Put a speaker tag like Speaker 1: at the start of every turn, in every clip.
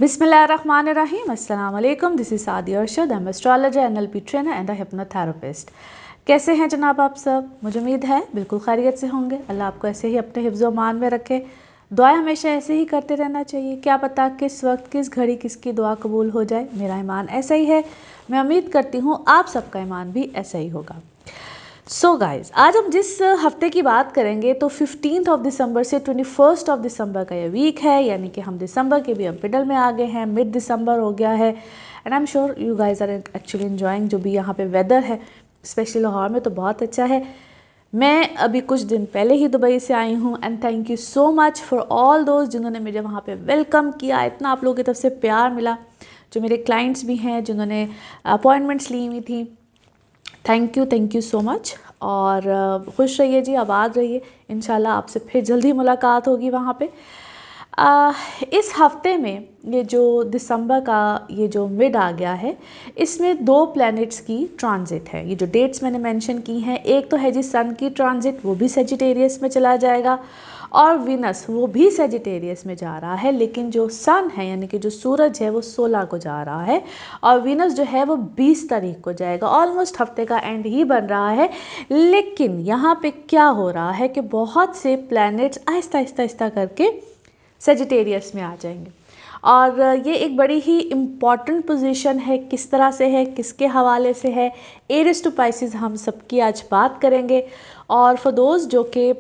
Speaker 1: बिस्मिल्लाहिर्रहमानिर्रहीम। अस्सलाम वालेकुम। दिस इज़ सादी Arshad. I am astrologer, NLP trainer and a hypnotherapist. कैसे हैं जनाब आप सब? मुझे उम्मीद है बिल्कुल खैरियत से होंगे। अल्लाह आपको ऐसे ही अपने हिफ्ज़ व मान में रखे। दुआ हमेशा ऐसे ही करते रहना चाहिए। क्या पता किस वक्त किस घड़ी किसकी दुआ कबूल हो जाए। मेरा ईमान ऐसा ही है। मैं उम्मीद करती हूँ आप सबका ईमान भी ऐसा ही होगा। सो गाइज, आज हम जिस हफ्ते की बात करेंगे तो 15 दिसंबर से 21 दिसंबर का ये वीक है, यानी कि हम दिसंबर के भी अब मिडल में आ गए हैं, मिड दिसंबर हो गया है। And I am sure you guys are actually enjoying जो भी यहाँ पे वेदर है, स्पेशली लाहौर में तो बहुत अच्छा है। मैं अभी कुछ दिन पहले ही दुबई से आई हूँ and thank you so much for all those जिन्होंने मुझे वहाँ पे वेलकम किया। इतना आप लोगों की तरफ से प्यार मिला, जो मेरे क्लाइंट्स भी हैं जिन्होंने अपॉइंटमेंट्स ली हुई थी। Thank you so much. और खुश रहिए जी, आबाद रहिए। इंशाल्लाह आपसे फिर जल्दी मुलाकात होगी वहाँ पे। इस हफ्ते में ये जो दिसंबर का ये जो मिड आ गया है, इसमें 2 प्लैनेट्स की ट्रांजिट है। ये जो डेट्स मैंने मेंशन की हैं, एक तो है जी सन की ट्रांजिट, वो भी सेजिटेरियस में चला जाएगा, और वीनस वो भी सेजिटेरियस में जा रहा है। लेकिन जो सन है यानी कि जो सूरज है वो 16 को जा रहा है और वीनस जो है वो 20 तारीख को जाएगा। ऑलमोस्ट हफ्ते का एंड ही बन रहा है। लेकिन यहाँ पे क्या हो रहा है कि बहुत से प्लैनेट्स आहिस्ता आहिस्ता आहिस्ता करके सेजिटेरियस में आ जाएंगे और ये एक बड़ी ही इम्पॉर्टेंट पोजीशन है। किस तरह से है, किसके हवाले से है, एरिस टू पाइसिस, हम सबकी आज बात करेंगे। और फॉर दोज जो कि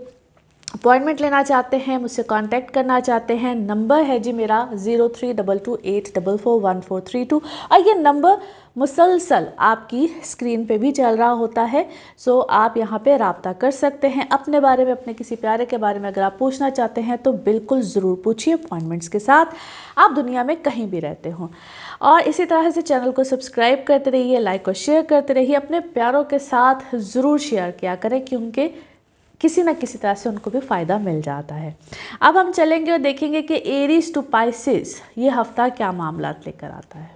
Speaker 1: अपॉइंटमेंट लेना चाहते हैं, मुझसे कांटेक्ट करना चाहते हैं, नंबर है जी मेरा 0322844142 और ये नंबर मुसलसल आपकी स्क्रीन पे भी चल रहा होता है। सो आप यहाँ पे रब्ता कर सकते हैं। अपने बारे में, अपने किसी प्यारे के बारे में अगर आप पूछना चाहते हैं तो बिल्कुल ज़रूर पूछिए, अपॉइंटमेंट्स के साथ, आप दुनिया में कहीं भी रहते हों। और इसी तरह से चैनल को सब्सक्राइब करते रहिए, लाइक और शेयर करते रहिए। अपने प्यारों के साथ ज़रूर शेयर किया करें क्योंकि किसी न किसी तरह से उनको भी फ़ायदा मिल जाता है। अब हम चलेंगे और देखेंगे कि एरीज टू पाइसिस ये हफ्ता क्या मामलात लेकर आता है।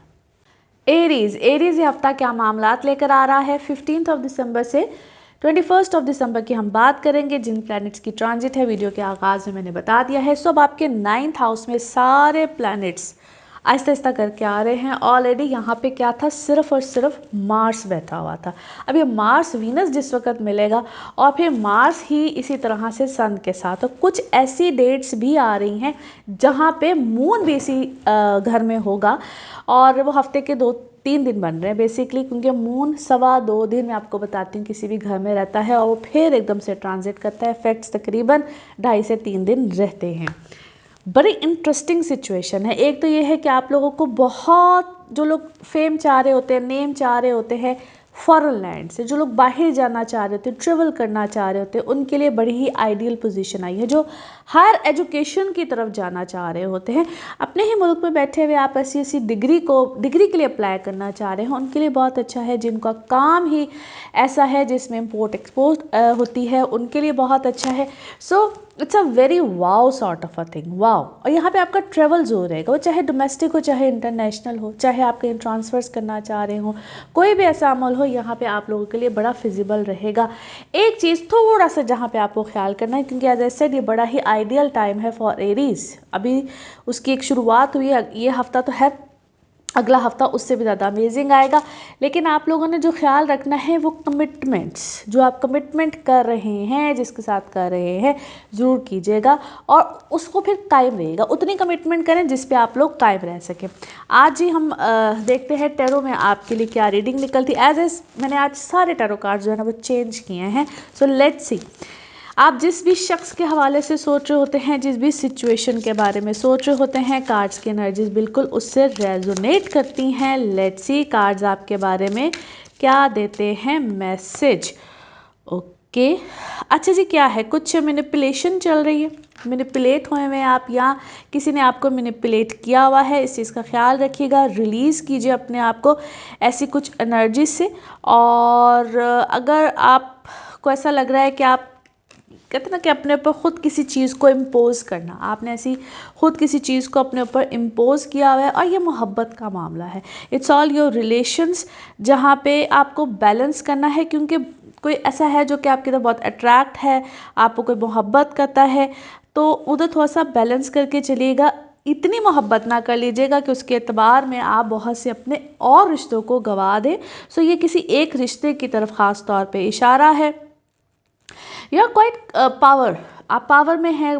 Speaker 1: एरीज ये हफ्ता क्या मामलात लेकर आ रहा है। 15 दिसंबर से 21 दिसंबर की हम बात करेंगे। जिन प्लैनेट्स की ट्रांजिट है वीडियो के आगाज़ में मैंने बता दिया है। सो अब आपके 9th हाउस में सारे प्लैनेट्स आहिस्ता आहिस्ता करके आ रहे हैं। ऑलरेडी यहाँ पे क्या था, सिर्फ और सिर्फ मार्स बैठा हुआ था। अब ये मार्स वीनस जिस वक्त मिलेगा और फिर मार्स ही इसी तरह से सन के साथ, और कुछ ऐसी डेट्स भी आ रही हैं जहाँ पे मून भी इसी घर में होगा और वो हफ्ते के 2-3 दिन बन रहे हैं बेसिकली, क्योंकि मून 2.25 दिन मैं आपको बताती हूँ किसी भी घर में रहता है और वो फिर एकदम से ट्रांजिट करता है। इफेक्ट्स तकरीबन 2.5 से 3 दिन रहते हैं। बड़ी इंटरेस्टिंग सिचुएशन है। एक तो ये है कि आप लोगों को बहुत, जो लोग फेम चाह रहे होते हैं, नेम चाह रहे होते हैं फॉरेन लैंड से, जो लोग बाहर जाना चाह रहे होते हैं, ट्रेवल करना चाह रहे होते हैं, उनके लिए बड़ी ही आइडियल पोजीशन आई है। जो हायर एजुकेशन की तरफ जाना चाह रहे होते हैं, अपने ही मुल्क में बैठे हुए आप ऐसी डिग्री के लिए अप्लाई करना चाह रहे हैं, उनके लिए बहुत अच्छा है। जिनका काम ही ऐसा है जिसमें इम्पोर्ट एक्सपोर्ट होती है, उनके लिए बहुत अच्छा है। So it's a very wow sort of a thing, wow. और यहाँ पे आपका ट्रेवल जो रहेगा वो चाहे डोमेस्टिक हो, चाहे इंटरनेशनल हो, चाहे आप कहीं ट्रांसफर्स करना चाह रहे हो, कोई भी ऐसा अमल हो, यहाँ पे आप लोगों के लिए बड़ा फिजिबल रहेगा। एक चीज़ थोड़ा सा जहाँ पे आपको ख्याल करना है, क्योंकि एज आई सेड ये बड़ा ही आइडियल टाइम है फॉर एरीज। अभी उसकी एक शुरुआत हुई है, ये हफ्ता तो है, अगला हफ्ता उससे भी ज़्यादा अमेजिंग आएगा। लेकिन आप लोगों ने जो ख्याल रखना है वो कमिटमेंट्स, जो आप कमिटमेंट कर रहे हैं, जिसके साथ कर रहे हैं, ज़रूर कीजिएगा और उसको फिर कायम रहिएगा। उतनी कमिटमेंट करें जिस पे आप लोग कायम रह सकें। आज ही हम देखते हैं टैरो में आपके लिए क्या रीडिंग निकलती। मैंने आज सारे टैरो कार्ड जो है ना वो चेंज किए हैं। सो लेट्स सी, आप जिस भी शख्स के हवाले से सोच रहे होते हैं, जिस भी सिचुएशन के बारे में सोच रहे होते हैं, कार्ड्स की एनर्जीज बिल्कुल उससे रेजोनेट करती हैं। लेट्स सी कार्ड्स आपके बारे में क्या देते हैं मैसेज। ओके, अच्छा जी, क्या है, कुछ मैनिपुलेशन चल रही है, मैनिपुलेट हुए हैं आप, या किसी ने आपको मैनिपुलेट किया हुआ है, इस चीज़ का ख्याल रखिएगा। रिलीज़ कीजिए अपने आप को ऐसी कुछ एनर्जी से। और अगर आपको ऐसा लग रहा है कि आप कहते ना कि अपने ऊपर ख़ुद किसी चीज़ को इम्पोज़ करना, आपने ऐसी ख़ुद किसी चीज़ को अपने ऊपर इम्पोज़ किया हुआ है और ये मोहब्बत का मामला है। इट्स ऑल योर रिलेशंस, जहाँ पे आपको बैलेंस करना है, क्योंकि कोई ऐसा है जो कि आपकी तरफ बहुत अट्रैक्ट है, आपको कोई मोहब्बत करता है, तो उधर थोड़ा सा बैलेंस करके चलिएगा। इतनी मोहब्बत ना कर लीजिएगा कि उसके एतबार में आप बहुत से अपने और रिश्तों को गंवा दें। सो ये किसी एक रिश्ते की तरफ ख़ास तौर पे इशारा है। यू आर क्वाइट पावर, आप पावर में हैं,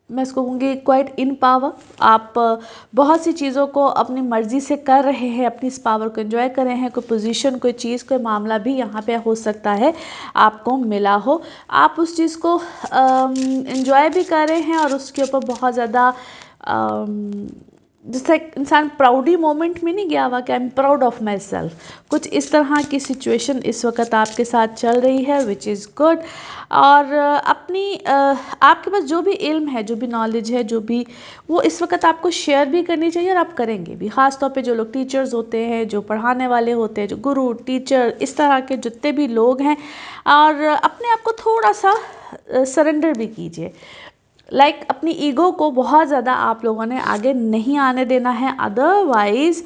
Speaker 1: मैं इसको कहूँगी क्वाइट इन पावर। आप बहुत सी चीज़ों को अपनी मर्ज़ी से कर रहे हैं, अपनी इस पावर को एंजॉय कर रहे हैं। कोई पोजीशन, कोई चीज़, कोई मामला भी यहाँ पे हो सकता है आपको मिला हो, आप उस चीज़ को एंजॉय भी कर रहे हैं और उसके ऊपर बहुत ज़्यादा जैसे एक इंसान प्राउडी मोमेंट में नहीं गया हुआ कि I am proud of my self, कुछ इस तरह की सिचुएशन इस वक्त आपके साथ चल रही है, विच इज़ गुड। और अपनी आपके पास जो भी इल्म है, जो भी नॉलेज है, जो भी, वो इस वक्त आपको शेयर भी करनी चाहिए और आप करेंगे भी। ख़ास तौर पे जो लोग टीचर्स होते हैं, जो पढ़ाने वाले होते हैं, जो गुरु, टीचर, इस तरह के जितने भी लोग हैं, और अपने आप को थोड़ा सा सरेंडर भी कीजिए। अपनी ईगो को बहुत ज़्यादा आप लोगों ने आगे नहीं आने देना है, अदरवाइज़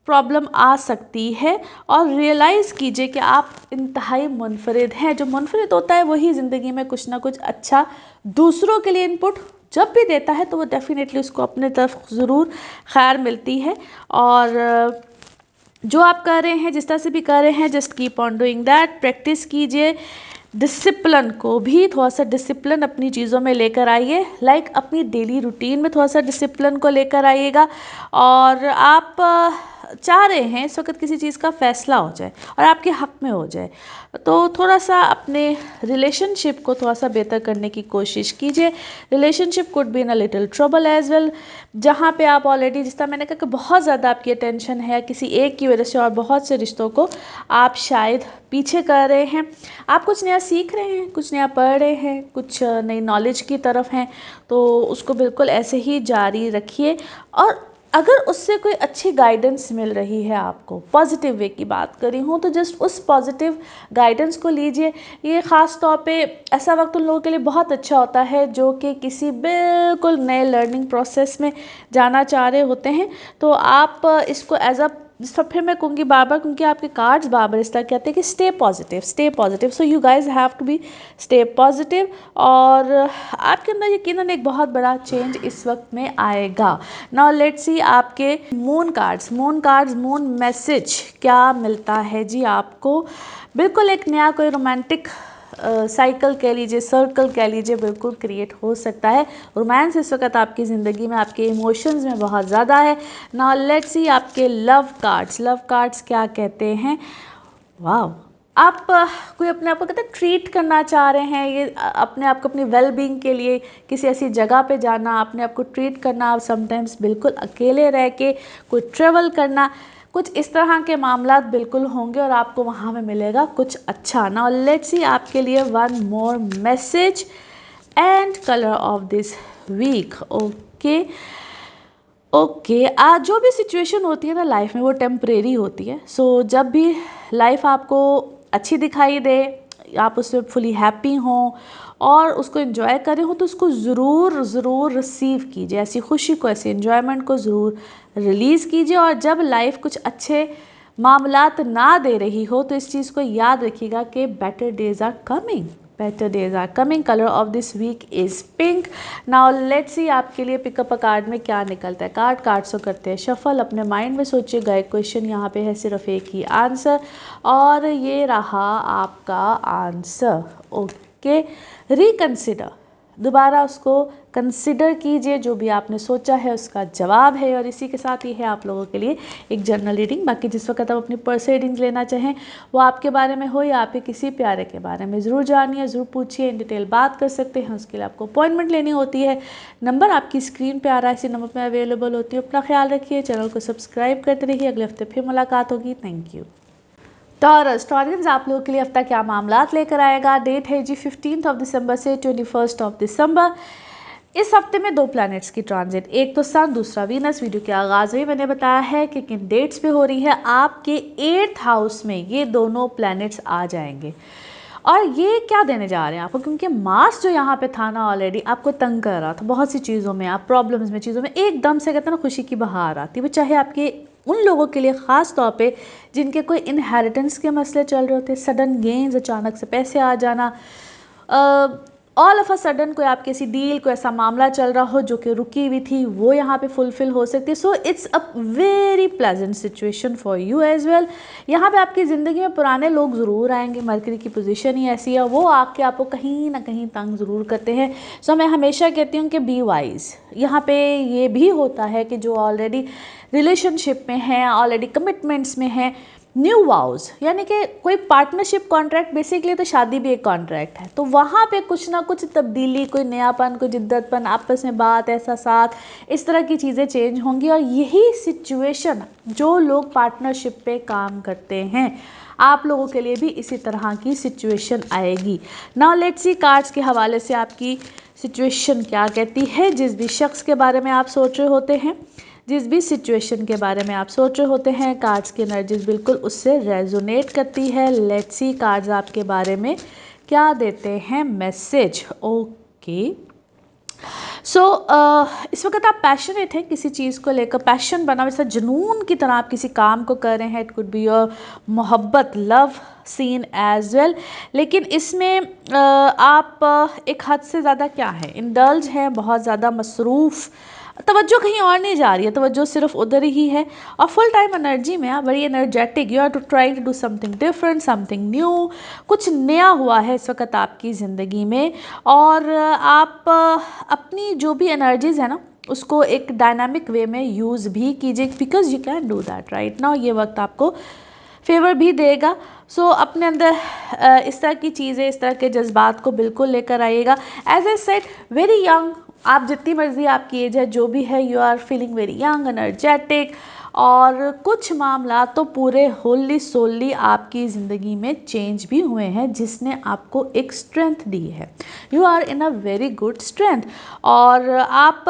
Speaker 1: प्रॉब्लम आ सकती है। और रियलाइज़ कीजिए कि आप इंतहाई मुनफरिद हैं। जो मुनफरिद होता है वही ज़िंदगी में कुछ ना कुछ अच्छा दूसरों के लिए इनपुट जब भी देता है तो वो डेफिनेटली उसको अपने तरफ ज़रूर खैर मिलती है। और जो आप कर रहे हैं, जिस तरह से भी कर रहे हैं, just keep on doing that. Practice कीजिए, डिसिप्लिन को भी थोड़ा सा डिसिप्लिन अपनी चीज़ों में लेकर आइए। अपनी डेली रूटीन में थोड़ा सा डिसिप्लिन को लेकर आइएगा। और आप चाह रहे हैं इस वक्त किसी चीज़ का फ़ैसला हो जाए और आपके हक़ में हो जाए, तो थोड़ा सा अपने रिलेशनशिप को थोड़ा सा बेहतर करने की कोशिश कीजिए। Relationship could be in a little trouble as well, जहाँ पे आप ऑलरेडी, जिस तरह मैंने कहा कि बहुत ज़्यादा आपकी अटेंशन है किसी एक की वजह से और बहुत से रिश्तों को आप शायद पीछे कर रहे हैं। आप कुछ नया सीख रहे हैं, कुछ नया पढ़ रहे हैं, कुछ नई नॉलेज की तरफ हैं, तो उसको बिल्कुल ऐसे ही जारी रखिए। और अगर उससे कोई अच्छी गाइडेंस मिल रही है आपको, पॉजिटिव वे की बात करी हूँ, तो जस्ट उस पॉजिटिव गाइडेंस को लीजिए। ये ख़ास तौर पे ऐसा वक्त उन लोगों के लिए बहुत अच्छा होता है जो कि किसी बिल्कुल नए लर्निंग प्रोसेस में जाना चाह रहे होते हैं। तो आप इसको एज अ, फिर मैं कहूँगी बार बार, क्योंकि आपके कार्ड्स बार बार इस तरह कहते हैं कि stay positive, stay positive. So you guys have to be stay positive. और आपके अंदर यकीनन एक बहुत बड़ा चेंज इस वक्त में आएगा। नाउ लेट्स सी आपके मून कार्ड्स, मून मैसेज क्या मिलता है जी आपको। बिल्कुल एक नया कोई रोमांटिक साइकिल कह लीजिए, सर्कल कह लीजिए, बिल्कुल क्रिएट हो सकता है। रोमांस इस वक्त आपकी ज़िंदगी में, आपके इमोशंस में बहुत ज़्यादा है। नाउ लेट्स सी आपके लव कार्ड्स क्या कहते हैं। वाह, आप कोई अपने आप को कहते हैं ट्रीट करना चाह रहे हैं, ये अपने आप को अपनी वेल बीइंग के लिए किसी ऐसी जगह पे जाना, अपने आप को ट्रीट करना, समटाइम्स बिल्कुल अकेले रह के कोई ट्रेवल करना, कुछ इस तरह के मामला बिल्कुल होंगे और आपको वहाँ में मिलेगा कुछ अच्छा। नाउ लेट्स सी आपके लिए one more message and colour of this week. Okay, आज जो भी सिचुएशन होती है ना लाइफ में, वो टेम्परेरी होती है। सो जब भी लाइफ आपको अच्छी दिखाई दे, आप उसमें फुली हैप्पी हों और उसको एंजॉय करें हो, तो उसको ज़रूर रिसीव कीजिए। ऐसी खुशी को, ऐसी एंजॉयमेंट को ज़रूर रिलीज़ कीजिए। और जब लाइफ कुछ अच्छे मामलात ना दे रही हो, तो इस चीज़ को याद रखिएगा कि better days are coming, colour of this week is pink. Now let's see आपके लिए पिकअप अ कार्ड में क्या निकलता है। कार्ड्स को करते हैं शफल, अपने माइंड में सोचिएगा। एक क्वेश्चन यहाँ पे है, सिर्फ एक ही आंसर, और ये रहा आपका आंसर। ओके, रिकंसिडर, दोबारा उसको कंसिडर कीजिए, जो भी आपने सोचा है उसका जवाब है। और इसी के साथ ही है आप लोगों के लिए एक जनरल रीडिंग। बाकी जिस वक्त आप अपनी पर्सनल रीडिंग्स लेना चाहें, वो आपके बारे में हो या आपके किसी प्यारे के बारे में, ज़रूर जानिए, ज़रूर पूछिए, इन डिटेल बात कर सकते हैं। उसके लिए आपको अपॉइंटमेंट लेनी होती है। नंबर आपकी स्क्रीन पर आ रहा है, इसी नंबर पर अवेलेबल होती है। अपना ख्याल रखिए, चैनल को सब्सक्राइब करते रहिए। अगले हफ्ते फिर मुलाकात होगी। Thank you. टॉरस आप लोगों के लिए हफ्ता क्या मामलात लेकर आएगा। डेट है जी 15 दिसंबर से 21 दिसंबर। इस हफ्ते में 2 प्लैनेट्स की ट्रांजिट, एक तो सन, दूसरा वीनस। वीडियो के आगाज़ में मैंने बताया है कि किन डेट्स पे हो रही है। आपके 8th हाउस में ये दोनों प्लैनेट्स आ जाएंगे और ये क्या देने जा रहे हैं आपको, क्योंकि मार्स जो यहाँ पे था ना ऑलरेडी आपको तंग कर रहा था बहुत सी चीज़ों में, आप प्रॉब्लम्स में, चीज़ों में एकदम से कहते हैं ना खुशी की बहार आती। वो चाहे आपके उन लोगों के लिए ख़ास तौर पे जिनके कोई इनहेरिटेंस के मसले चल रहे होते, सडन गेन्स, अचानक से पैसे आ जाना, ऑल ऑफ अ सडन कोई आपकी ऐसी डील, कोई ऐसा मामला चल रहा हो जो कि रुकी हुई थी, वो यहाँ पे फुलफिल हो सकती है। So it's a very pleasant situation for you as well. यहाँ पे आपकी ज़िंदगी में पुराने लोग ज़रूर आएंगे, मरकरी की पोजीशन ही ऐसी है, वो आके आपको कहीं ना कहीं तंग ज़रूर करते हैं। सो मैं हमेशा कहती हूँ कि बी वाइज। यहाँ पे ये भी होता है कि जो ऑलरेडी रिलेशनशिप में हैं, ऑलरेडी कमिटमेंट्स में हैं, न्यू वाउज यानी कि कोई पार्टनरशिप कॉन्ट्रैक्ट, बेसिकली तो शादी भी एक कॉन्ट्रैक्ट है, तो वहाँ पे कुछ ना कुछ तब्दीली, कोई नयापन, कोई जिद्दतपन, आपस में बात, एहसासात, इस तरह की चीज़ें चेंज होंगी। और यही सिचुएशन जो लोग पार्टनरशिप पे काम करते हैं, आप लोगों के लिए भी इसी तरह की सिचुएशन आएगी। नाउ लेट्स सी कार्ड्स के हवाले से आपकी सिचुएशन क्या कहती है। जिस भी शख्स के बारे में आप सोच रहे होते हैं, जिस भी सिचुएशन के बारे में आप सोच रहे होते हैं, कार्ड्स की एनर्जीज बिल्कुल उससे रेजोनेट करती है। लेट्स सी कार्ड्स आपके बारे में क्या देते हैं मैसेज। ओके, सो इस वक्त आप पैशनेट हैं किसी चीज़ को लेकर, पैशन बना वैसा जुनून की तरह आप किसी काम को कर रहे हैं। इट कुड बी योर मोहब्बत, लव सीन एज वेल। लेकिन इसमें आप एक हद से ज़्यादा क्या है, इंडल्ज है, बहुत ज़्यादा मसरूफ़, तवज्जो कहीं और नहीं जा रही है, तवज्जो सिर्फ उधर ही है। और फुल टाइम एनर्जी में आप बड़ी energetic, you are to trying to do something different, something new, कुछ नया हुआ है इस वक्त आपकी ज़िंदगी में। और आप अपनी जो भी एनर्जीज़ है ना, उसको एक डायनामिक वे में यूज़ भी कीजिए, because you can do that right now. ये वक्त आपको फेवर भी देगा। सो अपने अंदर इस तरह की चीज़ें, इस तरह के जज्बात को बिल्कुल लेकर आइएगा। As I said, very young, आप जितनी मर्जी आपकी एज है, जो भी है, you are feeling very young, energetic. और कुछ मामला तो पूरे होली सोली आपकी ज़िंदगी में चेंज भी हुए हैं, जिसने आपको एक स्ट्रेंथ दी है। You are in a very good strength. और आप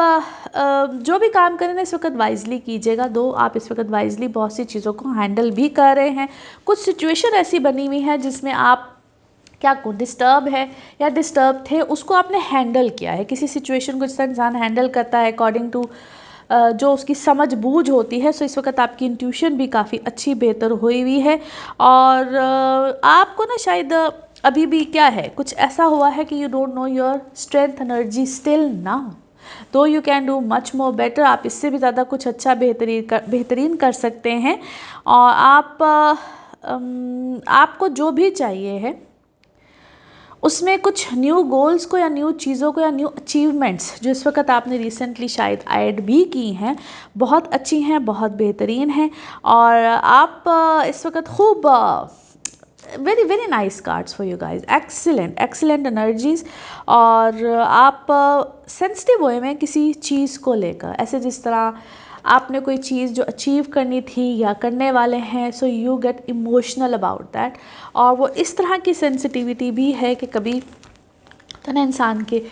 Speaker 1: जो भी काम करें ना, इस वक्त वाइजली कीजिएगा। दो आप इस वक्त वाइजली बहुत सी चीज़ों को हैंडल भी कर रहे हैं। कुछ सिचुएशन ऐसी बनी हुई है जिसमें आप क्या को डिस्टर्ब है या डिस्टर्ब थे, उसको आपने हैंडल किया है। किसी सिचुएशन को जिस इंसान हैंडल करता है अकॉर्डिंग टू जो उसकी समझ बूझ होती है। सो इस वक्त आपकी इंट्यूशन भी काफ़ी अच्छी, बेहतर हुई हुई है। और आपको ना शायद अभी भी क्या है, कुछ ऐसा हुआ है कि you don't know your strength energy still now, तो you can do much more better. आप इससे भी ज़्यादा कुछ अच्छा बेहतरीन कर सकते हैं। और आपको जो भी चाहिए है उसमें कुछ न्यू गोल्स को या न्यू चीज़ों को या न्यू अचीवमेंट्स जो इस वक्त आपने रिसेंटली शायद ऐड भी की हैं, बहुत अच्छी हैं, बहुत बेहतरीन हैं। और आप इस वक्त खूब very very nice cards for you guys, excellent energies. और आप सेंसिटिव वे में किसी चीज़ को लेकर, ऐसे जिस तरह आपने कोई चीज़ जो अचीव करनी थी या करने वाले हैं, so you get emotional about that. और वो इस तरह की सेंसिटिविटी भी है कि कभी तो ना इंसान के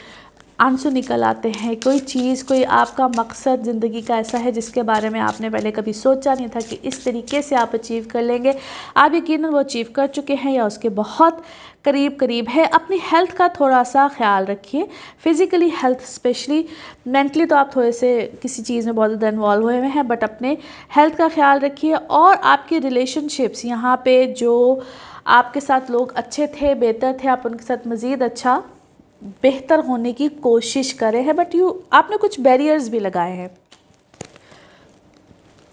Speaker 1: आंसू निकल आते हैं। कोई चीज़, कोई आपका मकसद ज़िंदगी का ऐसा है जिसके बारे में आपने पहले कभी सोचा नहीं था कि इस तरीके से आप अचीव कर लेंगे, आप यकीनन वो अचीव कर चुके हैं या उसके बहुत करीब है। अपनी हेल्थ का थोड़ा सा ख्याल रखिए, फिज़िकली हेल्थ स्पेशली, मेंटली तो आप थोड़े से किसी चीज़ में बहुत ज़्यादा इन्वॉल्व हुए हैं, बट अपने हेल्थ का ख्याल रखिए। और आपकी रिलेशनशिप्स, यहाँ पे जो आपके साथ लोग अच्छे थे, बेहतर थे, आप उनके साथ मज़ीद अच्छा बेहतर होने की कोशिश करें हैं। बट आपने कुछ बैरियर्स भी लगाए हैं,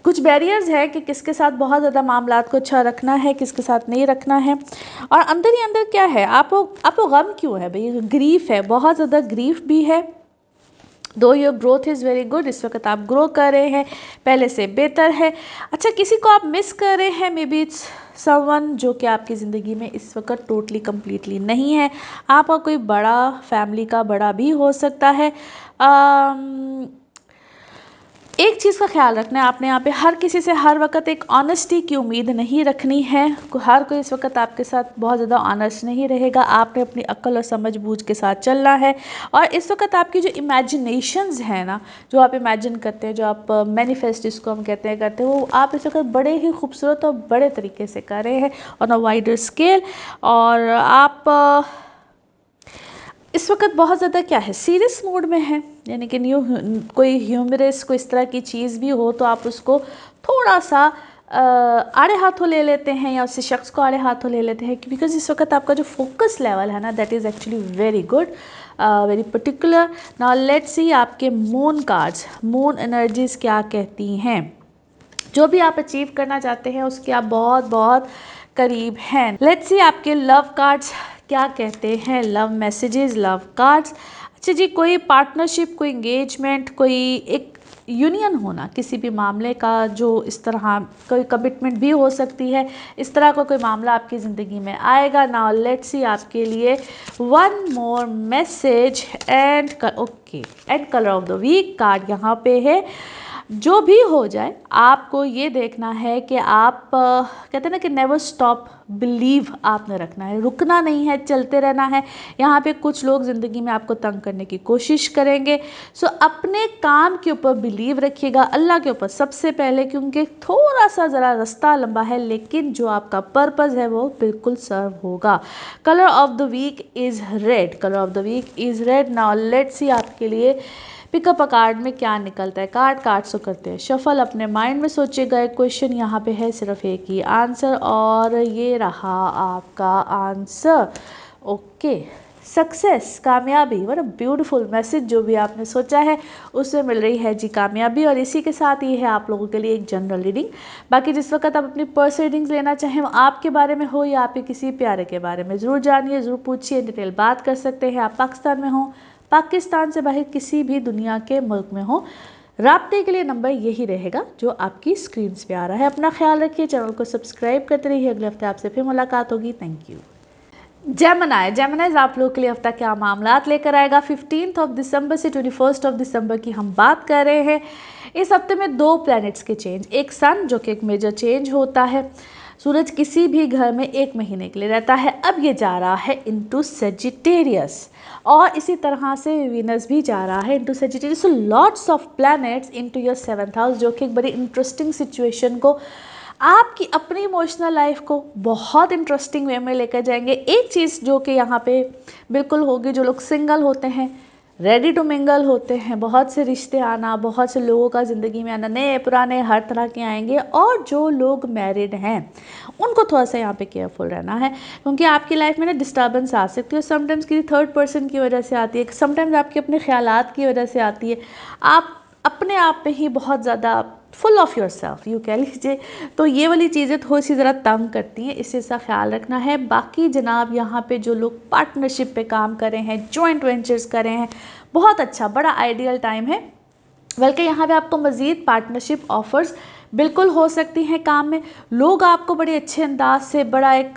Speaker 1: कुछ बैरियर्स है कि किसके साथ बहुत ज़्यादा मामलात को अच्छा रखना है, किसके साथ नहीं रखना है। और अंदर ही अंदर क्या है, आपको गम क्यों है भाई, ग्रीफ है, बहुत ज़्यादा ग्रीफ भी है। दो your growth is very good, इस वक्त आप ग्रो कर रहे हैं, पहले से बेहतर है। अच्छा, किसी को आप मिस कर रहे हैं, मे बी इट्स समवन जो कि आपकी ज़िंदगी में इस वक्त टोटली कम्प्लीटली नहीं है। आपका कोई बड़ा फैमिली का बड़ा भी हो सकता है। एक चीज़ का ख्याल रखना है आपने, यहाँ पे हर किसी से हर वक्त एक ऑनेस्टी की उम्मीद नहीं रखनी है। हर कोई इस वक्त आपके साथ बहुत ज़्यादा ऑनेस्ट नहीं रहेगा, आपने अपनी अक्ल और समझ बूझ के साथ चलना है। और इस वक्त आपकी जो इमेजिनेशंस हैं ना, जो आप इमेजिन करते हैं, जो आप मैनिफेस्ट जिसको हम कहते हैं, वो आप इस वक्त बड़े ही खूबसूरत और बड़े तरीके से कर रहे हैं ऑन अ वाइडर स्केल। और आप इस वक्त बहुत ज़्यादा क्या है, सीरियस मूड में है, यानी कि कोई ह्यूमरस, कोई इस तरह की चीज़ भी हो तो आप उसको थोड़ा सा आड़े हाथों ले लेते हैं या उस शख्स को आड़े हाथों ले लेते हैं, बिकॉज इस वक्त आपका जो फोकस लेवल है ना, that is actually very good, very particular. Now let's see आपके मून कार्ड्स, मून एनर्जीज क्या कहती हैं। जो भी आप अचीव करना चाहते हैं उसके आप बहुत बहुत करीब हैं। लेट्स सी आपके लव कार्ड्स क्या कहते हैं, लव मैसेजेस, लव कार्ड्स। अच्छा जी, कोई पार्टनरशिप, कोई एंगेजमेंट, कोई एक यूनियन होना किसी भी मामले का, जो इस तरह कोई कमिटमेंट भी हो सकती है, इस तरह का कोई मामला आपकी ज़िंदगी में आएगा। नाउ लेट्स सी आपके लिए one more message and okay, and colour of the week card यहाँ पे है। जो भी हो जाए आपको ये देखना है कि आप कहते हैं ना कि नेवर स्टॉप बिलीव आपने रखना है, रुकना नहीं है, चलते रहना है। यहाँ पे कुछ लोग ज़िंदगी में आपको तंग करने की कोशिश करेंगे, सो अपने काम के ऊपर बिलीव रखिएगा, अल्लाह के ऊपर सबसे पहले, क्योंकि थोड़ा सा ज़रा रास्ता लंबा है लेकिन जो आपका पर्पज़ है वो बिल्कुल सर्व होगा। Colour of the week is red, colour of the week is red. Now let's see आपके लिए पिकअप अ कार्ड में क्या निकलता है। कार्ड्स को करते हैं शफल, अपने माइंड में सोचिएगा। एक क्वेश्चन यहाँ पे है, सिर्फ एक ही आंसर, और ये रहा आपका आंसर। ओके, सक्सेस, कामयाबी, व्हाट अ ब्यूटीफुल मैसेज। जो भी आपने सोचा है उससे मिल रही है जी कामयाबी। और इसी के साथ ये है आप लोगों के लिए एक जनरल रीडिंग। बाकी जिस वक्त आप अपनी पर्सनल रीडिंग्स लेना चाहें, वो आपके बारे में हो या आपके किसी प्यारे के बारे में, ज़रूर जानिए, ज़रूर पूछिए, डिटेल बात कर सकते हैं। आप पाकिस्तान में हो, पाकिस्तान से बाहर किसी भी दुनिया के मुल्क में हो, राब्ते के लिए नंबर यही रहेगा जो आपकी स्क्रीन पे आ रहा है। अपना ख्याल रखिए, चैनल को सब्सक्राइब करते रहिए। अगले हफ्ते आपसे फिर मुलाकात होगी। Thank you. जेमिनाइज आप लोगों के लिए हफ्ता क्या मामलात लेकर आएगा। 15 दिसंबर से 21 दिसंबर की हम बात कर रहे हैं। इस हफ्ते में 2 प्लैनेट्स के चेंज, एक सन जो कि एक मेजर चेंज होता है। सूरज किसी भी घर में 1 महीने के लिए रहता है, अब ये जा रहा है इनटू सेजिटेरियस, और इसी तरह से वीनस भी जा रहा है into Sagittarius. So lots of planets into your 7th house, जो कि एक बड़ी इंटरेस्टिंग सिचुएशन को, आपकी अपनी इमोशनल लाइफ को बहुत इंटरेस्टिंग वे में लेकर जाएंगे। एक चीज़ जो कि यहाँ पे बिल्कुल होगी, जो लोग सिंगल होते हैं, रेडी टू मिंगल होते हैं, बहुत से रिश्ते आना, बहुत से लोगों का ज़िंदगी में आना, नए पुराने हर तरह के आएंगे। और जो लोग मैरिड हैं उनको थोड़ा सा यहाँ पे केयरफुल रहना है, क्योंकि आपकी लाइफ में ना डिस्टर्बेंस आ सकती है। समटाइम्स किसी थर्ड पर्सन की वजह से आती है, समटाइम्स आपके अपने ख्यालात की वजह से आती है। आप अपने आप में ही बहुत ज़्यादा फुल ऑफ योर सेल्फ यूँ कह लीजिए, तो ये वाली चीज़ें थोड़ी सी ज़रा तंग करती हैं, इससे सा ख्याल रखना है। बाकी जनाब यहाँ पे जो लोग पार्टनरशिप पे काम कर रहे हैं, जॉइंट वेंचर्स कर रहे हैं, बहुत अच्छा, बड़ा आइडियल टाइम है। बल्कि यहाँ पे आपको मज़ीद पार्टनरशिप ऑफर्स बिल्कुल हो सकती हैं काम में। लोग आपको बड़े अच्छे अंदाज से, बड़ा एक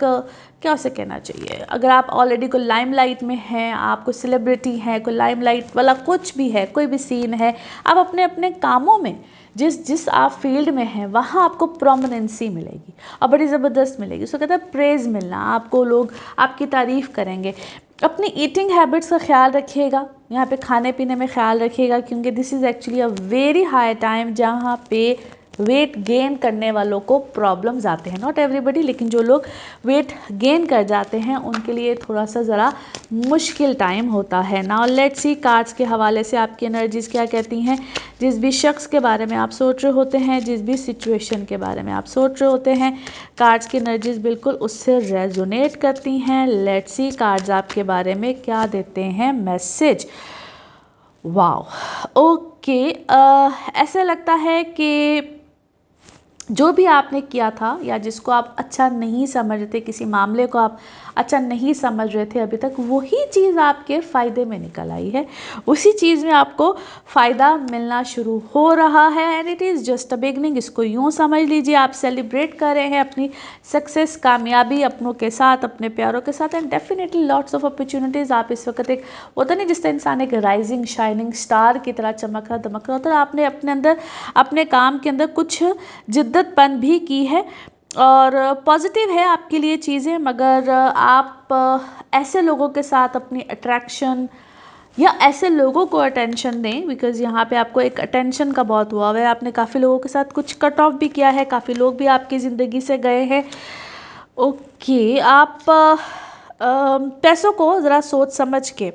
Speaker 1: क्या उसे कहना चाहिए, अगर आप ऑलरेडी कोई लाइमलाइट में हैं, आप कोई सेलिब्रिटी हैं, कोई लाइमलाइट वाला कुछ भी है, कोई भी सीन है, आप अपने अपने कामों में जिस आप फील्ड में हैं वहाँ आपको प्रोमिनेंसी मिलेगी और बड़ी ज़बरदस्त मिलेगी। उसको कहते हैं प्रेज़ मिलना, आपको लोग आपकी तारीफ़ करेंगे। अपनी ईटिंग हैबिट्स का ख्याल रखिएगा, यहाँ पे खाने पीने में ख्याल रखिएगा, क्योंकि this is actually a very high time जहाँ पे वेट गेन करने वालों को प्रॉब्लम्स आते हैं। नॉट एवरीबडी, लेकिन जो लोग वेट गेन कर जाते हैं उनके लिए थोड़ा सा ज़रा मुश्किल टाइम होता है। नाउ लेट्स सी कार्ड्स के हवाले से आपकी एनर्जीज़ क्या कहती हैं। जिस भी शख्स के बारे में आप सोच रहे होते हैं, जिस भी सिचुएशन के बारे में आप सोच रहे होते हैं, कार्ड्स की एनर्जीज़ बिल्कुल उससे रेजोनेट करती हैं। लेट्स सी कार्ड्स आपके बारे में क्या देते हैं मैसेज। वाओ, ओके, ऐसा लगता है कि जो भी आपने किया था या जिसको आप अच्छा नहीं समझ रहे थे, किसी मामले को आप अच्छा नहीं समझ रहे थे अभी तक, वही चीज़ आपके फ़ायदे में निकल आई है, उसी चीज़ में आपको फ़ायदा मिलना शुरू हो रहा है। And it is just a beginning, इसको यूँ समझ लीजिए आप सेलिब्रेट कर रहे हैं अपनी सक्सेस, कामयाबी, अपनों के साथ, अपने प्यारों के साथ, and definitely lots of opportunities. आप इस वक्त एक होता नहीं जिस तरह इंसान एक राइजिंग शाइनिंग स्टार की तरह चमक रहा दमक रहा होता है, आपने अपने अंदर अपने काम के अंदर कुछ जिद्दतपन भी की है और पॉजिटिव है आपके लिए चीज़ें, मगर आप ऐसे लोगों के साथ अपनी अट्रैक्शन या ऐसे लोगों को अटेंशन दें, बिकॉज़ यहाँ पे आपको एक अटेंशन का बहुत हुआ है। आपने काफ़ी लोगों के साथ कुछ कट ऑफ भी किया है, काफ़ी लोग भी आपकी ज़िंदगी से गए हैं। ओके, आप पैसों को ज़रा सोच समझ के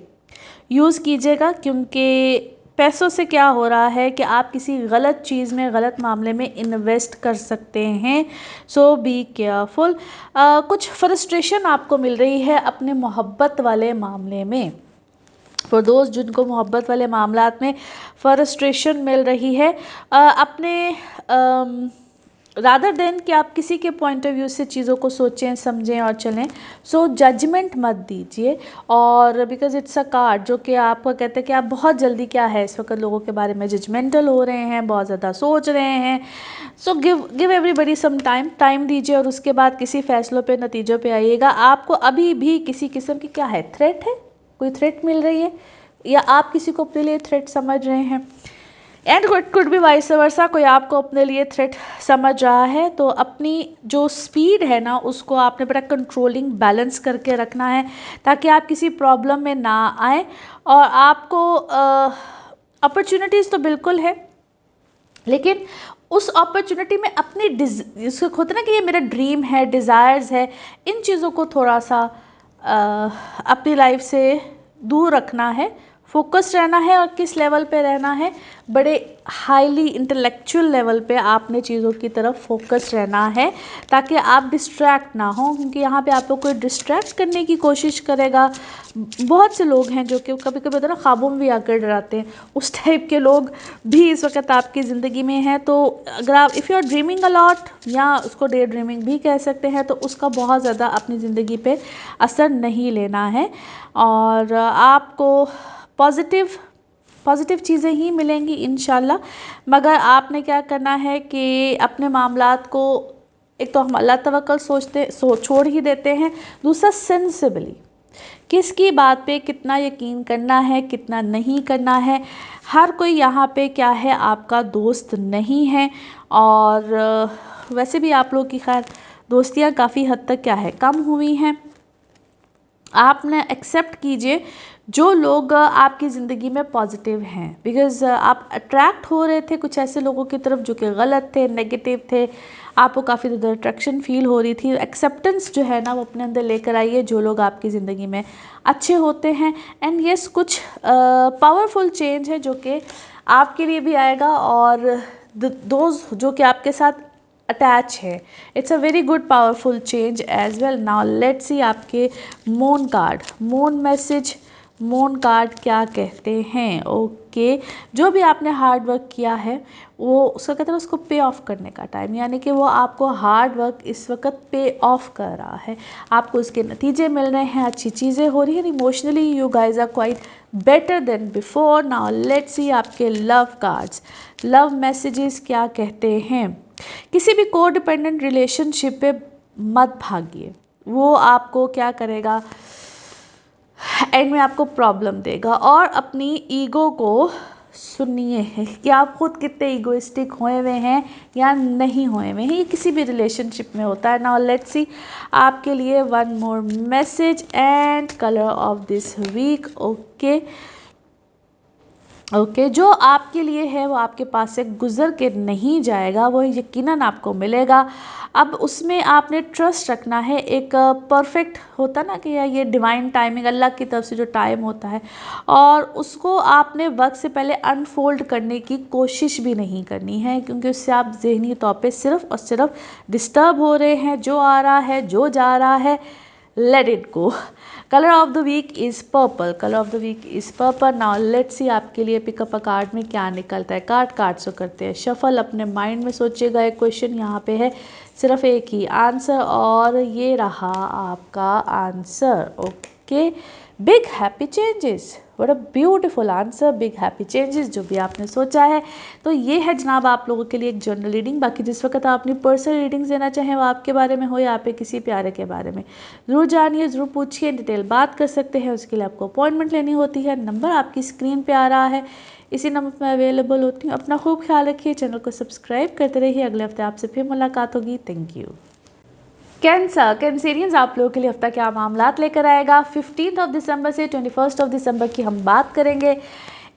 Speaker 1: यूज़ कीजिएगा, क्योंकि पैसों से क्या हो रहा है कि आप किसी गलत चीज़ में, गलत मामले में इन्वेस्ट कर सकते हैं। सो बी केयरफुल। कुछ फ्रस्ट्रेशन आपको मिल रही है अपने मोहब्बत वाले मामले में। फॉर दोस्त जिनको मोहब्बत वाले मामलात में फ्रस्ट्रेशन मिल रही है, अपने रादर देन कि आप किसी के पॉइंट ऑफ व्यू से चीज़ों को सोचें, समझें और चलें, सो जजमेंट मत दीजिए। और बिकॉज इट्स अ कार्ड जो कि आपको कहते हैं कि आप बहुत जल्दी, क्या है इस वक्त लोगों के बारे में जजमेंटल हो रहे हैं, बहुत ज़्यादा सोच रहे हैं। So give everybody some time दीजिए और उसके बाद किसी फैसलों पे, नतीजों पे आइएगा। आपको अभी भी किसी किस्म की क्या है, थ्रेट है, कोई थ्रेट मिल रही है या आप किसी को अपने लिए थ्रेट समझ रहे हैं। And it could B vice versa, कोई आपको अपने लिए थ्रेट समझ रहा है। तो अपनी जो स्पीड है ना, उसको आपने बड़ा कंट्रोलिंग, बैलेंस करके रखना है ताकि आप किसी प्रॉब्लम में ना आए। और आपको अपॉर्चुनिटीज़ तो बिल्कुल है, लेकिन उस अपॉर्चुनिटी में अपनी जिसको होता है ना कि ये मेरा ड्रीम है, डिज़ायर्स है, इन चीज़ों को थोड़ा सा अपनी लाइफ से दूर रखना है, फोकस रहना है। और किस लेवल पे रहना है, बड़े हाईली इंटेलेक्चुअल लेवल पे आपने चीज़ों की तरफ फोकस रहना है ताकि आप डिस्ट्रैक्ट ना हो, क्योंकि यहाँ पे आपको कोई डिस्ट्रैक्ट करने की कोशिश करेगा। बहुत से लोग हैं जो कि कभी कभी होता है ना, ख्वाबों में भी आकर डराते हैं, उस टाइप के लोग भी इस वक्त आपकी ज़िंदगी में हैं। तो अगर आप if you are dreaming a lot, या उसको डे ड्रीमिंग भी कह सकते हैं, तो उसका बहुत ज़्यादा अपनी ज़िंदगी पे असर नहीं लेना है। और आपको पॉजिटिव चीज़ें ही मिलेंगी इंशाल्लाह। मगर आपने क्या करना है कि अपने मामलात को, एक तो हम अल्लाह तवक्कल छोड़ ही देते हैं, दूसरा सेंसिबली किसकी बात पे कितना यकीन करना है, कितना नहीं करना है। हर कोई यहाँ पे क्या है, आपका दोस्त नहीं है। और वैसे भी आप लोग की खैर दोस्तियाँ काफ़ी हद तक क्या है, कम हुई हैं। आपने एक्सेप्ट कीजिए जो लोग आपकी ज़िंदगी में पॉजिटिव हैं, बिकॉज़ आप अट्रैक्ट हो रहे थे कुछ ऐसे लोगों की तरफ जो कि गलत थे, नेगेटिव थे, आपको काफ़ी ज़्यादा अट्रैक्शन फील हो रही थी। एक्सेप्टेंस जो है ना, वो अपने अंदर लेकर आइए जो लोग आपकी ज़िंदगी में अच्छे होते हैं। एंड येस, कुछ पावरफुल चेंज है जो कि आपके लिए भी आएगा और दोस्त जो कि आपके साथ अटैच है, it's a very good powerful change as well. Now let's see आपके moon card, moon message, moon card क्या कहते हैं। ओके, जो भी आपने हार्ड वर्क किया है वो उसका कहते हैं उसको पे ऑफ करने का टाइम, यानी कि वो आपको हार्ड वर्क इस वक्त पे ऑफ कर रहा है, आपको उसके नतीजे मिल रहे हैं, अच्छी चीज़ें हो रही हैं। Emotionally you guys are quite better than before. Now let's see आपके लव कार्ड्स, लव मैसेजेस क्या कहते हैं। किसी भी को डिपेंडेंट रिलेशनशिप पे मत भागिए, वो आपको क्या करेगा, एंड में आपको प्रॉब्लम देगा। और अपनी ईगो को सुनिए कि आप खुद कितने ईगोइस्टिक हुए हुए हैं या नहीं हुए हुए हैं, ये किसी भी रिलेशनशिप में होता है। नाउ लेट्स सी आपके लिए one more message and colour of this week. Okay, जो आपके लिए है वो आपके पास से गुजर के नहीं जाएगा, वो यकीनन आपको मिलेगा। अब उसमें आपने ट्रस्ट रखना है। एक परफेक्ट होता ना कि ये डिवाइन टाइमिंग, अल्लाह की तरफ से जो टाइम होता है, और उसको आपने वक्त से पहले अनफोल्ड करने की कोशिश भी नहीं करनी है, क्योंकि उससे आप ज़हनी तौर पे सिर्फ और सिर्फ डिस्टर्ब हो रहे हैं। जो आ रहा है, जो जा रहा है, let it go. Colour of the week is purple, colour of the week is purple. Now let's see आपके लिए पिकअप अ कार्ड में क्या निकलता है। कार्ड से करते हैं शफल। अपने माइंड में सोचिएगा, एक क्वेश्चन यहाँ पे है, सिर्फ एक ही आंसर, और ये रहा आपका answer. Okay, big happy changes, what a beautiful answer, big happy changes, जो भी आपने सोचा है। तो ये है जनाब आप लोगों के लिए एक जनरल रीडिंग। बाकी जिस वक्त आप अपनी पर्सनल रीडिंग्स देना चाहें, वो आपके बारे में हो या आप किसी प्यारे के बारे में, ज़रूर जानिए, ज़रूर पूछिए, डिटेल बात कर सकते हैं। उसके लिए आपको अपॉइंटमेंट लेनी होती है। नंबर आपकी स्क्रीन पे आ रहा है, इसी नंबर पर अवेलेबल होती हूँ। अपना खूब ख्याल रखिए, चैनल को सब्सक्राइब करते रहिए। अगले हफ्ते आपसे फिर मुलाकात होगी। Thank you. कैंसेरियंस, आप लोगों के लिए हफ्ता क्या मामलात लेकर आएगा। 15 दिसंबर से 21 दिसंबर की हम बात करेंगे।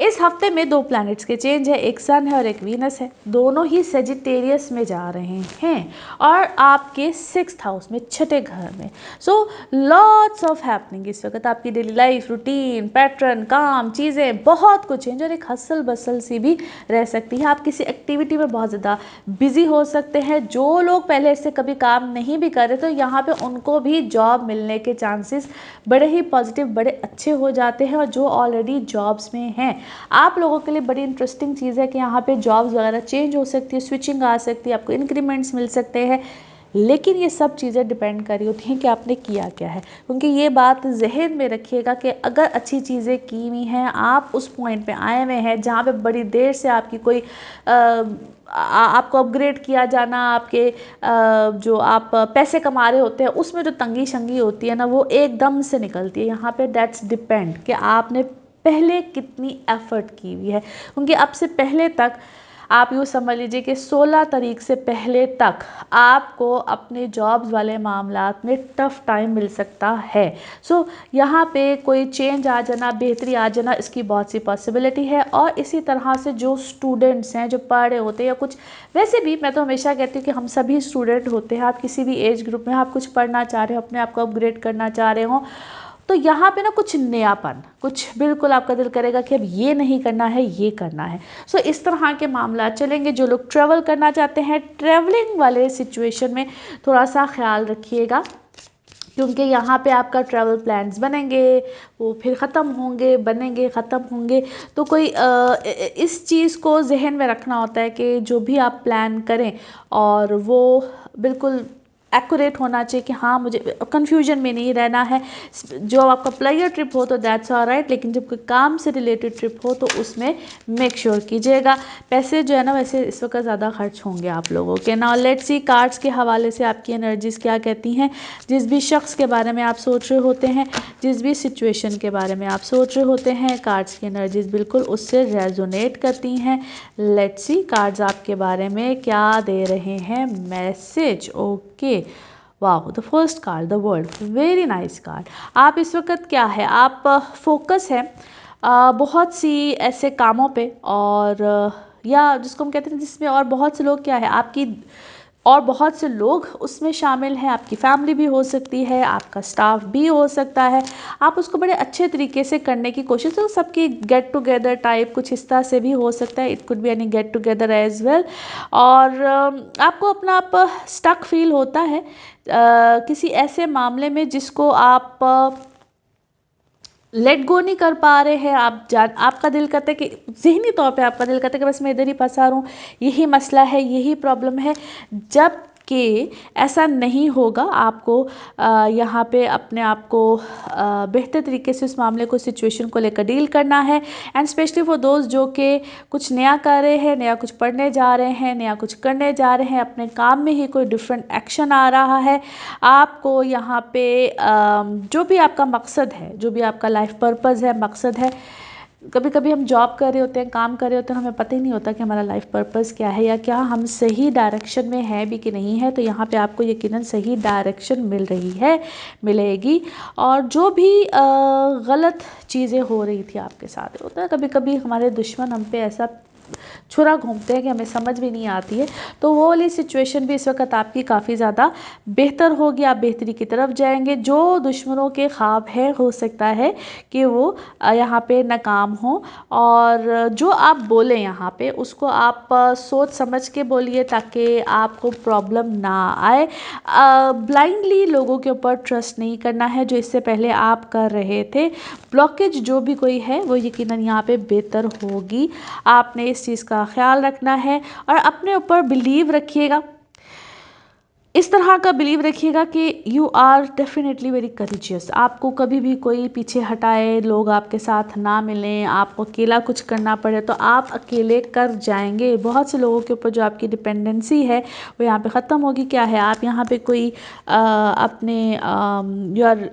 Speaker 1: इस हफ्ते में 2 प्लैनेट्स के चेंज है, एक सन है और एक वीनस है। दोनों ही सेजिटेरियस में जा रहे हैं और आपके 6th हाउस में, छठे घर में। सो लॉट्स ऑफ हैपनिंग इस वक्त आपकी डेली लाइफ, रूटीन, पैटर्न, काम, चीज़ें, बहुत कुछ चेंज और एक हसल बसल सी भी रह सकती है। आप किसी एक्टिविटी में बहुत ज़्यादा बिजी हो सकते हैं। जो लोग पहले इससे कभी काम नहीं भी कर रहे तो यहाँ पे उनको भी जॉब मिलने के चांसेस बड़े ही पॉजिटिव, बड़े अच्छे हो जाते हैं। और जो ऑलरेडी जॉब्स में हैं, आप लोगों के लिए बड़ी इंटरेस्टिंग चीज़ है कि यहाँ पे जॉब्स वगैरह चेंज हो सकती है, स्विचिंग आ सकती है, आपको इंक्रीमेंट्स मिल सकते हैं। लेकिन ये सब चीज़ें डिपेंड कर रही होती हैं कि आपने किया क्या है, क्योंकि ये बात जहन में रखिएगा कि अगर अच्छी चीज़ें की हुई हैं, आप उस पॉइंट पे आए हुए हैं जहाँ पे बड़ी देर से आपकी कोई आपको अपग्रेड किया जाना, आपके जो आप पैसे कमा रहे होते हैं उसमें जो तंगी शंगी होती है ना, वो एकदम से निकलती है। यहाँ पे दैट्स डिपेंड कि आपने पहले कितनी एफर्ट की हुई है, क्योंकि अब से पहले तक आप यूँ समझ लीजिए कि 16 तारीख से पहले तक आपको अपने जॉब्स वाले मामलात में टफ़ टाइम मिल सकता है। सो यहाँ पे कोई चेंज आ जाना, बेहतरी आ जाना, इसकी बहुत सी पॉसिबिलिटी है। और इसी तरह से जो स्टूडेंट्स हैं, जो पढ़ रहे होते हैं या कुछ, वैसे भी मैं तो हमेशा कहती हूँ कि हम सभी स्टूडेंट होते हैं। आप किसी भी एज ग्रुप में आप कुछ पढ़ना चाह रहे हो, अपने आप को अपग्रेड करना चाह रहे हो, तो यहाँ पे ना कुछ नयापन, कुछ बिल्कुल आपका दिल करेगा कि अब ये नहीं करना है, ये करना है। सो इस तरह के मामला चलेंगे। जो लोग ट्रैवल करना चाहते हैं, ट्रैवलिंग वाले सिचुएशन में थोड़ा सा ख्याल रखिएगा, क्योंकि यहाँ पे आपका ट्रैवल प्लान्स बनेंगे, वो फिर ख़त्म होंगे, बनेंगे, ख़त्म होंगे। तो कोई इस चीज़ को जहन में रखना होता है कि जो भी आप प्लान करें और वो बिल्कुल एक्यूरेट होना चाहिए कि हाँ, मुझे कंफ्यूजन में नहीं रहना है। जो आपका प्लेजर ट्रिप हो तो दैट्स ऑलराइट, लेकिन जब कोई काम से रिलेटेड ट्रिप हो तो उसमें मेक श्योर कीजिएगा। पैसे जो है ना, वैसे इस वक्त ज़्यादा खर्च होंगे आप लोगों के। नाउ लेट्स सी कार्ड्स के हवाले से आपकी एनर्जीज़ क्या कहती हैं। जिस भी शख्स के बारे में आप सोच रहे होते हैं, जिस भी सिचुएशन के बारे में आप सोच रहे होते हैं, कार्ड्स की एनर्जीज़ बिल्कुल उससे रेजोनेट करती हैं। लेट्स सी कार्ड्स आपके बारे में क्या दे रहे हैं मैसेज। ओके, वाह, the first card, the world, very nice card. आप इस वक्त क्या है, आप फोकस है बहुत सी ऐसे कामों पे, और या जिसको हम कहते हैं जिसमें और बहुत से लोग क्या है आपकी, और बहुत से लोग उसमें शामिल हैं। आपकी फैमिली भी हो सकती है, आपका स्टाफ भी हो सकता है। आप उसको बड़े अच्छे तरीके से करने की कोशिश, तो सबकी गेट टुगेदर टाइप कुछ इस तरह से भी हो सकता है। It could be any get together as well. और आपको अपना आप स्टक फील होता है किसी ऐसे मामले में जिसको आप लेट गो नहीं कर पा रहे हैं। आपका दिल करता है कि, ज़हनी तौर पे आपका दिल करता है कि बस मैं इधर ही फंसा रहूँ, यही मसला है, यही प्रॉब्लम है। जब कि ऐसा नहीं होगा, आपको यहाँ पे अपने आप को बेहतर तरीके से उस मामले को, सिचुएशन को लेकर डील करना है। एंड स्पेशली फॉर दोस्त जो कि कुछ नया कर रहे हैं, नया कुछ पढ़ने जा रहे हैं, नया कुछ करने जा रहे हैं, अपने काम में ही कोई डिफरेंट एक्शन आ रहा है। आपको यहाँ पे जो भी आपका मकसद है, जो भी आपका लाइफ पर्पज़ है, मकसद है, कभी कभी हम जॉब कर रहे होते हैं, काम कर रहे होते हैं, हमें पता ही नहीं होता कि हमारा लाइफ पर्पस क्या है, या क्या हम सही डायरेक्शन में है भी कि नहीं है। तो यहाँ पे आपको यकीनन सही डायरेक्शन मिल रही है, मिलेगी। और जो भी गलत चीज़ें हो रही थी आपके साथ, होता है कभी कभी हमारे दुश्मन हम पे ऐसा छुरा घूमते हैं कि हमें समझ भी नहीं आती है, तो वो वाली सिचुएशन भी इस वक्त आपकी काफ़ी ज़्यादा बेहतर होगी। आप बेहतरी की तरफ जाएंगे। जो दुश्मनों के ख्वाब है, हो सकता है कि वो यहाँ पे नाकाम हो। और जो आप बोलें यहाँ पे, उसको आप सोच समझ के बोलिए ताकि आपको प्रॉब्लम ना आए। ब्लाइंडली लोगों के ऊपर ट्रस्ट नहीं करना है, जो इससे पहले आप कर रहे थे। ब्लॉकेज जो भी कोई है वो यकीनन यहाँ पे बेहतर होगी। आपने इस चीज़ का ख्याल रखना है और अपने ऊपर बिलीव रखिएगा। इस तरह का बिलीव रखिएगा कि you are definitely very courageous. आपको कभी भी कोई पीछे हटाए, लोग आपके साथ ना मिलें, आपको अकेला कुछ करना पड़े तो आप अकेले कर जाएंगे। बहुत से लोगों के ऊपर जो आपकी डिपेंडेंसी है वो यहाँ पे ख़त्म होगी। क्या है, आप यहाँ पे कोई अपने योर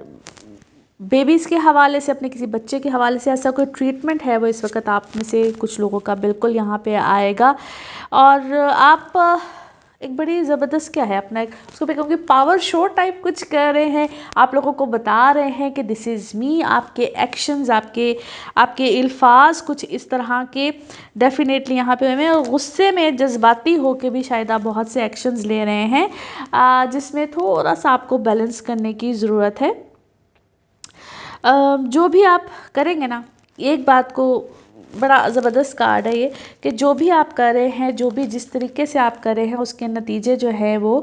Speaker 1: बेबीज़ के हवाले से, अपने किसी बच्चे के हवाले से ऐसा कोई ट्रीटमेंट है, वो इस वक्त आप में से कुछ लोगों का बिल्कुल यहाँ पे आएगा। और आप एक बड़ी ज़बरदस्त क्या है अपना एक उसको मैं कहूँगी पावर शो टाइप कुछ कर रहे हैं, आप लोगों को बता रहे हैं कि दिस इज़ मी। आपके एक्शंस, आपके अल्फाज कुछ इस तरह के डेफिनेटली यहाँ पे हमें गुस्से में जज्बाती होके भी शायद आप बहुत से एक्शंस ले रहे हैं, जिसमें थोड़ा सा आपको बैलेंस करने की ज़रूरत है। जो भी आप करेंगे ना, एक बात को बड़ा ज़बरदस्त कार्ड है ये कि जो भी आप कर रहे हैं, जो भी जिस तरीके से आप कर रहे हैं उसके नतीजे जो है वो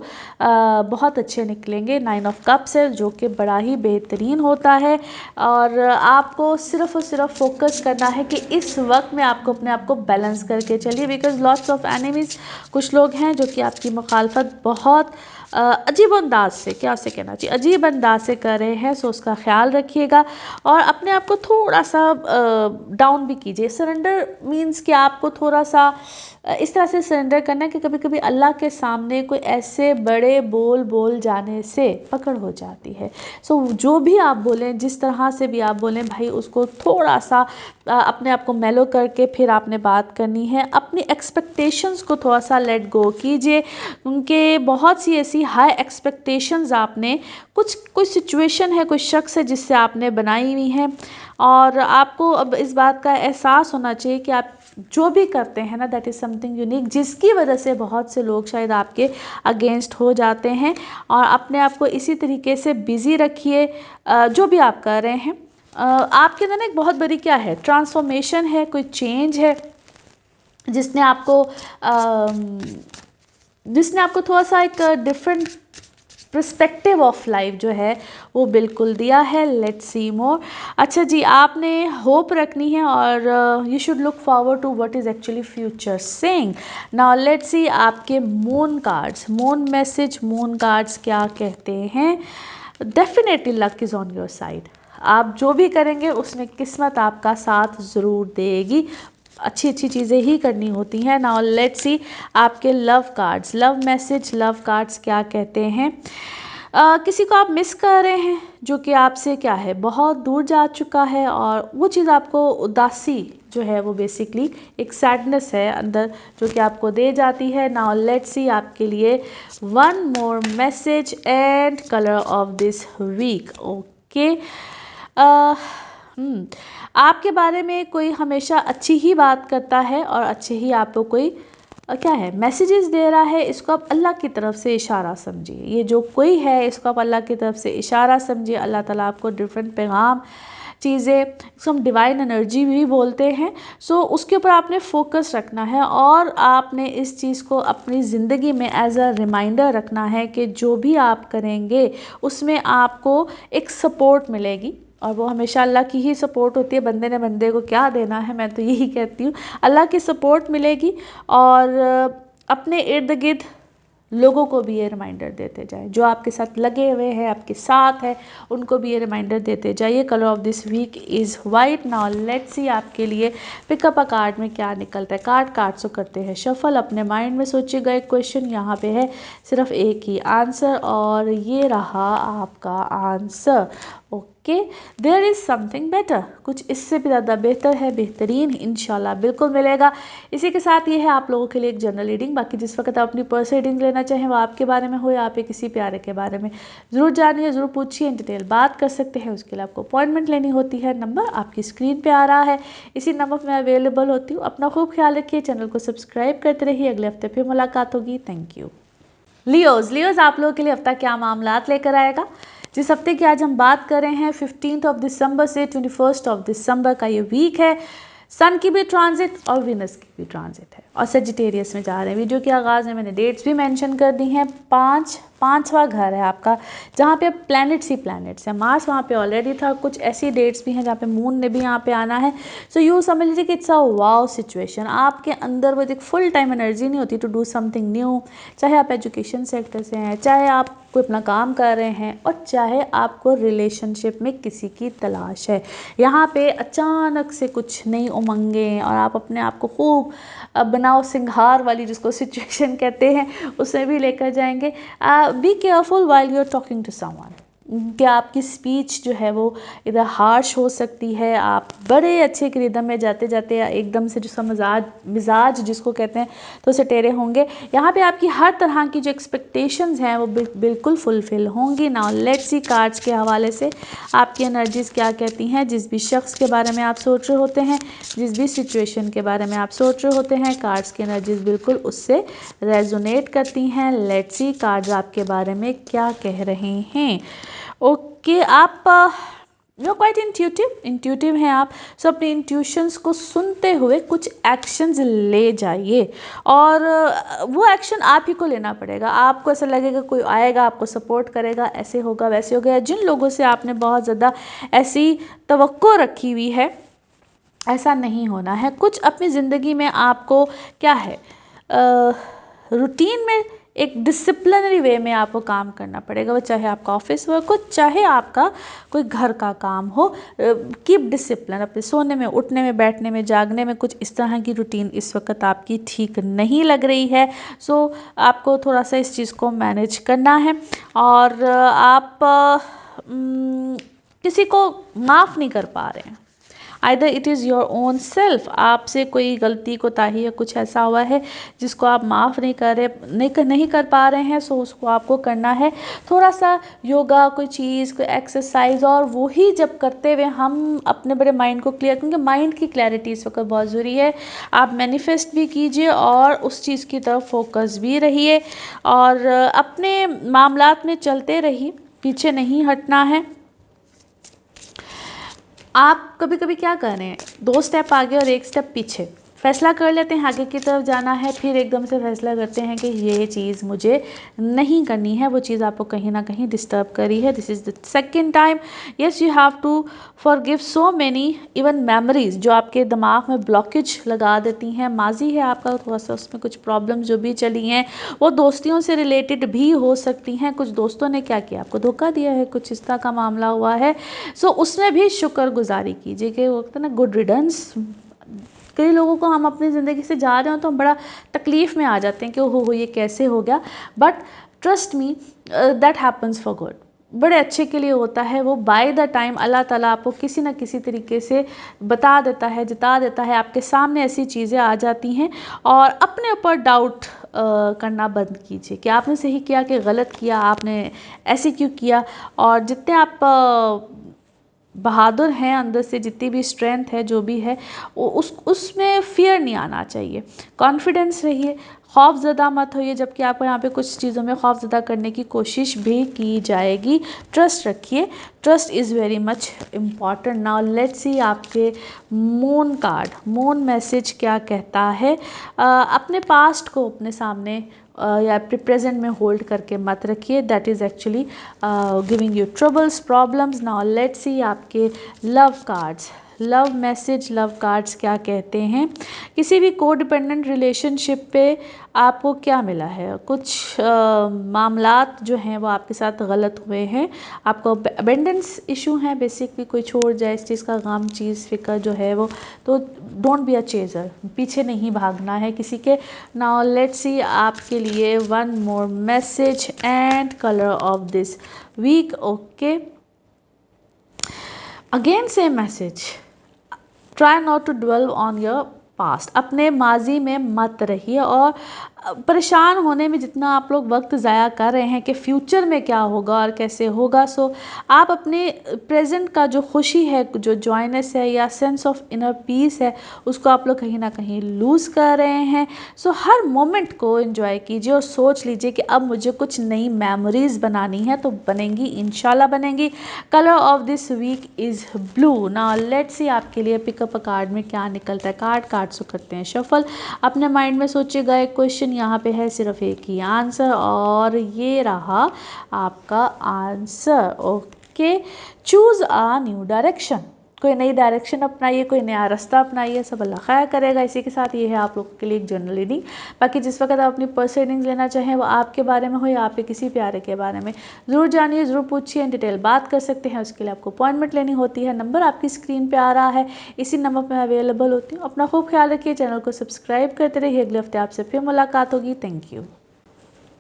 Speaker 1: बहुत अच्छे निकलेंगे। 9 ऑफ कप्स है जो कि बड़ा ही बेहतरीन होता है और आपको सिर्फ़ और सिर्फ फोकस करना है कि इस वक्त में आपको अपने आप को बैलेंस करके चलिए, बिकॉज लॉट्स ऑफ एनिमीज़ कुछ लोग हैं जो कि आपकी मुखालफत बहुत अजीब अंदाज से, क्या उसे कहना चाहिए, अजीब अंदाज से कर रहे हैं। सो उसका ख्याल रखिएगा और अपने आप को थोड़ा सा डाउन भी कीजिए। सरेंडर मीन्स कि आपको थोड़ा सा इस तरह से सरेंडर करना है कि कभी कभी अल्लाह के सामने कोई ऐसे बड़े बोल जाने से पकड़ हो जाती है। सो जो भी आप बोलें, जिस तरह से भी आप बोलें भाई, उसको थोड़ा सा अपने आप को मेलो करके फिर आपने बात करनी है। अपनी एक्सपेक्टेशंस को थोड़ा सा लेट गो कीजिए, उनके बहुत सी ऐसी हाई एक्सपेक्टेशंस आपने कोई सिचुएशन है, कोई शख्स है जिससे आपने बनाई हुई है और आपको अब इस बात का एहसास होना चाहिए कि आप जो भी करते हैं ना, दैट इज़ समथिंग यूनिक, जिसकी वजह से बहुत से लोग शायद आपके अगेंस्ट हो जाते हैं। और अपने आप को इसी तरीके से बिज़ी रखिए जो भी आप कर रहे हैं। आपके अंदर ना एक बहुत बड़ी क्या है, ट्रांसफॉर्मेशन है, कोई चेंज है जिसने आपको थोड़ा सा एक डिफरेंट पर्सपेक्टिव ऑफ लाइफ जो है वो बिल्कुल दिया है। Let's see more. अच्छा जी, आपने होप रखनी है और you should look forward to what is actually future saying. Now let's see आपके moon cards, moon message, moon cards क्या कहते हैं। Definitely luck is on your side. आप जो भी करेंगे उसमें किस्मत आपका साथ ज़रूर देगी। अच्छी चीज़ें ही करनी होती हैं। नाउ लेट्स सी आपके love cards, love message, love cards क्या कहते हैं। किसी को आप मिस कर रहे हैं जो कि आपसे क्या है, बहुत दूर जा चुका है और वो चीज़ आपको उदासी जो है वो बेसिकली एक सैडनेस है अंदर जो कि आपको दे जाती है। नाउ लेट्स सी आपके लिए one more message and colour of this week. Okay, आपके बारे में कोई हमेशा अच्छी ही बात करता है और अच्छे ही आपको कोई क्या है मैसेजेस दे रहा है। इसको आप अल्लाह की तरफ से इशारा समझिए। ये जो कोई है इसको आप अल्लाह की तरफ से इशारा समझिए। अल्लाह ताला आपको डिफरेंट पैगाम, चीज़ें, इसको हम डिवाइन एनर्जी भी बोलते हैं। सो उसके ऊपर आपने फोकस रखना है और आपने इस चीज़ को अपनी ज़िंदगी में एज अ रिमाइंडर रखना है कि जो भी आप करेंगे उसमें आपको एक सपोर्ट मिलेगी और वो हमेशा अल्लाह की ही सपोर्ट होती है। बंदे ने बंदे को क्या देना है, मैं तो यही कहती हूँ, अल्लाह की सपोर्ट मिलेगी। और अपने इर्द गिर्द लोगों को भी ये रिमाइंडर देते जाए, जो आपके साथ लगे हुए हैं, आपके साथ है, उनको भी ये रिमाइंडर देते जाइए। Colour of this week is white. Now let's see आपके लिए पिकअप अ कार्ड में क्या निकलता है। कार्ड्स को करते हैं शफल। अपने माइंड में सोचिएगा एक क्वेश्चन, यहाँ पे है सिर्फ एक ही आंसर और ये रहा आपका answer. Okay, there is something better, कुछ इससे भी ज़्यादा बेहतर है, बेहतरीन इंशाल्लाह बिल्कुल मिलेगा। इसी के साथ ये है आप लोगों के लिए एक जनरल रीडिंग। बाकी जिस वक्त आप अपनी पर्सनल रीडिंग लेना चाहें वो आपके बारे में हो या आप किसी प्यारे के बारे में, ज़रूर जानिए, ज़रूर पूछिए, इन डिटेल बात कर सकते हैं। उसके लिए आपको अपॉइंटमेंट लेनी होती है। नंबर आपकी स्क्रीन पर आ रहा है, इसी नंबर पर मैं अवेलेबल होती हूँ। अपना खूब ख्याल रखिए, चैनल को सब्सक्राइब करते रहिए। अगले हफ्ते फिर मुलाकात होगी। Thank you. लियोज आप लोगों के लिए हफ्ता क्या मामलात लेकर आएगा। जिस हफ्ते की आज हम बात कर रहे हैं 15 ऑफ दिसंबर से 21 ऑफ दिसंबर का ये वीक है। सन की भी ट्रांजिट और वीनस की भी ट्रांजिट है और सेजिटेरियस में जा रहे हैं। वीडियो के आगाज़ में मैंने डेट्स भी मेंशन कर दी हैं। पांचवा घर है आपका जहाँ पे प्लैनेट्स ही प्लैनेट्स हैं। मार्स वहाँ पे ऑलरेडी था। कुछ ऐसी डेट्स भी हैं जहाँ पे मून ने भी यहाँ पे आना है। सो यूँ समझ लीजिए कि इट्स अ वाव सिचुएशन। आपके अंदर वो एक फुल टाइम एनर्जी नहीं होती टू डू समथिंग न्यू, चाहे आप एजुकेशन सेक्टर से हैं, चाहे आप कोई अपना काम कर रहे हैं और चाहे आपको रिलेशनशिप में किसी की तलाश है। यहाँ पे अचानक से कुछ नई उमंगें और आप अपने आप को खूब बनाओ सिंगार वाली जिसको सिचुएशन कहते हैं उसमें भी लेकर जाएंगे। Be careful while you are talking to someone. कि आपकी स्पीच जो है वो इधर हार्श हो सकती है, आप बड़े अच्छे के रिदम में जाते जाते एकदम से जिसका मिजाज जिसको कहते हैं तो उसे टेढ़े होंगे। यहाँ पे आपकी हर तरह की जो एक्सपेक्टेशंस हैं वो बिल्कुल फुलफिल होंगी। नाउ लेट्स सी कार्ड्स के हवाले से आपकी एनर्जीज़ क्या कहती हैं। जिस भी शख्स के बारे में आप सोच रहे होते हैं, जिस भी सिचुएशन के बारे में आप सोच रहे होते हैं, कार्ड्स की एनर्जीज़ बिल्कुल उससे रेजोनेट करती हैं। लेट्स सी कार्ड्स आपके बारे में क्या कह रहे हैं। ओके, आप यू क्वाइट इंट्यूटिव हैं आप। सो अपने इंट्यूशंस को सुनते हुए कुछ एक्शंस ले जाइए, और वो एक्शन आप ही को लेना पड़ेगा। आपको ऐसा लगेगा कोई आएगा आपको सपोर्ट करेगा, ऐसे होगा वैसे होगा। जिन लोगों से आपने बहुत ज़्यादा ऐसी तवक्को रखी हुई है, ऐसा नहीं होना है। कुछ अपनी ज़िंदगी में आपको क्या है, रूटीन में एक डिसिप्लिनरी वे में आपको काम करना पड़ेगा। वो चाहे आपका ऑफिस वर्क हो, चाहे आपका कोई घर का काम हो। Keep discipline. अपने सोने में, उठने में, बैठने में, जागने में कुछ इस तरह की रूटीन इस वक्त आपकी ठीक नहीं लग रही है। सो आपको थोड़ा सा इस चीज़ को मैनेज करना है। और आप किसी को माफ़ नहीं कर पा रहे हैं। Either it is your own self, आपसे कोई गलती कोताही या कुछ ऐसा हुआ है जिसको आप माफ़ नहीं कर पा रहे हैं। सो उसको आपको करना है थोड़ा सा योगा, कोई चीज़, कोई एक्सरसाइज। और वही जब करते हुए हम अपने बड़े माइंड को क्लियर, क्योंकि माइंड की क्लैरिटी इस वक्त बहुत ज़रूरी है। आप मैनिफेस्ट भी कीजिए और उस चीज़ की तरफ फोकस भी रहिए, और अपने मामलात में चलते रहिए, पीछे नहीं हटना है। आप कभी कभी क्या कर रहे हैं, 2 स्टेप आगे और 1 स्टेप पीछे। फैसला कर लेते हैं आगे की तरफ जाना है, फिर एकदम से फैसला करते हैं कि ये चीज़ मुझे नहीं करनी है। वो चीज़ आपको कहीं ना कहीं डिस्टर्ब करी है। This is the second time. Yes, you have to forgive so many even memories जो आपके दिमाग में ब्लॉकेज लगा देती हैं। माजी है आपका, थोड़ा सा उसमें कुछ प्रॉब्लम जो भी चली हैं वो दोस्तियों से रिलेटेड भी हो सकती हैं। कुछ दोस्तों ने क्या किया, आपको धोखा दिया है, कुछ इस तरह का मामला हुआ है। सो उसमें भी शुक्रगुजारी कीजिए कि वो ना गुड रिडंस। कई लोगों को हम अपनी ज़िंदगी से जा रहे हो तो हम बड़ा तकलीफ़ में आ जाते हैं कि हो ये कैसे हो गया। But trust me, that happens for good, बड़े अच्छे के लिए होता है वो। बाय द टाइम अल्लाह ताला आपको किसी न किसी तरीके से बता देता है, जिता देता है। आपके सामने ऐसी चीज़ें आ जाती हैं, और अपने ऊपर डाउट करना बंद कीजिए कि आपने सही किया कि गलत किया, आपने ऐसे क्यों किया। और जितने आप बहादुर हैं अंदर से, जितनी भी स्ट्रेंथ है जो भी है, उसमें फियर नहीं आना चाहिए। कॉन्फिडेंस रहिए, खौफज़दा मत होइए, जबकि आपको यहाँ पे कुछ चीज़ों में खौफज़दा करने की कोशिश भी की जाएगी। ट्रस्ट रखिए, trust is very much important. Now let's see आपके मून कार्ड, मून मैसेज क्या कहता है। अपने पास्ट को अपने सामने या प्रेजेंट में होल्ड करके मत रखिए। That is actually giving you troubles, problems. Now let's see आपके love cards, love message, love cards क्या कहते हैं। किसी भी को डिपेंडेंट रिलेशनशिप पे आपको क्या मिला है, कुछ मामलात जो हैं वो आपके साथ गलत हुए हैं। आपको अबेंडेंस इशू है बेसिकली, कोई छोड़ जाए इस चीज़ का गम, चीज़ फिक्र जो है वो। तो डोंट बी अ चेजर, पीछे नहीं भागना है किसी के। नाउ लेट्स सी आपके लिए one more message and colour of this week. Okay, again same message, try not to dwell on your past. अपने माजी में मत रहिए, और परेशान होने में जितना आप लोग वक्त ज़ाया कर रहे हैं कि फ्यूचर में क्या होगा और कैसे होगा। सो आप अपने प्रेजेंट का जो खुशी है, जो जॉयनेस है या सेंस ऑफ इनर पीस है, उसको आप लोग कहीं ना कहीं लूज़ कर रहे हैं। सो हर मोमेंट को एंजॉय कीजिए और सोच लीजिए कि अब मुझे कुछ नई मेमोरीज बनानी है, तो बनेंगी, इंशाल्लाह बनेंगी। Colour of this week is blue. Now let's see आपके लिए पिकअप अ कार्ड में क्या निकलता है। कार्ड्स को करते हैं शफल। अपने माइंड में सोचिएगा एक क्वेश्चन, यहाँ पे है सिर्फ एक ही आंसर, और ये रहा आपका आंसर। ओके, चूज़ आ न्यू डायरेक्शन। कोई नई डायरेक्शन अपनाइए, कोई नया रास्ता अपनाइए, सब अल्लाह खैर करेगा। इसी के साथ ये है आप लोगों के लिए एक जनरल रीडिंग। बाकी जिस वक्त आप अपनी पर्सनल रीडिंग्स लेना चाहें वो आपके बारे में हो या आपके किसी प्यारे के बारे में, ज़रूर जानिए, ज़रूर पूछिए, डिटेल बात कर सकते हैं। उसके लिए आपको अपॉइंटमेंट लेनी होती है। नंबर आपकी स्क्रीन पर आ रहा है, इसी नंबर पर अवेलेबल होती हूँ। अपना खूब ख्याल रखिए, चैनल को सब्सक्राइब करते रहिए। अगले हफ्ते आपसे फिर मुलाकात होगी। Thank you.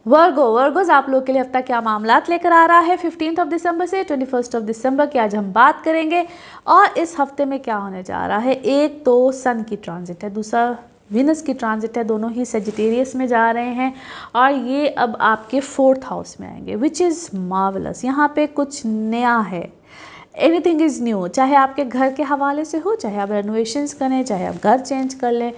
Speaker 1: वर्गोज आप लोग के लिए हफ्ता क्या मामलात लेकर आ रहा है 15 दिसंबर से 21 दिसंबर की आज हम बात करेंगे। और इस हफ्ते में क्या होने जा रहा है, एक तो सन की ट्रांजिट है, दूसरा वीनस की ट्रांजिट है, दोनों ही सेजिटेरियस में जा रहे हैं और ये अब आपके 4th हाउस में आएंगे, विच इज़ मार्वलस। यहाँ पे कुछ नया है, एनीथिंग इज़ न्यू, चाहे आपके घर के हवाले से हो, चाहे आप रेनोवेशंस करें, चाहे आप घर चेंज कर लें,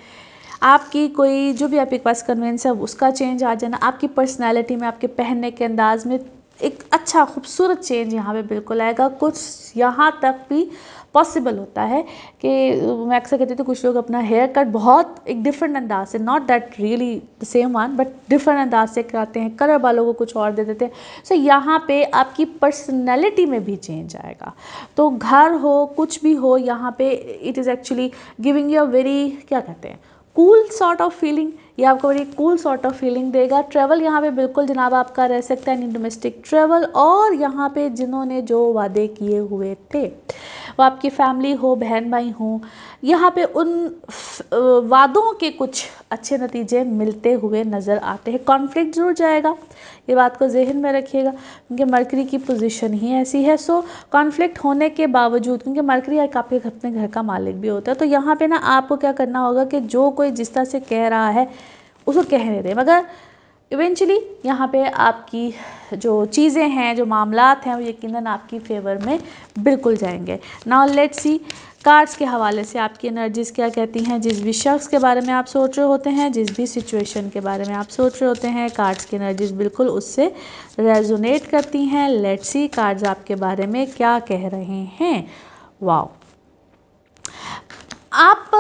Speaker 1: आपकी कोई जो भी आपके पास कन्वेंस है उसका चेंज आ जाना, आपकी पर्सनैलिटी में, आपके पहनने के अंदाज में एक अच्छा खूबसूरत चेंज यहाँ पे बिल्कुल आएगा। कुछ यहाँ तक भी पॉसिबल होता है कि मैं अक्सर कहती थी कुछ लोग अपना हेयर कट बहुत एक डिफरेंट अंदाज से, not that really the same one but different अंदाज से कराते हैं, कलर बालों को कुछ और दे देते हैं। सो यहाँ पे आपकी पर्सनैलिटी में भी चेंज आएगा। तो घर हो कुछ भी हो, यहाँ पे it is actually giving you a very, क्या कहते हैं, कूल सॉर्ट ऑफ फीलिंग। ये आपको बड़ी कूल सॉर्ट ऑफ फीलिंग देगा। ट्रैवल यहाँ पे बिल्कुल जनाब आपका रह सकता है, डोमेस्टिक ट्रैवल। और यहाँ पे जिन्होंने जो वादे किए हुए थे, वो आपकी फैमिली हो, बहन भाई हो, यहाँ पे उन वादों के कुछ अच्छे नतीजे मिलते हुए नज़र आते हैं। कॉन्फ्लिक्ट जरूर जाएगा, ये बात को जहन में रखिएगा, क्योंकि मरकरी की पोजीशन ही ऐसी है। सो कॉन्फ्लिक्ट होने के बावजूद, क्योंकि मरकरी एक आपके अपने घर का मालिक भी होता है, तो यहाँ पे ना आपको क्या करना होगा कि जो कोई जिस तरह से कह रहा है उसको कहने दें, मगर इवेंचुअली यहाँ पे आपकी जो चीज़ें हैं, जो मामलात हैं, वो यकीनन आपकी फेवर में बिल्कुल जाएंगे। नाउ लेट्स सी कार्ड्स के हवाले से आपकी एनर्जीज क्या कहती हैं। जिस भी शख्स के बारे में आप सोच रहे होते हैं, जिस भी सिचुएशन के बारे में आप सोच रहे होते हैं, कार्ड्स की एनर्जीज बिल्कुल उससे रेजोनेट करती हैं। लेट्स सी कार्ड्स आपके बारे में क्या कह रहे हैं। वाओ, आप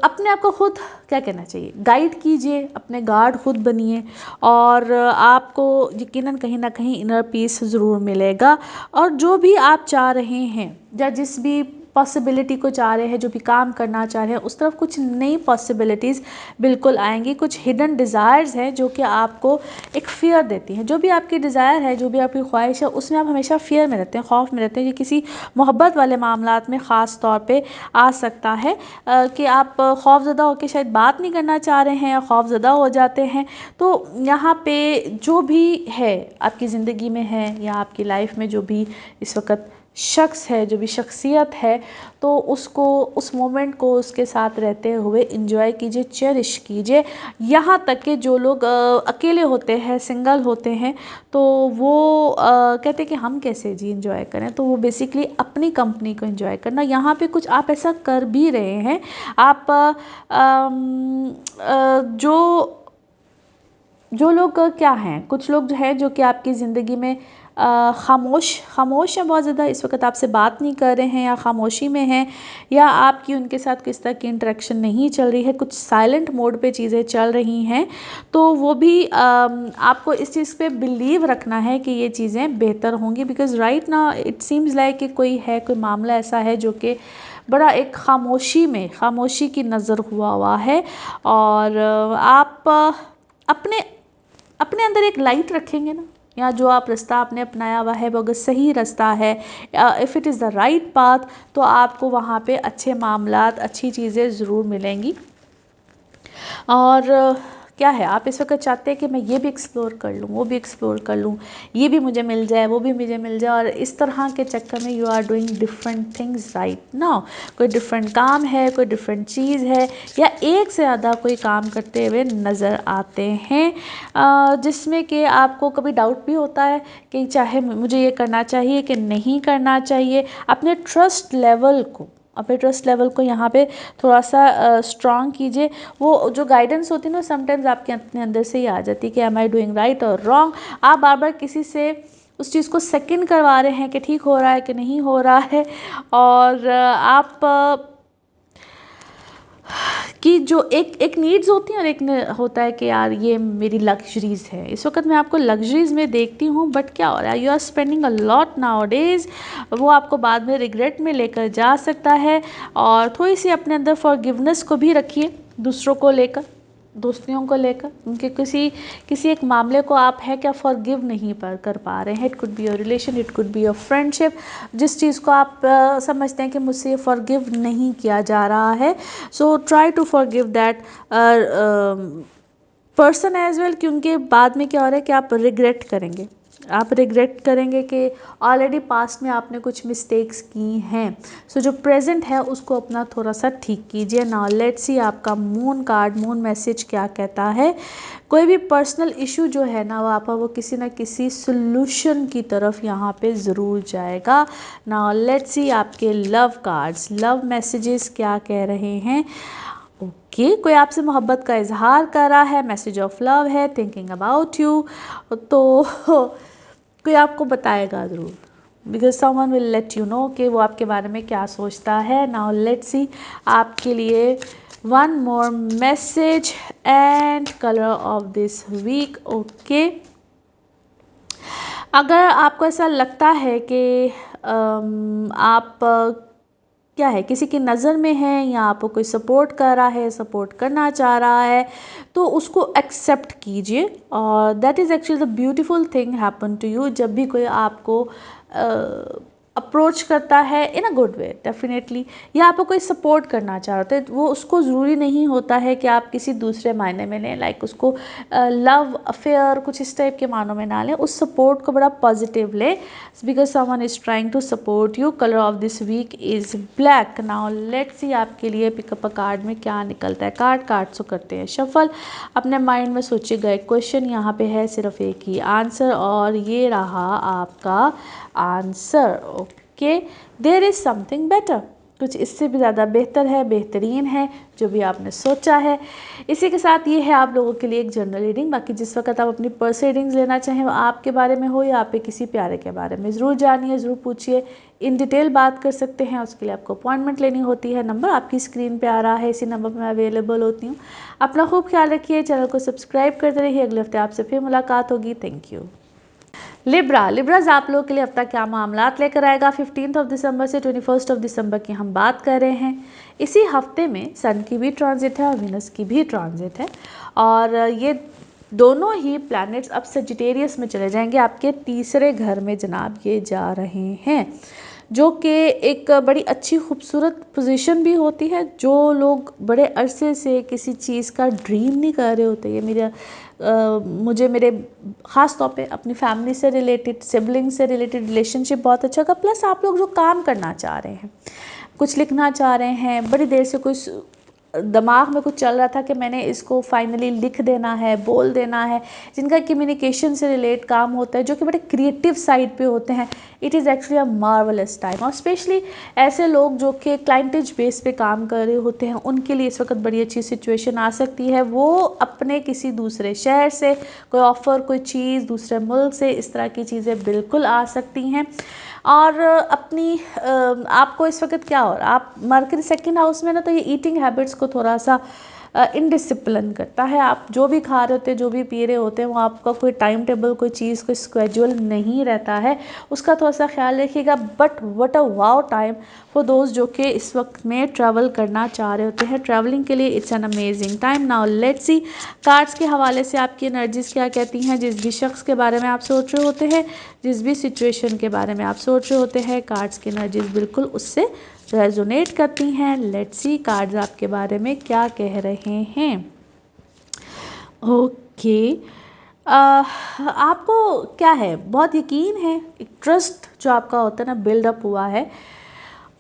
Speaker 1: अपने आप को खुद क्या कहना चाहिए, गाइड कीजिए, अपने गार्ड खुद बनिए और आपको यकीनन कहीं ना कहीं इनर पीस ज़रूर मिलेगा। और जो भी आप चाह रहे हैं या जिस भी पॉसिबिलिटी को चाह रहे हैं, जो भी काम करना चाह रहे हैं, उस तरफ कुछ नई पॉसिबिलिटीज़ बिल्कुल आएंगी। कुछ हिडन डिज़ायर्स हैं जो कि आपको एक फ़ियर देती हैं। जो भी आपकी डिज़ायर है, जो भी आपकी ख्वाहिश है, उसमें आप हमेशा फ़ियर में रहते हैं, खौफ में रहते हैं। ये किसी मोहब्बत वाले मामलात में ख़ास तौर पे आ सकता है कि आप खौफज़दा होकर शायद बात नहीं करना चाह रहे हैं या खौफज़दा हो जाते हैं। तो यहाँ पे जो भी है आपकी ज़िंदगी में है या आपकी लाइफ में जो भी इस वक्त शख्स है, जो भी शख्सियत है, तो उसको, उस मोमेंट को उसके साथ रहते हुए इंजॉय कीजिए, चेरिश कीजिए। यहाँ तक कि जो लोग अकेले होते हैं, सिंगल होते हैं, तो वो कहते हैं कि हम कैसे जी इंजॉय करें, तो वो बेसिकली अपनी कंपनी को इंजॉय करना। यहाँ पे कुछ आप ऐसा कर भी रहे हैं। आप जो लोग क्या हैं, कुछ लोग जो है जो कि आपकी ज़िंदगी में खामोश हैं बहुत ज़्यादा, इस वक्त आपसे बात नहीं कर रहे हैं या खामोशी में हैं, या आपकी उनके साथ किस तरह की इंटरेक्शन नहीं चल रही है, कुछ साइलेंट मोड पे चीज़ें चल रही हैं, तो वो भी आपको इस चीज़ पे बिलीव रखना है कि ये चीज़ें बेहतर होंगी। Because right now it seems like कि कोई मामला ऐसा है जो कि बड़ा एक खामोशी की नज़र हुआ है। और आप अपने अंदर एक लाइट रखेंगे ना, या जो आप रास्ता आपने अपनाया हुआ है वो अगर सही रास्ता है, if it is the right path, तो आपको वहाँ पे अच्छे मामलात, अच्छी चीज़ें ज़रूर मिलेंगी। और क्या है, आप इस वक्त चाहते हैं कि मैं ये भी एक्सप्लोर कर लूँ, वो भी एक्सप्लोर कर लूँ, ये भी मुझे मिल जाए, वो भी मुझे मिल जाए, और इस तरह के चक्कर में you are doing different things right now. कोई डिफरेंट काम है, कोई डिफरेंट चीज़ है, या एक से ज़्यादा कोई काम करते हुए नज़र आते हैं, जिसमें कि आपको कभी डाउट भी होता है कि चाहे मुझे ये करना चाहिए कि नहीं करना चाहिए। अपने ट्रस्ट लेवल को यहाँ पे थोड़ा सा स्ट्रॉन्ग कीजिए। वो जो गाइडेंस होती है ना, समटाइम्स आपके अपने अंदर से ही आ जाती है कि एम आई डूइंग राइट और रॉन्ग। आप बार बार किसी से उस चीज़ को सेकंड करवा रहे हैं कि ठीक हो रहा है कि नहीं हो रहा है, और आप कि जो एक नीड्स होती हैं और एक होता है कि यार ये मेरी लग्जरीज़ है। इस वक्त मैं आपको लग्जरीज़ में देखती हूँ, बट क्या हो रहा है, you are spending a lot now days. वो आपको बाद में रिग्रेट में लेकर जा सकता है। और थोड़ी सी अपने अंदर फॉरगिवनेस को भी रखिए, दूसरों को लेकर, दोस्तियों को लेकर, उनके किसी एक मामले को आप है क्या फॉरगिव नहीं कर पा रहे हैं। It could be your relation, it could be your friendship, जिस चीज़ को आप समझते हैं कि मुझसे फॉरगिव नहीं किया जा रहा है। So try to forgive that person as well, क्योंकि बाद में क्या हो रहा है कि आप रिग्रेट करेंगे, आप रिग्रेट करेंगे कि ऑलरेडी पास्ट में आपने कुछ मिस्टेक्स की हैं। सो जो प्रेजेंट है उसको अपना थोड़ा सा ठीक कीजिए। नाउ लेट्स सी आपका मून कार्ड, मून मैसेज क्या कहता है। कोई भी पर्सनल इशू जो है ना वो किसी ना किसी सोल्यूशन की तरफ यहाँ पे ज़रूर जाएगा। नाउ लेट्स सी आपके लव कार्ड्स, लव मैसेजेस क्या कह रहे हैं। ओके, कोई आपसे मोहब्बत का इजहार कर रहा है, मैसेज ऑफ लव है, थिंकिंग अबाउट यू। तो कोई आपको बताएगा ज़रूर, because someone will let you know कि वो आपके बारे में क्या सोचता है। नाउ लेट्स सी आपके लिए one more message and colour of this week. Okay, अगर आपको ऐसा लगता है कि आप क्या है किसी की नज़र में है या आपको कोई सपोर्ट कर रहा है, सपोर्ट करना चाह रहा है, तो उसको एक्सेप्ट कीजिए। और that is actually the beautiful thing happen to you. जब भी कोई आपको अप्रोच करता है इन अ गुड वे डेफिनेटली, या आपको कोई सपोर्ट करना चाह रहा है, वो उसको ज़रूरी नहीं होता है कि आप किसी दूसरे मायने में लें, लाइक उसको लव अफेयर कुछ इस टाइप के मानों में ना लें। उस सपोर्ट को बड़ा पॉजिटिव लें, because someone is trying to support you. Colour of this week is black. Now let's see आपके लिए पिकअप अ कार्ड में क्या निकलता है। कार्ड्स को करते हैं शफल। अपने माइंड में सोचिएगा एक क्वेश्चन, यहाँ पे है सिर्फ एक ही आंसर और ये रहा आपका answer. Okay, there is something better, कुछ इससे भी ज़्यादा बेहतर है, बेहतरीन है जो भी आपने सोचा है। इसी के साथ ये है आप लोगों के लिए एक जनरल रीडिंग। बाकी जिस वक्त आप अपनी पर्सनल रीडिंग्स लेना चाहें वो आपके बारे में हो या आपके किसी प्यारे के बारे में, ज़रूर जानिए, ज़रूर पूछिए, इन डिटेल बात कर सकते हैं। उसके लिए आपको अपॉइंटमेंट लेनी होती है। नंबर आपकी स्क्रीन पे आ रहा है, इसी नंबर पर मैं अवेलेबल होती हूँ। अपना खूब ख्याल रखिए, चैनल को सब्सक्राइब करते रहिए। अगले हफ्ते आपसे फिर मुलाकात होगी। Thank you. लिब्राज आप लोगों के लिए हफ्ता क्या मामलात लेकर आएगा। 15 दिसंबर से 21 दिसंबर की हम बात कर रहे हैं। इसी हफ्ते में सन की भी ट्रांजिट है और विनस की भी ट्रांजिट है, और ये दोनों ही प्लैनेट्स अब सजिटेरियस में चले जाएंगे, आपके तीसरे घर में जनाब ये जा रहे हैं, जो कि एक बड़ी अच्छी खूबसूरत पोजीशन भी होती है। जो लोग बड़े अरसे से किसी चीज़ का ड्रीम नहीं कर रहे होते, ये मुझे मेरे ख़ास तौर पे अपनी फैमिली से रिलेटेड, सिबलिंग से रिलेटेड रिलेशनशिप बहुत अच्छा का, प्लस आप लोग जो काम करना चाह रहे हैं, कुछ लिखना चाह रहे हैं, बड़ी देर से कुछ दिमाग में कुछ चल रहा था कि मैंने इसको फाइनली लिख देना है, बोल देना है, जिनका कम्युनिकेशन से रिलेट काम होता है, जो कि बड़े क्रिएटिव साइड पे होते हैं, it is actually a marvellous time. और स्पेशली ऐसे लोग जो कि क्लाइंटेज बेस पे काम कर रहे होते हैं, उनके लिए इस वक्त बड़ी अच्छी सिचुएशन आ सकती है। वो अपने किसी दूसरे शहर से कोई ऑफ़र, कोई चीज़ दूसरे मुल्क से, इस तरह की चीज़ें बिल्कुल आ सकती हैं। और अपनी आपको इस वक्त क्या हो रहा है, आप मरकरी सेकंड हाउस में ना, तो ये ईटिंग हैबिट्स को थोड़ा सा इनडिसिप्लिन करता है। आप जो भी खा रहे होते हैं, जो भी पी रहे होते हैं, वो आपका कोई टाइम टेबल, कोई चीज़, कोई स्केड्यूल नहीं रहता है, उसका थोड़ा सा ख्याल रखिएगा। But what a wow time for those जो कि इस वक्त में ट्रैवल करना चाह रहे होते हैं। ट्रैवलिंग के लिए it's an amazing time. Now let's C cards के हवाले से आपकी एनर्जीज क्या कहती हैं। जिस भी शख्स के बारे में आप सोच रहे होते हैं, जिस भी सिचुएशन के बारे में आप सोच रहे होते हैं, कार्ड्स की एनर्जीज बिल्कुल उससे रेजोनेट करती हैं। लेट्स सी कार्ड्स आपके बारे में क्या कह रहे हैं। ओके, आपको क्या है, बहुत यकीन है, एक ट्रस्ट जो आपका होता है ना, बिल्डअप हुआ है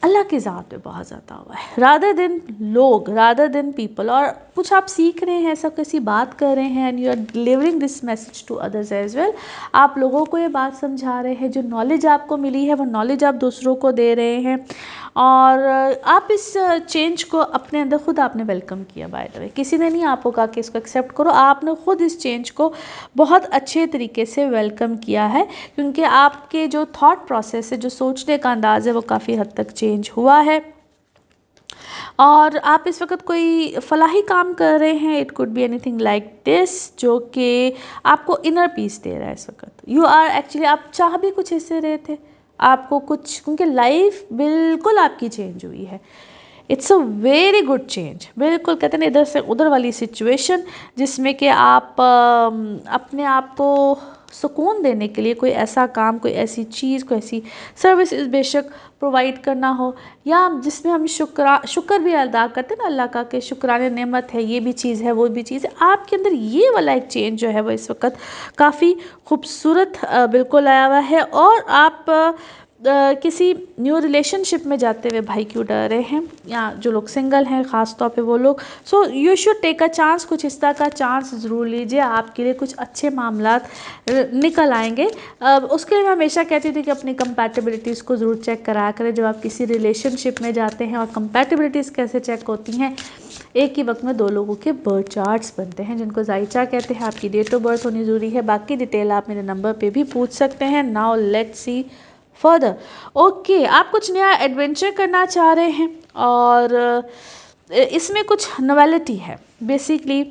Speaker 1: अल्लाह की ज़ात पे बहुत ज़्यादा हुआ है, रादर देन लोग, रादर देन पीपल। और कुछ आप सीख रहे हैं, ऐसा किसी बात कर रहे हैं, and you are delivering this message to others as well. आप लोगों को ये बात समझा रहे हैं, जो नॉलेज आपको मिली है वो नॉलेज आप दूसरों को दे रहे हैं। और आप इस चेंज को अपने अंदर खुद आपने वेलकम किया। बाय द वे, किसी ने नहीं आपको कहा कि इसको एक्सेप्ट करो, आपने खुद इस चेंज को बहुत अच्छे तरीके से वेलकम किया है, क्योंकि आपके जो थॉट प्रोसेस है, जो सोचने का अंदाज़ है, वो काफ़ी हद तक चेंज हुआ है। और आप इस वक्त कोई फलाही काम कर रहे हैं, it could be anything like this, जो कि आपको इनर पीस दे रहा है। इस वक्त यू आर एक्चुअली, आप चाह भी कुछ इससे रहे थे, आपको कुछ, क्योंकि लाइफ बिल्कुल आपकी चेंज हुई है। It's a very good change. बिल्कुल कहते हैं इधर से उधर वाली सिचुएशन, जिसमें कि आप अपने आप को सुकून देने के लिए कोई ऐसा काम, कोई ऐसी चीज़, कोई ऐसी सर्विस बेशक प्रोवाइड करना हो, या जिसमें हम शुक्र भी अदा करते हैं ना अल्लाह का, कि शुक्राने नेमत है, ये भी चीज़ है, वो भी चीज़ है। आपके अंदर ये वाला एक चेंज जो है वो इस वक्त काफ़ी खूबसूरत बिल्कुल आया हुआ है। और आप किसी न्यू रिलेशनशिप में जाते हुए भाई क्यों डर रहे हैं, या जो लोग सिंगल हैं ख़ास तौर पे वो लोग, so you should take a chance, कुछ इस तरह का चांस ज़रूर लीजिए, आपके लिए कुछ अच्छे मामलात निकल आएंगे। उसके लिए मैं हमेशा कहती थी कि अपनी कंपैटिबिलिटीज़ को ज़रूर चेक कराया करें जब आप किसी रिलेशनशिप में जाते हैं। और कंपैटिबिलिटीज़ कैसे चेक होती हैं, एक ही वक्त में दो लोगों के बर्थ चार्ट्स बनते हैं जिनको जायचा कहते हैं। आपकी डेट ऑफ बर्थ होनी ज़रूरी है। बाकी डिटेल आप मेरे नंबर पे भी पूछ सकते हैं। Now let's C further. Okay, आप कुछ नया एडवेंचर करना चाह रहे हैं और इसमें कुछ नॉवेलिटी है, बेसिकली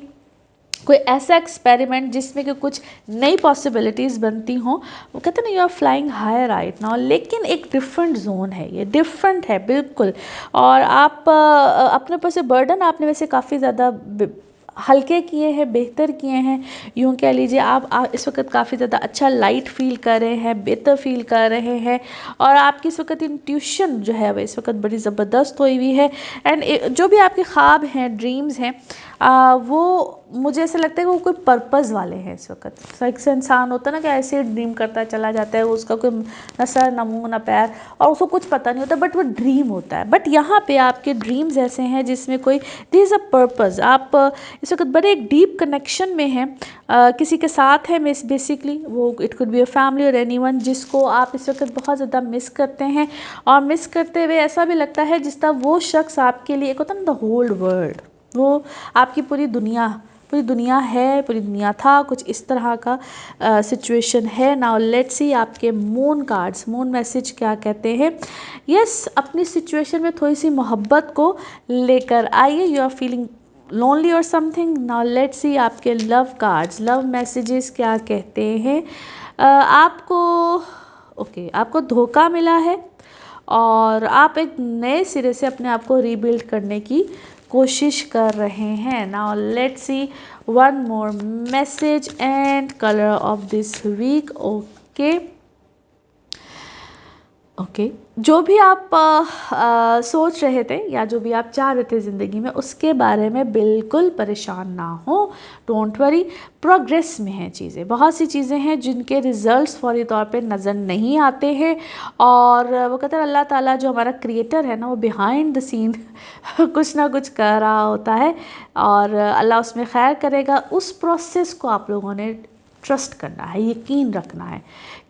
Speaker 1: कोई ऐसा एक्सपेरिमेंट जिसमें कि कुछ नई पॉसिबिलिटीज़ बनती हों। वो कहते हैं ना, you are flying higher right now, लेकिन एक डिफरेंट जोन है, ये डिफरेंट है बिल्कुल। और आप अपने ऊपर से बर्डन आपने वैसे काफ़ी ज़्यादा हल्के किए हैं, बेहतर किए हैं, यूँ कह लीजिए। आप इस वक्त काफ़ी ज़्यादा अच्छा लाइट फील कर रहे हैं, बेहतर फील कर रहे हैं। और आपकी इस वक्त इंट्यूशन जो है वो इस वक्त बड़ी ज़बरदस्त हुई हुई है। एंड जो भी आपके ख्वाब हैं, ड्रीम्स हैं, वो मुझे ऐसा लगता है कि वो कोई पर्पज़ वाले हैं इस वक्त। एक से इंसान होता है ना कि ऐसे ड्रीम करता चला जाता है, उसका कोई न सर न मुँह न पैर, और उसको कुछ पता नहीं होता, बट वो ड्रीम होता है। बट यहाँ पे आपके ड्रीम्स ऐसे हैं जिसमें कोई दिस इज़ अ पर्पज़। आप इस वक्त बड़े एक डीप कनेक्शन में हैं, किसी के साथ है मिस, बेसिकली वो it could be a family और एनीवन जिसको आप इस वक्त बहुत ज़्यादा मिस करते हैं। और मिस करते हुए ऐसा भी लगता है जिस तरह वो शख्स आपके लिए एक होता है ना, द होल वर्ल्ड, वो आपकी पूरी दुनिया है, पूरी दुनिया था, कुछ इस तरह का सिचुएशन है। नाउ लेट्स सी आपके मून कार्ड्स, मून मैसेज क्या कहते हैं। यस, अपनी सिचुएशन में थोड़ी सी मोहब्बत को लेकर आइए। यू आर फीलिंग लोनली और समथिंग। नाउ लेट्स सी आपके लव कार्ड्स, लव मैसेजेस क्या कहते हैं। आपको धोखा मिला है और आप एक नए सिरे से अपने आप को रीबिल्ड करने की कोशिश कर रहे हैं। Now let's see one more message and colour of this week. Okay, जो भी आप सोच रहे थे या जो भी आप चाह रहे थे ज़िंदगी में, उसके बारे में बिल्कुल परेशान ना हो। डोंट वरी, प्रोग्रेस में हैं चीज़ें। बहुत सी चीज़ें हैं जिनके रिजल्ट्स फौरी तौर पे नज़र नहीं आते हैं। और वो कहते हैं अल्लाह ताला जो हमारा क्रिएटर है ना, वो बिहाइंड द सीन कुछ ना कुछ कर रहा होता है और अल्लाह उसमें खैर करेगा। उस प्रोसेस को आप लोगों ने ट्रस्ट करना है, यकीन रखना है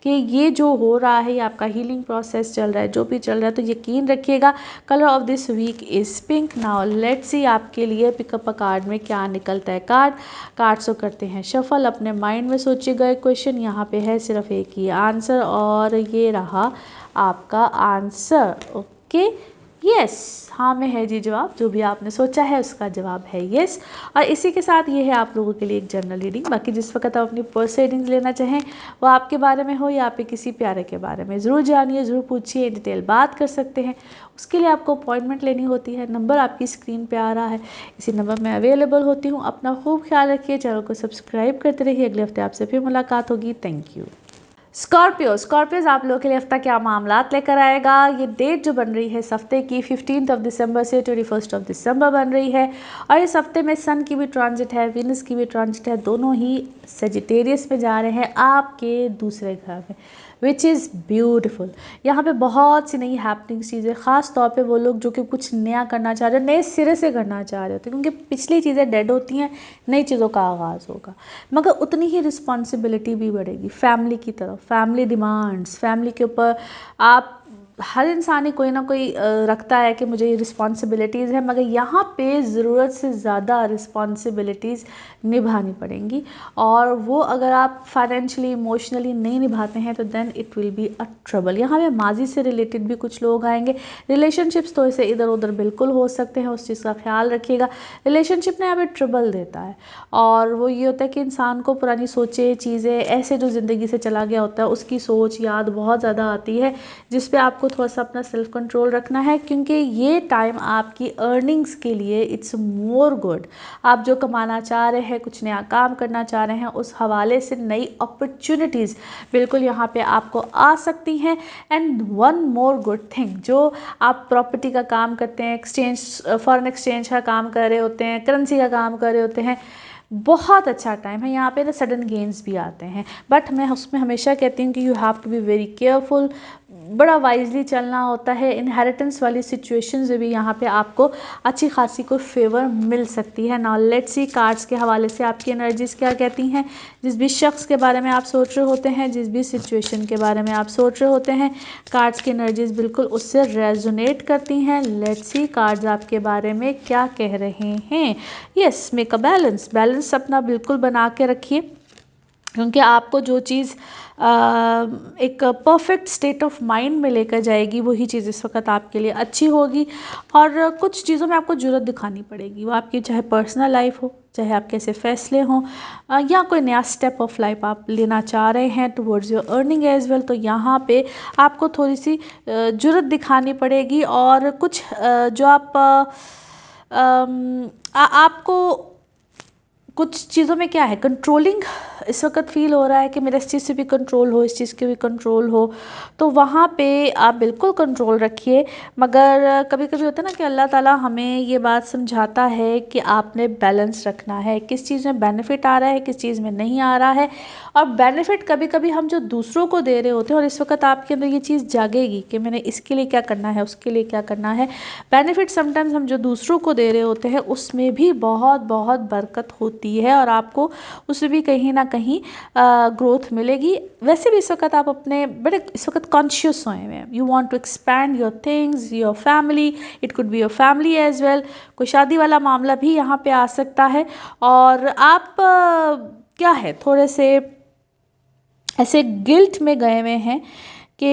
Speaker 1: कि ये जो हो रहा है, ये आपका हीलिंग प्रोसेस चल रहा है, जो भी चल रहा है, तो यकीन रखिएगा। Colour of this week is pink. Now let's see आपके लिए पिकअप अ कार्ड में क्या निकलता है। कार्ड्स को करते हैं शफल। अपने माइंड में सोचिएगा एक क्वेश्चन, यहाँ पे है सिर्फ एक ही आंसर और ये रहा आपका आंसर। ओके, यस, हाँ में है जी जवाब। जो भी आपने सोचा है उसका जवाब है यस। और इसी के साथ ये है आप लोगों के लिए एक जनरल रीडिंग। बाकी जिस वक्त आप अपनी पर्सनल रीडिंग लेना चाहें, वो आपके बारे में हो या आप किसी प्यारे के बारे में, ज़रूर जानिए, ज़रूर पूछिए, डिटेल बात कर सकते हैं। उसके लिए आपको अपॉइंटमेंट लेनी होती है। नंबर आपकी स्क्रीन पर आ रहा है, इसी नंबर में अवेलेबल होती हूँ। अपना खूब ख्याल रखिए, चैनल को सब्सक्राइब करते रहिए। अगले हफ्ते आपसे फिर मुलाकात होगी। Thank you. स्कॉर्पियोज आप लोगों के लिए हफ्ता क्या मामलात लेकर आएगा। ये डेट जो बन रही है इस हफ्ते की 15 दिसंबर से 21 दिसंबर बन रही है। और इस हफ्ते में सन की भी ट्रांजिट है, वीनस की भी ट्रांजिट है, दोनों ही सेजिटेरियस में जा रहे हैं आपके दूसरे घर में, विच इज़ ब्यूटिफुल। यहाँ पे बहुत सी नई हैपनिंग चीज़ें, ख़ास तौर पे वो लोग जो कि कुछ नया करना चाह रहे हैं, नए सिरे से करना चाह रहे होते हैं, क्योंकि पिछली चीज़ें डेड होती हैं, नई चीज़ों का आगाज़ होगा। मगर उतनी ही रिस्पॉन्सिबिलिटी भी बढ़ेगी फैमिली की तरफ, फैमिली डिमांड्स, फैमिली के ऊपर आप हर इंसान ही कोई ना कोई रखता है कि मुझे ये रिस्पॉन्सिबिलिटीज़ है, मगर यहाँ पे ज़रूरत से ज़्यादा रिस्पॉन्सिबिलिटीज़ निभानी पड़ेंगी। और वो अगर आप फाइनेंशियली, इमोशनली नहीं निभाते हैं तो then it will be a trouble. यहाँ पे माजी से रिलेटेड भी कुछ लोग आएंगे। रिलेशनशिप्स तो ऐसे इधर उधर बिल्कुल हो सकते हैं, उस चीज़ का ख्याल रखिएगा। रिलेशनशिप ने यहाँ पे ट्रबल देता है और वो ये होता है कि इंसान को पुरानी सोचें, चीज़ें, ऐसे जो ज़िंदगी से चला गया होता है उसकी सोच याद बहुत ज़्यादा आती है, जिस पे आपको आपको थोड़ा सा अपना सेल्फ कंट्रोल रखना है, क्योंकि ये टाइम आपकी अर्निंग्स के लिए इट्स मोर गुड। आप जो कमाना चाह रहे हैं, कुछ नया काम करना चाह रहे हैं, उस हवाले से नई अपॉर्चुनिटीज़ बिल्कुल यहाँ पे आपको आ सकती हैं। And one more good thing, जो आप प्रॉपर्टी का काम करते हैं, फॉरेन एक्सचेंज का काम कर रहे होते हैं, करेंसी का काम कर रहे होते हैं, बहुत अच्छा टाइम है। यहाँ पे ना सडन गेन्स भी आते हैं, बट मैं उसमें हमेशा कहती हूँ कि you have to be very careful, बड़ा वाइजली चलना होता है। इनहेरिटेंस वाली सिचुएशन से भी यहाँ पे आपको अच्छी खासी कोई फेवर मिल सकती है। नाउ लेट्स सी कार्ड्स के हवाले से आपकी एनर्जीज क्या कहती हैं। जिस भी शख्स के बारे में आप सोच रहे होते हैं, जिस भी सिचुएशन के बारे में आप सोच रहे होते हैं, कार्ड्स की एनर्जीज बिल्कुल उससे रेजोनेट करती हैं। लेट्स सी कार्ड्स आपके बारे में क्या कह रहे हैं। यस, मेक अ बैलेंस अपना बिल्कुल बना के रखिए, क्योंकि आपको जो चीज़ एक परफेक्ट स्टेट ऑफ माइंड में लेकर जाएगी, वही चीज़ इस वक्त आपके लिए अच्छी होगी। और कुछ चीज़ों में आपको जुर्रत दिखानी पड़ेगी, वो आपकी चाहे पर्सनल लाइफ हो, चाहे आपके ऐसे फैसले हों, या कोई नया स्टेप ऑफ लाइफ आप लेना चाह रहे हैं towards your earning as well, तो यहाँ पे आपको थोड़ी सी जुर्रत दिखानी पड़ेगी। और कुछ जो आपको कुछ चीज़ों में क्या है, कंट्रोलिंग इस वक्त फील हो रहा है कि मेरा इस चीज़ से भी कंट्रोल हो, इस चीज़ के भी कंट्रोल हो, तो वहाँ पे आप बिल्कुल कंट्रोल रखिए। मगर कभी कभी होता है ना कि अल्लाह ताला हमें ये बात समझाता है कि आपने बैलेंस रखना है, किस चीज़ में बेनिफिट आ रहा है, किस चीज़ में नहीं आ रहा है। और बेनिफिट कभी कभी हम जो दूसरों को दे रहे होते हैं, और इस वक्त आपके अंदर ये चीज़ जागेगी कि मैंने इसके लिए क्या करना है, उसके लिए क्या करना है। बेनिफिट समटाइम्स हम जो दूसरों को दे रहे होते हैं, उसमें भी बहुत बहुत बरकत होती है, और आपको उसमें भी कहीं ना कहीं ग्रोथ मिलेगी। वैसे भी इस वक्त आप अपने बड़े इस वक्त कॉन्शियस हुए हैं, you want to expand your things, your family, it could be your family as well. कोई शादी वाला मामला भी यहाँ पे आ सकता है, और आप क्या है थोड़े से ऐसे गिल्ट में गए हुए हैं कि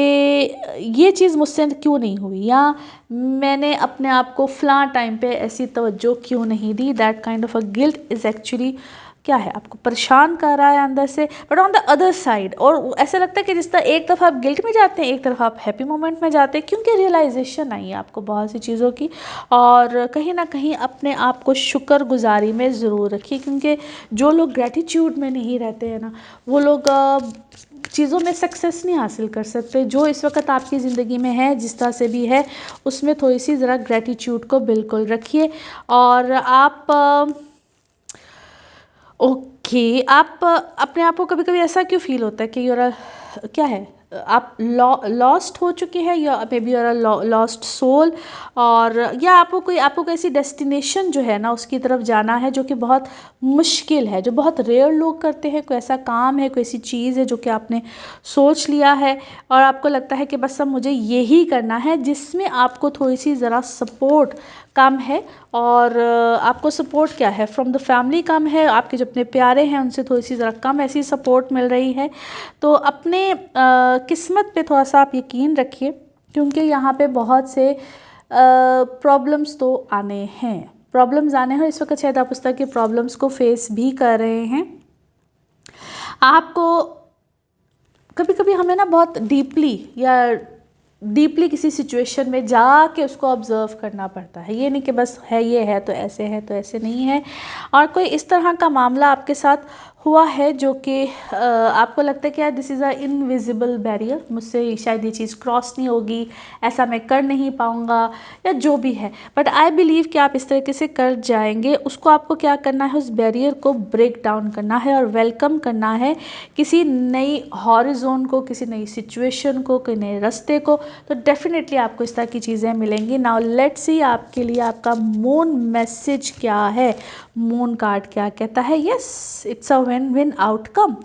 Speaker 1: ये चीज़ मुझसे क्यों नहीं हुई, या मैंने अपने आप को फ़लाँ टाइम पे ऐसी तवज्जो क्यों नहीं दी। That kind of a guilt is actually क्या है, आपको परेशान कर रहा है अंदर से। But on the other side, और ऐसा लगता है कि जिस तरह एक तरफ आप गिल्ट में जाते हैं, एक तरफ आप हैप्पी मोमेंट में जाते हैं, क्योंकि रियलाइजेशन आई है आपको बहुत सी चीज़ों की। और कहीं ना कहीं अपने आप को शुक्रगुजारी में ज़रूर रखिए, क्योंकि जो लोग ग्रेटिट्यूड में नहीं रहते हैं ना, वो लोग चीज़ों में सक्सेस नहीं हासिल कर सकते। जो इस वक्त आपकी ज़िंदगी में है, जिस तरह से भी है, उसमें थोड़ी सी ज़रा ग्रेटिट्यूड को बिल्कुल रखिए। और आप ओके, आप अपने आप को कभी कभी ऐसा क्यों फील होता है कि यूर क्या है, आप लॉस्ट हो चुके हैं, या maybe your lost soul, और या आपको ऐसी डेस्टिनेशन जो है ना, उसकी तरफ जाना है जो कि बहुत मुश्किल है, जो बहुत रेयर लोग करते हैं। कोई ऐसा काम है, कोई ऐसी चीज़ है जो कि आपने सोच लिया है, और आपको लगता है कि बस अब मुझे यही करना है, जिसमें आपको थोड़ी सी ज़रा सपोर्ट कम है। और आपको सपोर्ट क्या है, फ्रॉम द फैमिली कम है, आपके जो अपने प्यारे हैं उनसे थोड़ी सी ज़रा कम ऐसी सपोर्ट मिल रही है। तो अपने किस्मत पे थोड़ा सा आप यकीन रखिए, क्योंकि यहाँ पे बहुत से प्रॉब्लम्स तो आने हैं, इस वक्त शायद आप उस तरह के प्रॉब्लम्स को फेस भी कर रहे हैं। आपको कभी कभी हमें ना बहुत डीपली किसी सिचुएशन में जाके उसको ऑब्ज़र्व करना पड़ता है। ये नहीं कि बस है, ये है तो ऐसे है, तो ऐसे नहीं है। और कोई इस तरह का मामला आपके साथ हुआ है जो कि आपको लगता है कि यार this is a invisible barrier, मुझसे शायद ये चीज़ क्रॉस नहीं होगी, ऐसा मैं कर नहीं पाऊँगा, या जो भी है। बट आई बिलीव कि आप इस तरीके से कर जाएंगे। उसको आपको क्या करना है, उस बैरियर को ब्रेक डाउन करना है और वेलकम करना है किसी नई हॉरिज़ोन को, किसी नई सिचुएशन को, कोई नए रास्ते को। तो डेफिनेटली आपको इस तरह की चीज़ें मिलेंगी। नाउ लेट्स सी आपके लिए आपका मून मैसेज क्या है, मून कार्ड क्या कहता है। Yes, it's a win win outcome.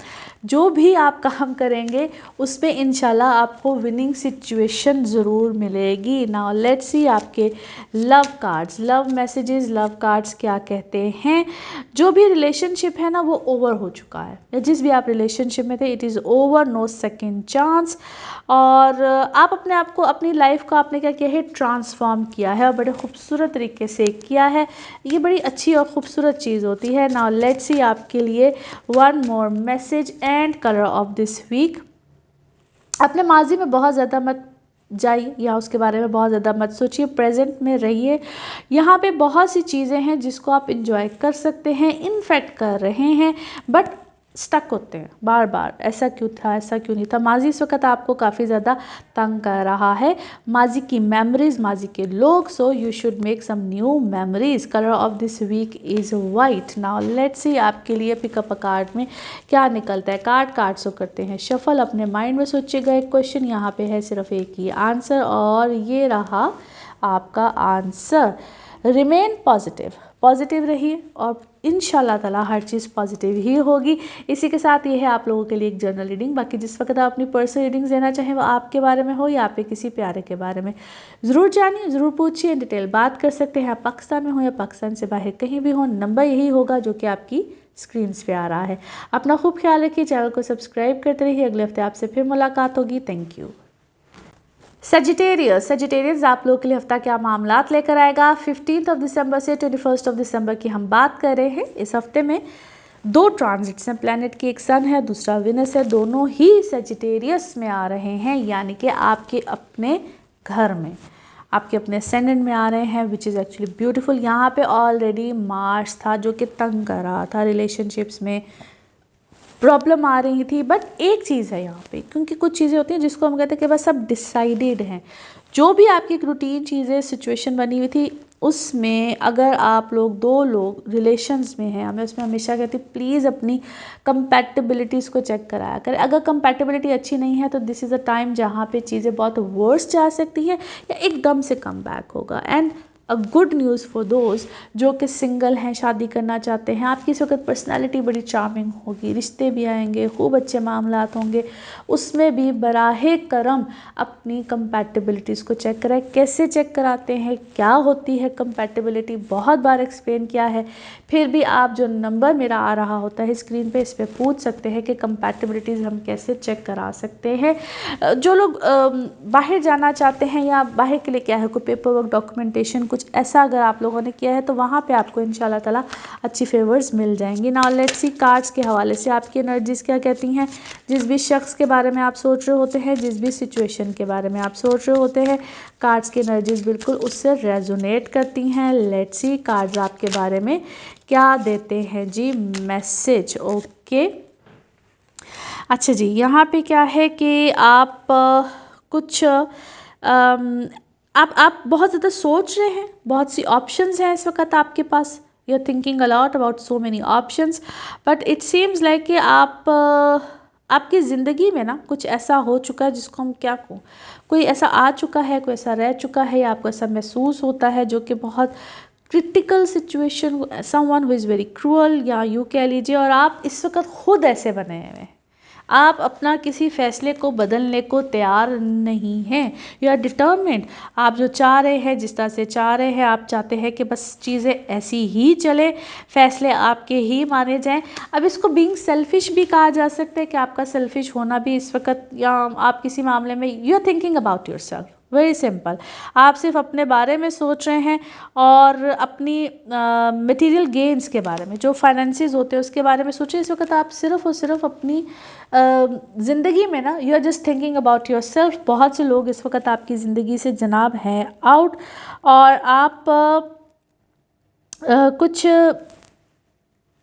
Speaker 1: जो भी आप काम करेंगे उसमें इंशाल्लाह आपको विनिंग सिचुएशन ज़रूर मिलेगी। नाउ लेट्स सी आपके love cards, love messages, love cards क्या कहते हैं। जो भी रिलेशनशिप है ना, वो ओवर हो चुका है, या जिस भी आप रिलेशनशिप में थे, it is over, no second chance. और आप अपने आप को, अपनी लाइफ को आपने क्या किया है, ट्रांसफॉर्म किया है, और बड़े खूबसूरत तरीके से किया है। ये बड़ी अच्छी और ख़ूबसूरत चीज़ होती है। नाउ लेट्स सी आपके लिए one more message and colour of this week. अपने माजी में बहुत ज़्यादा मत जाइए या उसके बारे में बहुत ज़्यादा मत सोचिए, प्रेजेंट में रहिए। यहाँ पे बहुत सी चीज़ें हैं जिसको आप इंजॉय कर सकते हैं, इनफैक्ट कर रहे हैं, बट स्टक होते हैं बार बार, ऐसा क्यों था, ऐसा क्यों नहीं था। माजी इस वक्त आपको काफ़ी ज़्यादा तंग कर रहा है, माजी की मेमोरीज, माजी के लोग। So you should make some new memories. Colour of this week is white. Now let's see आपके लिए पिकअप अ कार्ड में क्या निकलता है। कार्ड सो करते हैं शफल। अपने माइंड में सोचिएगा एक क्वेश्चन, यहाँ पे है सिर्फ एक ही आंसर और ये रहा आपका आंसर। रिमेन पॉजिटिव, पॉजिटिव रहिए और इंशाल्लाह ताला हर चीज़ पॉजिटिव ही होगी। इसी के साथ ये है आप लोगों के लिए एक जनरल रीडिंग। बाकी जिस वक्त आप अपनी पर्सनल रीडिंग्स देना चाहें वो आपके बारे में हो या आपके किसी प्यारे के बारे में, ज़रूर जानिए, ज़रूर पूछिए, डिटेल बात कर सकते हैं। आप पाकिस्तान में हो या पाकिस्तान से बाहर कहीं भी हो, नंबर यही होगा जो कि आपकी स्क्रीन्स पे आ रहा है। अपना खूब ख्याल रखिए, चैनल को सब्सक्राइब करते रहिए। अगले हफ्ते आपसे फिर मुलाकात होगी। Thank you. सजिटेरियस आप लोगों के लिए हफ्ता क्या मामलात लेकर आएगा। 15 दिसंबर से 21 दिसंबर की हम बात कर रहे हैं। इस हफ्ते में 2 ट्रांजिट्स हैं प्लैनेट की, एक सन है दूसरा विनस है, दोनों ही सजिटेरियस में आ रहे हैं, यानी कि आपके अपने घर में, आपके अपने असेंडेंट में आ रहे हैं, विच इज़ एक्चुअली ब्यूटीफुल। यहाँ पे ऑलरेडी मार्स था जो कि तंग कर रहा था, रिलेशनशिप्स में प्रॉब्लम आ रही थी। बट एक चीज़ है यहाँ पे, क्योंकि कुछ चीज़ें होती हैं जिसको हम कहते हैं कि बस अब डिसाइडेड हैं। जो भी आपकी एक रूटीन चीज़ें सिचुएशन बनी हुई थी उसमें अगर आप लोग 2 लोग रिलेशंस में हैं, हमें उसमें हमेशा कहती प्लीज़ अपनी कंपैटिबिलिटीज़ को चेक कराया करें। अगर कंपैटिबिलिटी अच्छी नहीं है तो दिस इज़ अ टाइम जहाँ पे चीज़ें बहुत वर्स जा सकती हैं या एकदम से कम बैक होगा। And a good news for those जो कि सिंगल हैं, शादी करना चाहते हैं, आपकी इस वक्त पर्सनैलिटी बड़ी चार्मिंग होगी, रिश्ते भी आएंगे, खूब अच्छे मामलात होंगे। उसमें भी बराहे करम अपनी कंपैटिबिलिटीज़ को चेक कराएं। कैसे चेक कराते हैं, क्या होती है कंपैटिबिलिटी, बहुत बार एक्सप्लेन किया है, फिर भी आप जो नंबर मेरा आ रहा होता है स्क्रीन पे, इस पर पूछ सकते हैं कि कंपैटिबिलिटीज़ हम कैसे चेक करा सकते हैं। जो लोग बाहर जाना चाहते हैं या बाहर के लिए क्या है, कोई पेपर वर्क, डॉक्यूमेंटेशन, कुछ ऐसा अगर आप लोगों ने किया है तो वहाँ पे आपको इंशाल्लाह ताला अच्छी फेवर्स मिल जाएंगी। नाउ लेट्स सी कार्ड्स के हवाले से आपकी एनर्जीज़ क्या कहती हैं। जिस भी शख्स के बारे में आप सोच रहे होते हैं, जिस भी सिचुएशन के बारे में आप सोच रहे होते हैं, कार्ड्स की एनर्जीज़ बिल्कुल उससे रेजोनेट करती हैं। लेट्स सी कार्ड्स आपके बारे में क्या देते हैं जी मैसेज। ओके, अच्छा जी, यहाँ पे क्या है कि आप कुछ आप बहुत ज़्यादा सोच रहे हैं, बहुत सी ऑप्शंस हैं इस वक्त आपके पास। You are thinking a lot about so many options, but it seems like कि आप आपकी ज़िंदगी में ना कुछ ऐसा हो चुका है जिसको हम क्या कहूँ, कोई ऐसा आ चुका है, कोई ऐसा रह चुका है या आपको ऐसा महसूस होता है जो कि बहुत critical situation, someone who is very cruel या यूँ कह लीजिए, और आप इस वक्त खुद ऐसे बने हुए हैं, आप अपना किसी फैसले को बदलने को तैयार नहीं हैं। यू आर डिटर्मिन्ड, आप जो चाह रहे हैं, जिस तरह से चाह रहे हैं, आप चाहते हैं कि बस चीज़ें ऐसी ही चले, फैसले आपके ही माने जाएं। अब इसको बीइंग सेल्फिश भी कहा जा सकता है कि आपका सेल्फिश होना भी इस वक्त, या आप किसी मामले में you are thinking about yourself, very simple, आप सिर्फ अपने बारे में सोच रहे हैं और अपनी मटेरियल गेन्स के बारे में, जो फाइनेंसेस होते हैं उसके बारे में सोचें। इस वक्त आप सिर्फ और सिर्फ अपनी ज़िंदगी में ना you are just thinking about yourself. बहुत से लोग इस वक्त आपकी ज़िंदगी से जनाब हैं आउट, और आप कुछ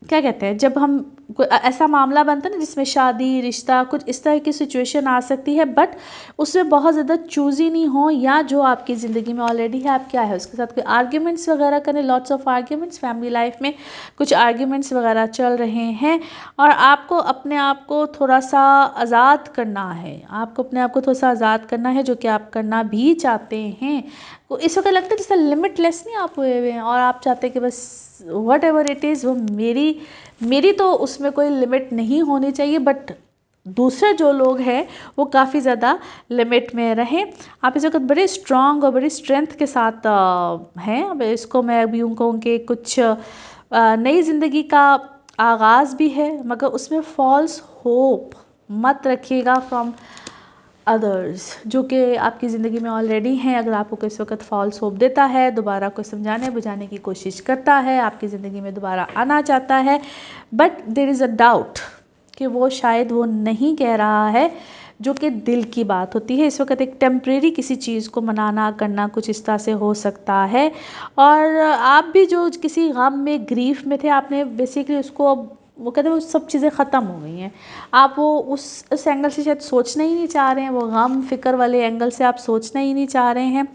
Speaker 1: क्या कहते हैं, जब हम ऐसा मामला बनता है ना जिसमें शादी, रिश्ता, कुछ इस तरह की सिचुएशन आ सकती है, बट उसमें बहुत ज़्यादा चूज़ी नहीं हो, या जो आपकी ज़िंदगी में ऑलरेडी है आप क्या है उसके साथ कोई आर्ग्यूमेंट्स वगैरह करें। Lots of arguments, family life में कुछ आर्ग्यूमेंट्स वगैरह चल रहे हैं और आपको अपने आप को थोड़ा सा आज़ाद करना है, आपको अपने आप को थोड़ा सा आज़ाद करना है, जो कि आप करना भी चाहते हैं। तो इस वक्त लगता है जैसे लिमिटलेस नहीं आप हुए हुए हैं और आप चाहते हैं कि बस वट एवर इट इज़ वो मेरी तो उसमें कोई लिमिट नहीं होनी चाहिए, बट दूसरे जो लोग हैं वो काफ़ी ज़्यादा लिमिट में रहें। आप इस वक्त बड़े स्ट्रॉन्ग और बड़ी स्ट्रेंथ के साथ हैं। अब इसको मैं अभी यूँ कहूँ कि कुछ नई ज़िंदगी का आगाज़ भी है, मगर उसमें फॉल्स होप मत रखिएगा फ्रॉम अदर्स जो कि आपकी ज़िंदगी में ऑलरेडी हैं। अगर आपको किस वक्त फॉल्स होप देता है, दोबारा कोई समझाने बुझाने की कोशिश करता है, आपकी ज़िंदगी में दोबारा आना चाहता है, but there is a doubt कि वो शायद वो नहीं कह रहा है जो कि दिल की बात होती है। इस वक्त एक टेम्परेरी किसी चीज़ को मनाना करना कुछ इस तरह से हो सकता है। और आप भी जो किसी गम में ग्रीफ में थे, आपने बेसिकली उसको, अब वो कहते हैं वो सब चीज़ें ख़त्म हो गई हैं, आप वो उस एंगल से शायद सोचना ही नहीं चाह रहे हैं, वो गम फिक्र वाले एंगल से आप सोचना ही नहीं चाह रहे हैं।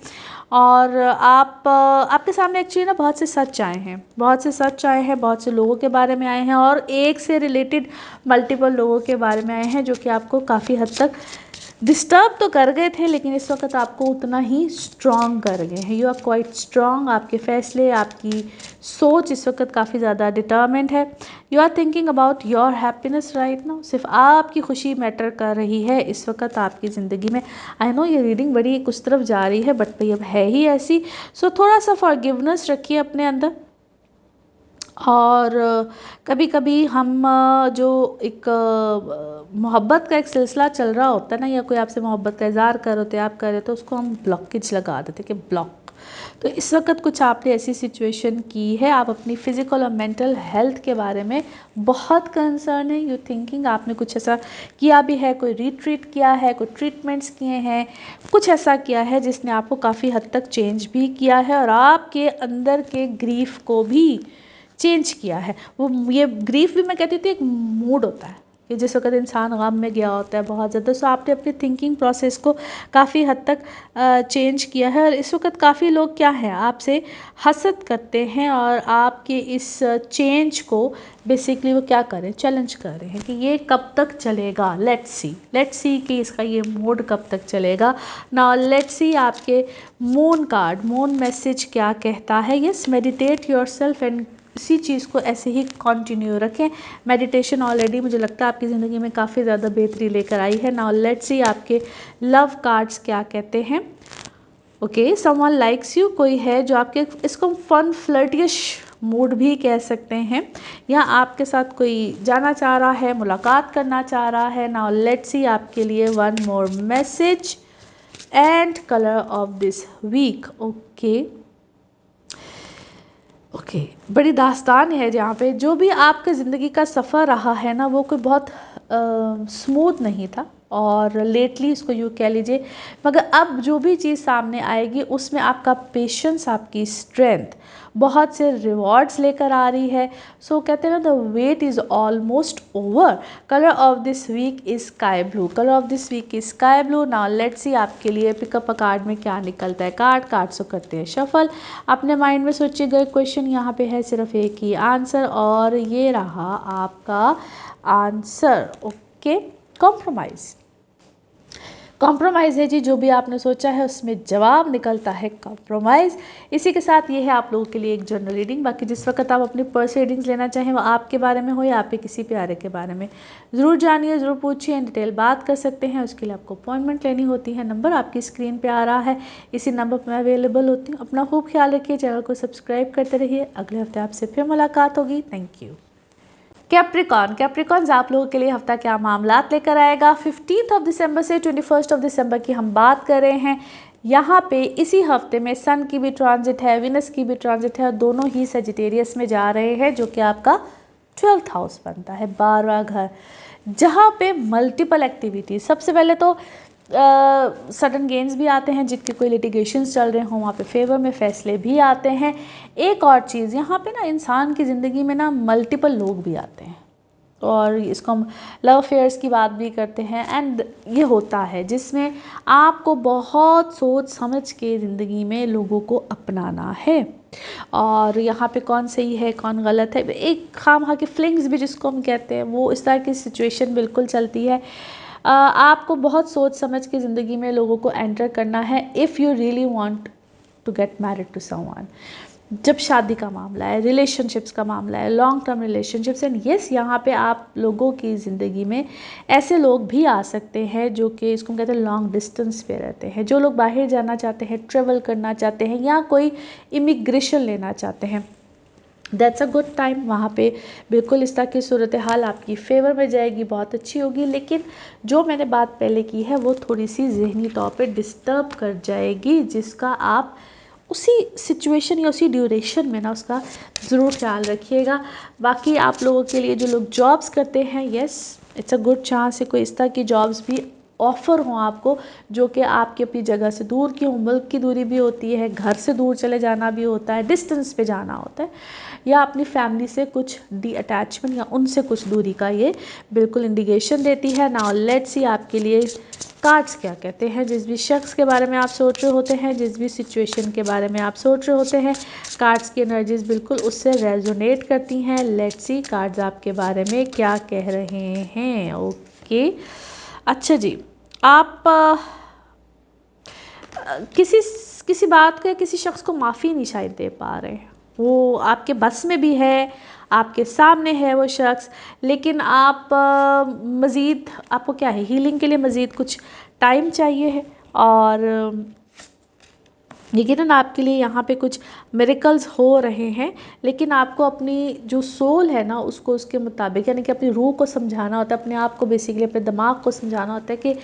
Speaker 1: और आपके सामने एक्चुअली ना बहुत से सच आए हैं, बहुत से सच आए हैं, बहुत से लोगों के बारे में आए हैं, और एक से रिलेटेड मल्टीपल लोगों के बारे में आए हैं जो कि आपको काफ़ी हद तक डिस्टर्ब तो कर गए थे, लेकिन इस वक्त आपको उतना ही स्ट्रॉन्ग कर गए हैं। You are quite strong. आपके फैसले, आपकी सोच इस वक्त काफ़ी ज़्यादा डिटर्मिन्ड है। You are thinking about your happiness right now. सिर्फ आपकी खुशी मैटर कर रही है इस वक्त आपकी ज़िंदगी में। आई नो ये रीडिंग बड़ी उस तरफ जा रही है, बट भाई अब है ही ऐसी। सो थोड़ा सा फॉरगिवनेस रखिए अपने अंदर। और कभी कभी हम जो एक मोहब्बत का एक सिलसिला चल रहा होता है ना, या कोई आपसे मोहब्बत का इज़हार कर होते आप कर रहे, तो उसको हम ब्लॉकेज लगा देते कि ब्लॉक। तो इस वक्त कुछ आपने ऐसी सिचुएशन की है, आप अपनी फ़िज़िकल और मेंटल हेल्थ के बारे में बहुत कंसर्न है। यू थिंकिंग आपने कुछ ऐसा किया भी है, कोई रिट्रीट किया है, कोई ट्रीटमेंट्स किए हैं, कुछ ऐसा किया है जिसने आपको काफ़ी हद तक चेंज भी किया है और आपके अंदर के ग्रीफ को भी चेंज किया है। वो ये ग्रीफ भी मैं कहती थी एक मूड होता है कि जिस वक्त इंसान गम में गया होता है बहुत ज़्यादा। सो आपने अपनी थिंकिंग प्रोसेस को काफ़ी हद तक चेंज किया है। और इस वक्त काफ़ी लोग क्या है आपसे हसद करते हैं और आपके इस चेंज को बेसिकली वो क्या करें, चैलेंज कर रहे हैं कि ये कब तक चलेगा। लेट्स सी कि इसका ये मोड कब तक चलेगा। नाउ लेट्स सी आपके मून कार्ड, मून मैसेज क्या कहता है। यस, मेडिटेट योरसेल्फ एंड इसी चीज़ को ऐसे ही कंटिन्यू रखें। मेडिटेशन ऑलरेडी मुझे लगता है आपकी ज़िंदगी में काफ़ी ज़्यादा बेहतरी लेकर आई है। नाउ लेट्स सी आपके लव कार्ड्स क्या कहते हैं। ओके, समवन लाइक्स यू, कोई है जो आपके, इसको फन फ्लर्टिश मूड भी कह सकते हैं, या आपके साथ कोई जाना चाह रहा है, मुलाकात करना चाह रहा है। नाउ लेट्स सी आपके लिए one more message and colour of this week. Okay, बड़ी दास्तान है जहाँ पे जो भी आपके ज़िंदगी का सफ़र रहा है ना, वो कोई बहुत स्मूथ नहीं था, और लेटली इसको यूँ कह लीजिए। मगर अब जो भी चीज़ सामने आएगी उसमें आपका पेशेंस, आपकी स्ट्रेंथ बहुत से रिवॉर्ड्स लेकर आ रही है। सो कहते हैं ना, the wait is almost over. Colour of this week is sky blue. Colour of this week is sky blue. Now let's see आपके लिए पिकअप अ कार्ड में क्या निकलता है। कार्ड्स को करते हैं शफल। अपने माइंड में सोचे गए क्वेश्चन यहाँ पे है सिर्फ एक ही आंसर, और ये रहा आपका आंसर। Okay, compromise. कॉम्प्रोमाइज़ है जी, जो भी आपने सोचा है उसमें जवाब निकलता है कॉम्प्रोमाइज़। इसी के साथ ये है आप लोगों के लिए एक जनरल रीडिंग। बाकी जिस वक्त आप अपनी पर्सनल रीडिंग्स लेना चाहें, वो आपके बारे में हो या आपके किसी प्यारे के बारे में, ज़रूर जानिए, ज़रूर पूछिए, इन डिटेल बात कर सकते हैं। उसके लिए आपको अपॉइंटमेंट लेनी होती है। नंबर आपकी स्क्रीन पर आ रहा है, इसी नंबर पर मैं अवेलेबल होती हूँ। अपना खूब ख्याल रखिए, चैनल को सब्सक्राइब करते रहिए। अगले हफ्ते आपसे फिर मुलाकात होगी। Thank you. कैप्रिकॉन्स, आप लोगों के लिए हफ्ता क्या मामलात लेकर आएगा। 15 दिसंबर से 21 दिसंबर की हम बात कर रहे हैं। यहाँ पे इसी हफ्ते में सन की भी ट्रांजिट है, विनस की भी ट्रांजिट है, और दोनों ही सजिटेरियस में जा रहे हैं, जो कि आपका 12th हाउस बनता है, 12वां घर, जहाँ पे मल्टीपल एक्टिविटी। सबसे पहले तो सडन गेन्स भी आते हैं, जिनके कोई लिटिगेशंस चल रहे हों वहाँ पे फेवर में फैसले भी आते हैं। एक और चीज़ यहाँ पे ना, इंसान की ज़िंदगी में ना मल्टीपल लोग भी आते हैं, और इसको हम लव अफेयर्स की बात भी करते हैं। एंड ये होता है जिसमें आपको बहुत सोच समझ के ज़िंदगी में लोगों को अपनाना है, और यहाँ पे कौन सही है कौन गलत है, एक खामखा की फ्लिंग्स भी जिसको हम कहते हैं, वो इस तरह की सिचुएशन बिल्कुल चलती है। आपको बहुत सोच समझ के ज़िंदगी में लोगों को एंटर करना है, if you really want to get married to someone. जब शादी का मामला है, रिलेशनशिप्स का मामला है, long term relationships, and yes, यहाँ पे आप लोगों की ज़िंदगी में ऐसे लोग भी आ सकते हैं जो कि इसको कहते हैं लॉन्ग डिस्टेंस पे रहते हैं, जो लोग बाहर जाना चाहते हैं, ट्रेवल करना चाहते हैं, या कोई इमिग्रेशन लेना चाहते हैं। That's a good time. वहाँ पे बिल्कुल इस तरह की सूरत हाल आपकी फेवर में जाएगी, बहुत अच्छी होगी। लेकिन जो मैंने बात पहले की है वो थोड़ी सी जहनी तौर पे डिस्टर्ब कर जाएगी, जिसका आप उसी सिचुएशन या उसी ड्यूरेशन में ना उसका ज़रूर ख्याल रखिएगा। बाकी आप लोगों के लिए जो लोग जॉब्स करते हैं, yes, it's a good chance है, कोई इस तरह की जॉब्स भी ऑफ़र हों आपको, जो कि आपकी अपनी जगह से दूर की हो, मुल्क की दूरी भी होती है, घर से दूर चले जाना भी होता है, डिस्टेंस पे जाना होता है, या अपनी फैमिली से कुछ डी अटैचमेंट या उनसे कुछ दूरी का ये बिल्कुल इंडिकेशन देती है। नाउ लेट्स सी आपके लिए कार्ड्स क्या कहते हैं। जिस भी शख्स के बारे में आप सोच रहे होते हैं, जिस भी सिचुएशन के बारे में आप सोच रहे होते हैं, कार्ड्स की एनर्जीज बिल्कुल उससे रेजोनेट करती हैं। लेट्स सी कार्ड्स आपके बारे में क्या कह रहे हैं। ओके, अच्छा जी, आप किसी किसी बात को या किसी शख्स को माफ़ी नहीं शायद दे पा रहे हैं। वो आपके बस में भी है, आपके सामने है वो शख्स, लेकिन आप मज़ीद आपको क्या है, हीलिंग के लिए मज़ीद कुछ टाइम चाहिए है। और यकीनन आपके लिए यहाँ पे कुछ मिरेकल्स हो रहे हैं, लेकिन आपको अपनी जो सोल है ना उसको उसके मुताबिक, यानी कि अपनी रूह को समझाना होता है, अपने आप को बेसिकली अपने दिमाग को समझाना होता है कि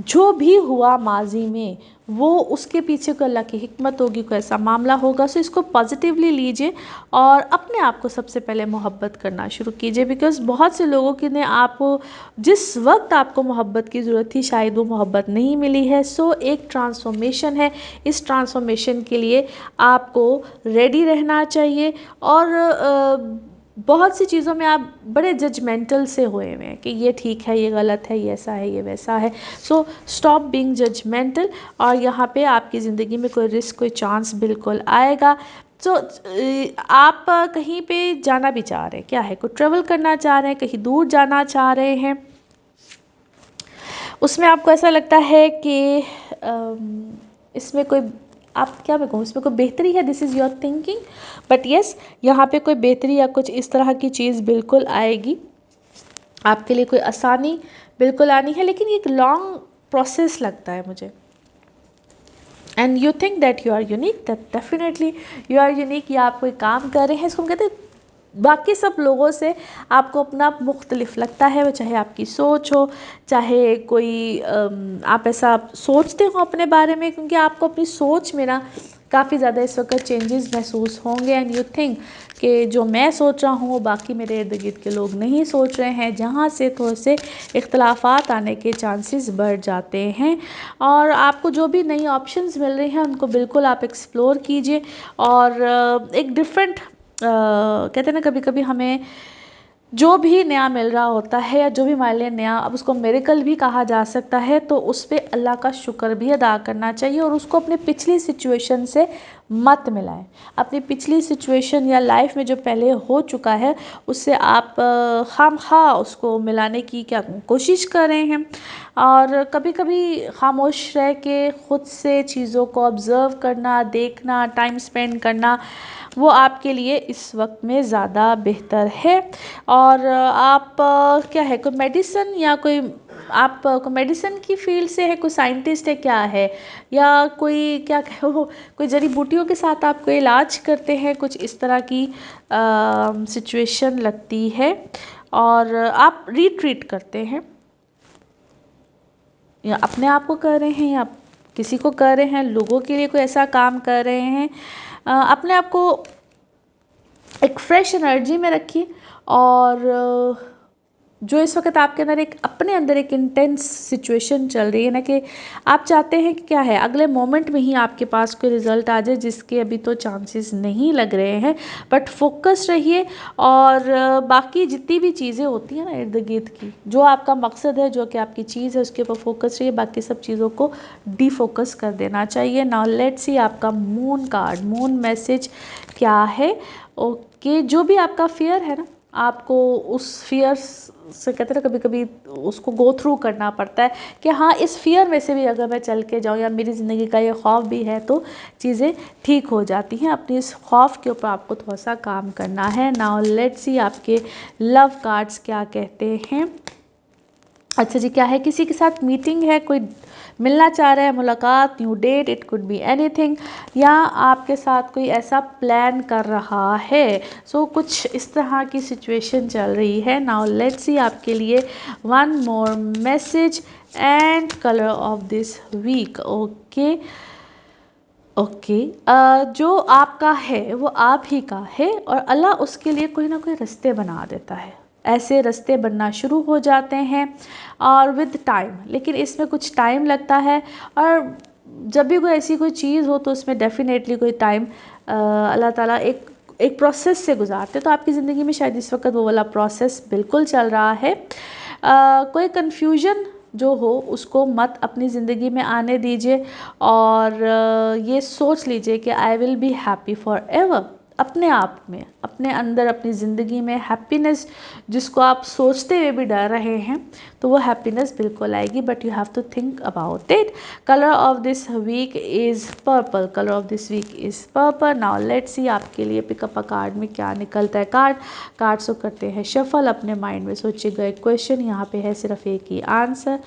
Speaker 1: जो भी हुआ माजी में वो उसके पीछे कोई अल्लाह की हिकमत होगी, कोई ऐसा मामला होगा। सो इसको पॉजिटिवली लीजिए और अपने आप को सबसे पहले मोहब्बत करना शुरू कीजिए, बिकॉज़ बहुत से लोगों की ने आपको जिस वक्त आपको मोहब्बत की ज़रूरत थी शायद वो मोहब्बत नहीं मिली है। सो एक ट्रांसफॉर्मेशन है, इस ट्रांसफॉर्मेशन के लिए आपको रेडी रहना चाहिए। और बहुत सी चीज़ों में आप बड़े जजमेंटल से हुए हुए हैं कि ये ठीक है, ये गलत है, ये ऐसा है, ये वैसा है। So stop being judgemental. और यहाँ पे आपकी ज़िंदगी में कोई रिस्क, कोई चांस बिल्कुल आएगा। तो आप कहीं पे जाना भी चाह रहे हैं, क्या है, कोई ट्रेवल करना चाह रहे हैं, कहीं दूर जाना चाह रहे हैं, उसमें आपको ऐसा लगता है कि इसमें कोई, आप क्या मैं कहूँ, इसमें कोई बेहतरी है, this is your thinking. But yes, यहाँ पे कोई बेहतरी या कुछ इस तरह की चीज़ बिल्कुल आएगी आपके लिए, कोई आसानी बिल्कुल आनी है, लेकिन एक लॉन्ग प्रोसेस लगता है मुझे। And you think that you are unique, that definitely you are unique. या आप कोई काम कर रहे हैं, इसको हम कहते हैं बाकी सब लोगों से आपको अपना मुख्तलिफ लगता है, वो चाहे आपकी सोच हो, चाहे कोई आप ऐसा सोचते हो अपने बारे में, क्योंकि आपको अपनी सोच में ना काफ़ी ज़्यादा इस वक्त चेंजेस महसूस होंगे। एंड यू थिंक कि जो मैं सोच रहा हूँ बाकी मेरे इर्द गिर्द के लोग नहीं सोच रहे हैं, जहाँ से थोड़े से इख्तलाफात आने के चांसेस बढ़ जाते हैं। और आपको जो भी नई ऑप्शंस मिल रही हैं उनको बिल्कुल आप एक्सप्लोर कीजिए। और एक डिफरेंट कहते हैं ना, कभी कभी हमें जो भी नया मिल रहा होता है या जो भी हमारे लिए नया, अब उसको मिरेकल भी कहा जा सकता है, तो उस पर अल्लाह का शुक्र भी अदा करना चाहिए। और उसको अपने पिछली सिचुएशन से मत मिलाएं। अपनी पिछली सिचुएशन या लाइफ में जो पहले हो चुका है उससे आप खामखा उसको मिलाने की क्या कोशिश कर रहे हैं। और कभी कभी खामोश रह के ख़ुद से चीज़ों को ऑब्ज़र्व करना, देखना, टाइम स्पेंड करना, वो आपके लिए इस वक्त में ज़्यादा बेहतर है। और आप क्या है, कोई मेडिसिन या कोई, आप कोई मेडिसिन की फील्ड से है, कोई साइंटिस्ट है, क्या है, या कोई क्या कहो, कोई जड़ी बूटियों के साथ आप कोई इलाज करते हैं, कुछ इस तरह की सिचुएशन लगती है। और आप रिट्रीट करते हैं, या अपने आप को कर रहे हैं, या किसी को कर रहे हैं, लोगों के लिए कोई ऐसा काम कर रहे हैं। अपने आप को एक फ्रेश एनर्जी में रखिए। और जो इस वक्त आपके अंदर एक, अपने अंदर एक इंटेंस सिचुएशन चल रही है ना, कि आप चाहते हैं कि क्या है, अगले मोमेंट में ही आपके पास कोई रिज़ल्ट आ जाए, जिसके अभी तो चांसेस नहीं लग रहे हैं। बट फोकस रहिए। और बाकी जितनी भी चीज़ें होती हैं ना इर्द गिर्द की, जो आपका मकसद है, जो कि आपकी चीज़ है, उसके ऊपर फोकस रहिए, बाकी सब चीज़ों को डिफोकस कर देना चाहिए। नाउ लेट्स सी आपका मून कार्ड, मून मैसेज क्या है। ओके, जो भी आपका फियर है ना, आपको उस फियर से, कहते हैं ना, कभी कभी उसको गो थ्रू करना पड़ता है कि हाँ, इस फियर में से भी अगर मैं चल के जाऊँ, या मेरी ज़िंदगी का ये खौफ भी है, तो चीज़ें ठीक हो जाती हैं। अपनी इस खौफ के ऊपर आपको थोड़ा सा काम करना है। नाउ लेट्स सी आपके लव कार्ड्स क्या कहते हैं। अच्छा जी, क्या है, किसी के साथ मीटिंग है, कोई मिलना चाह रहा है, मुलाकात, new date, it could be anything, या आपके साथ कोई ऐसा प्लान कर रहा है। सो कुछ इस तरह की सिचुएशन चल रही है। नाउ लेट्स सी आपके लिए one more message and colour of this week. Okay okay, जो आपका है वो आप ही का है, और अल्लाह उसके लिए कोई ना कोई रास्ते बना देता है। ऐसे रास्ते बनना शुरू हो जाते हैं और विद टाइम, लेकिन इसमें कुछ टाइम लगता है। और जब भी कोई ऐसी कोई चीज़ हो तो उसमें डेफिनेटली कोई टाइम अल्लाह ताला एक प्रोसेस से गुजारते। तो आपकी ज़िंदगी में शायद इस वक्त वो वाला प्रोसेस बिल्कुल चल रहा है। कोई कन्फ्यूजन जो हो उसको मत अपनी ज़िंदगी में आने दीजिए और ये सोच लीजिए कि I will be happy for ever. अपने आप में, अपने अंदर, अपनी ज़िंदगी में हैप्पीनेस जिसको आप सोचते हुए भी डर रहे हैं तो वो हैप्पीनेस बिल्कुल आएगी, but you have to think about it. Colour of this week is purple. Colour of this week is purple. Now let's see आपके लिए पिकअप अ कार्ड में क्या निकलता है। कार्ड्स को करते हैं शफल। अपने माइंड में सोचिएगा एक क्वेश्चन, यहाँ पे है सिर्फ एक ही आंसर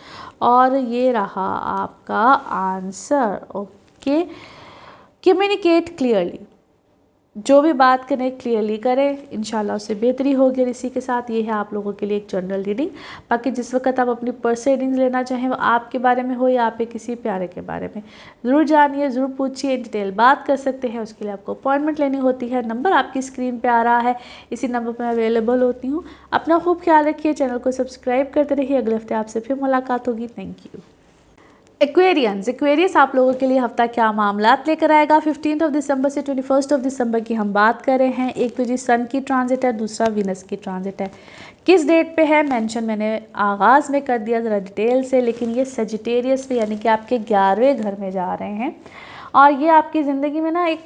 Speaker 1: और ये रहा आपका आंसर। Okay, communicate clearly. जो भी बात करें क्लियरली करें, इंशाल्लाह उससे बेहतरी होगी। और इसी के साथ ये है आप लोगों के लिए एक जनरल रीडिंग। बाकी जिस वक्त आप अपनी पर्सनल रीडिंग लेना चाहें वो आपके बारे में हो या आपके किसी प्यारे के बारे में, ज़रूर जानिए, ज़रूर पूछिए, डिटेल बात कर सकते हैं। उसके लिए आपको अपॉइंटमेंट लेनी होती है। नंबर आपकी स्क्रीन पर आ रहा है, इसी नंबर पर मैं अवेलेबल होती हूँ। अपना खूब ख्याल रखिए, चैनल को सब्सक्राइब करते रहिए। अगले हफ्ते आपसे फिर मुलाकात होगी। Thank you. एक्वेरियस आप लोगों के लिए हफ्ता क्या मामलात लेकर आएगा। 15 दिसंबर से 21 दिसंबर की हम बात कर रहे हैं। एक तो जी सन की ट्रांजिट है, दूसरा वीनस की ट्रांजिट है। किस डेट पे है मेंशन मैंने आगाज़ में कर दिया ज़रा डिटेल से, लेकिन ये सजिटेरियस पे यानी कि आपके 11वें घर में जा रहे हैं। और ये आपकी ज़िंदगी में ना एक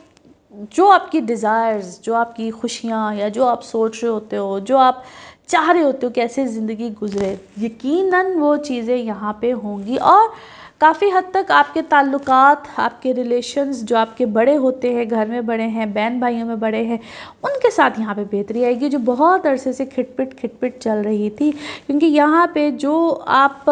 Speaker 1: जो आपकी डिज़ायर्स, जो आपकी खुशियाँ या जो आप सोच रहे होते हो, जो आप चाह रहे होते हो कि ऐसे ज़िंदगी गुजरे, यकीनन वो चीज़ें यहाँ पे होंगी। और काफ़ी हद तक आपके ताल्लुकात, आपके रिलेशंस जो आपके बड़े होते हैं, घर में बड़े हैं, बहन भाइयों में बड़े हैं, उनके साथ यहाँ पे बेहतरी आएगी जो बहुत अरसे से खिटपिट चल रही थी। क्योंकि यहाँ पे जो आप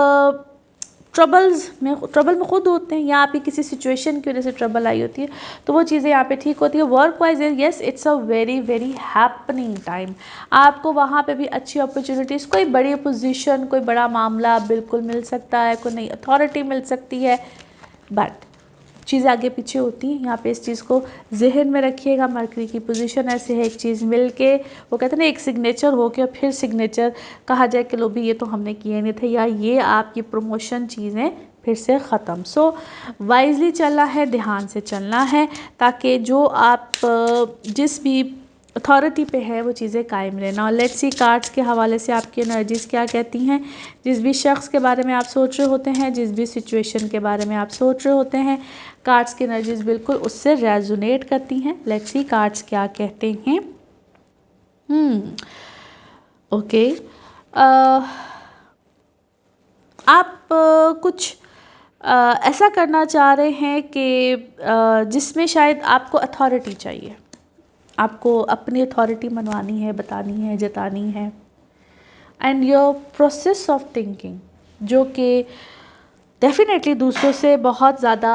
Speaker 1: ट्रबल में खुद होते हैं या आपकी किसी सिचुएशन की वजह से ट्रबल आई होती है, तो वो चीज़ें यहाँ पे ठीक होती है। Work wise yes, it's a very very happening time. आपको वहाँ पे भी अच्छी अपॉर्चुनिटीज़, कोई बड़ी पोजीशन, कोई बड़ा मामला बिल्कुल मिल सकता है, कोई नई अथॉरिटी मिल सकती है, बट चीज़ें आगे पीछे होती हैं। यहाँ पे इस चीज़ को जहन में रखिएगा। मरकरी की पोजीशन ऐसे है, एक चीज़ मिल के, वो कहते हैं ना, एक सिग्नेचर हो के और फिर सिग्नेचर कहा जाए कि लो भी ये तो हमने किए नहीं थे, या ये आपकी प्रमोशन चीज़ें फिर से ख़त्म। सो वाइजली चलना है, ध्यान से चलना है, ताकि जो आप जिस भी अथॉरिटी पे है वो चीज़ें कायम रहना। और लेट्स सी कार्ड्स के हवाले से आपकी एनर्जीज़ क्या कहती हैं। जिस भी शख्स के बारे में आप सोच रहे होते हैं, जिस भी सिचुएशन के बारे में आप सोच रहे होते हैं, कार्ड्स की एनर्जीज़ बिल्कुल उससे रेजोनेट करती हैं। लेट्स सी कार्ड्स क्या कहते हैं। ओके, आप कुछ ऐसा करना चाह रहे हैं कि जिसमें शायद आपको अथॉरिटी चाहिए, आपको अपनी अथॉरिटी मनवानी है, बतानी है, जतानी है। And your process of thinking जो कि डेफिनेटली दूसरों से बहुत ज़्यादा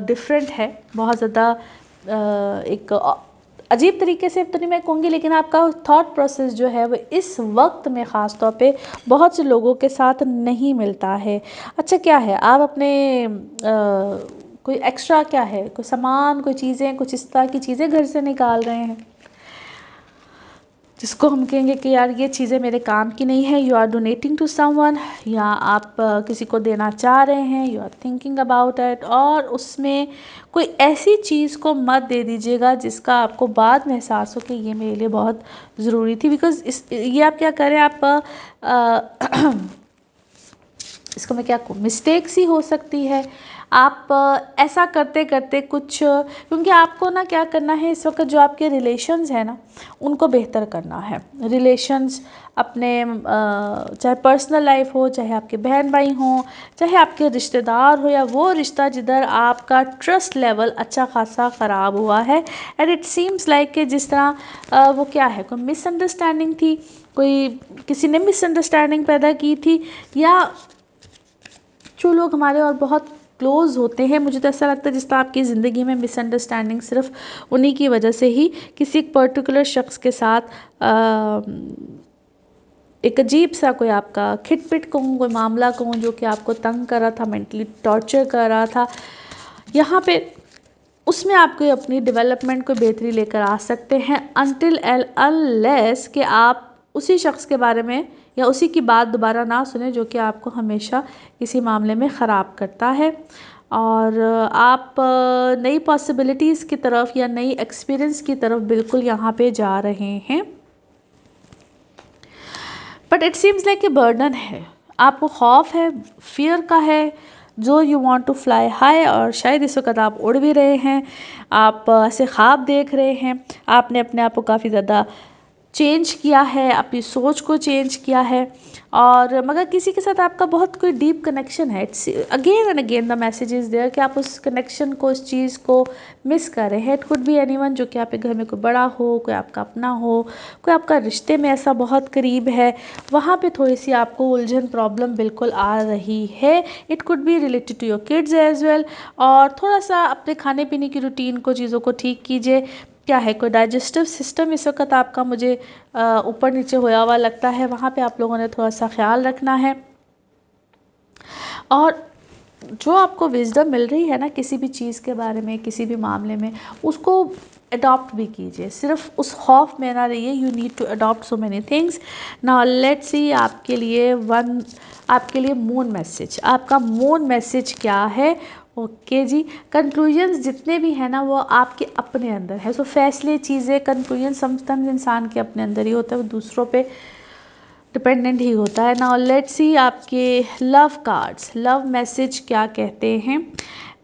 Speaker 1: डिफरेंट है, बहुत ज़्यादा एक अजीब तरीके से तो नहीं मैं कहूँगी, लेकिन आपका थॉट प्रोसेस जो है वो इस वक्त में ख़ास तौर पे बहुत से लोगों के साथ नहीं मिलता है। अच्छा, क्या है, आप अपने कोई एक्स्ट्रा क्या है, कोई सामान, कोई चीज़ें, कुछ इस तरह की चीज़ें घर से निकाल रहे हैं जिसको हम कहेंगे कि यार ये चीज़ें मेरे काम की नहीं है। You are donating to someone, या आप किसी को देना चाह रहे हैं, you are thinking about it. और उसमें कोई ऐसी चीज़ को मत दे दीजिएगा जिसका आपको बाद में एहसास हो कि ये मेरे लिए बहुत ज़रूरी थी। बिकॉज़ ये आप क्या करें, आप इसको मैं क्या कहूँ, मिस्टेक्स ही हो सकती है। आप ऐसा करते करते कुछ, क्योंकि आपको ना क्या करना है इस वक्त, जो आपके रिलेशंस हैं ना उनको बेहतर करना है। रिलेशंस अपने चाहे पर्सनल लाइफ हो, चाहे आपके बहन भाई हों, चाहे आपके रिश्तेदार हो, या वो रिश्ता जिधर आपका ट्रस्ट लेवल अच्छा खासा ख़राब हुआ है। एंड इट सीम्स लाइक कि जिस तरह वो क्या है, कोई मिसअंडरस्टैंडिंग थी, कोई किसी ने मिसअंडरस्टैंडिंग पैदा की थी, या जो लोग हमारे और बहुत क्लोज़ होते हैं, मुझे तो ऐसा लगता है जिस तरह आपकी ज़िंदगी में मिसअंडरस्टैंडिंग सिर्फ उन्हीं की वजह से ही किसी एक पर्टिकुलर शख्स के साथ एक अजीब सा कोई आपका खिटपिट कहूँ, कोई मामला कहूँ जो कि आपको तंग कर रहा था, मेंटली टॉर्चर कर रहा था, यहाँ पे उसमें आपको अपनी डेवलपमेंट को बेहतरी लेकर आ सकते हैं। अनटिल अनलेस कि आप उसी शख्स के बारे में या उसी की बात दोबारा ना सुने जो कि आपको हमेशा किसी मामले में ख़राब करता है। और आप नई पॉसिबिलिटीज़ की तरफ या नई एक्सपीरियंस की तरफ बिल्कुल यहाँ पे जा रहे हैं, but it seems like a burden है, आपको खौफ है, फियर का है, जो you want to fly high, और शायद इस वक्त आप उड़ भी रहे हैं, आप ऐसे ख्वाब देख रहे हैं, आपने अपने आप को काफ़ी ज़्यादा चेंज किया है, अपनी सोच को चेंज किया है, और मगर किसी के साथ आपका बहुत कोई डीप कनेक्शन है। It's again and again the message is there कि आप उस कनेक्शन को, उस चीज़ को मिस कर रहे हैं। इट कुड बी एनीवन, जो कि आपके घर में कोई बड़ा हो, कोई आपका अपना हो, कोई आपका रिश्ते में ऐसा बहुत करीब है, वहाँ पे थोड़ी सी आपको उलझन, प्रॉब्लम बिल्कुल आ रही है। It could be related to your kids as well. और थोड़ा सा अपने खाने पीने की रूटीन को, चीज़ों को ठीक कीजिए। क्या है, कोई डाइजेस्टिव सिस्टम इस वक्त आपका मुझे ऊपर नीचे होया हुआ लगता है, वहाँ पे आप लोगों ने थोड़ा सा ख्याल रखना है। और जो आपको विजडम मिल रही है ना किसी भी चीज़ के बारे में, किसी भी मामले में, उसको अडॉप्ट भी कीजिए, सिर्फ उस खौफ में ना रहिए। You need to adopt so many things. Now let's see आपके लिए मून मैसेज। आपका मून मैसेज क्या है? ओके जी, कंक्लूजन्स जितने भी हैं ना वो आपके अपने अंदर है। सो फैसले, चीज़ें, कंक्लूजन समटाइम्स इंसान के अपने अंदर ही होता है, वो दूसरों पे डिपेंडेंट ही होता है। नाउ लेट्स सी आपके लव कार्ड्स, लव मैसेज क्या कहते हैं।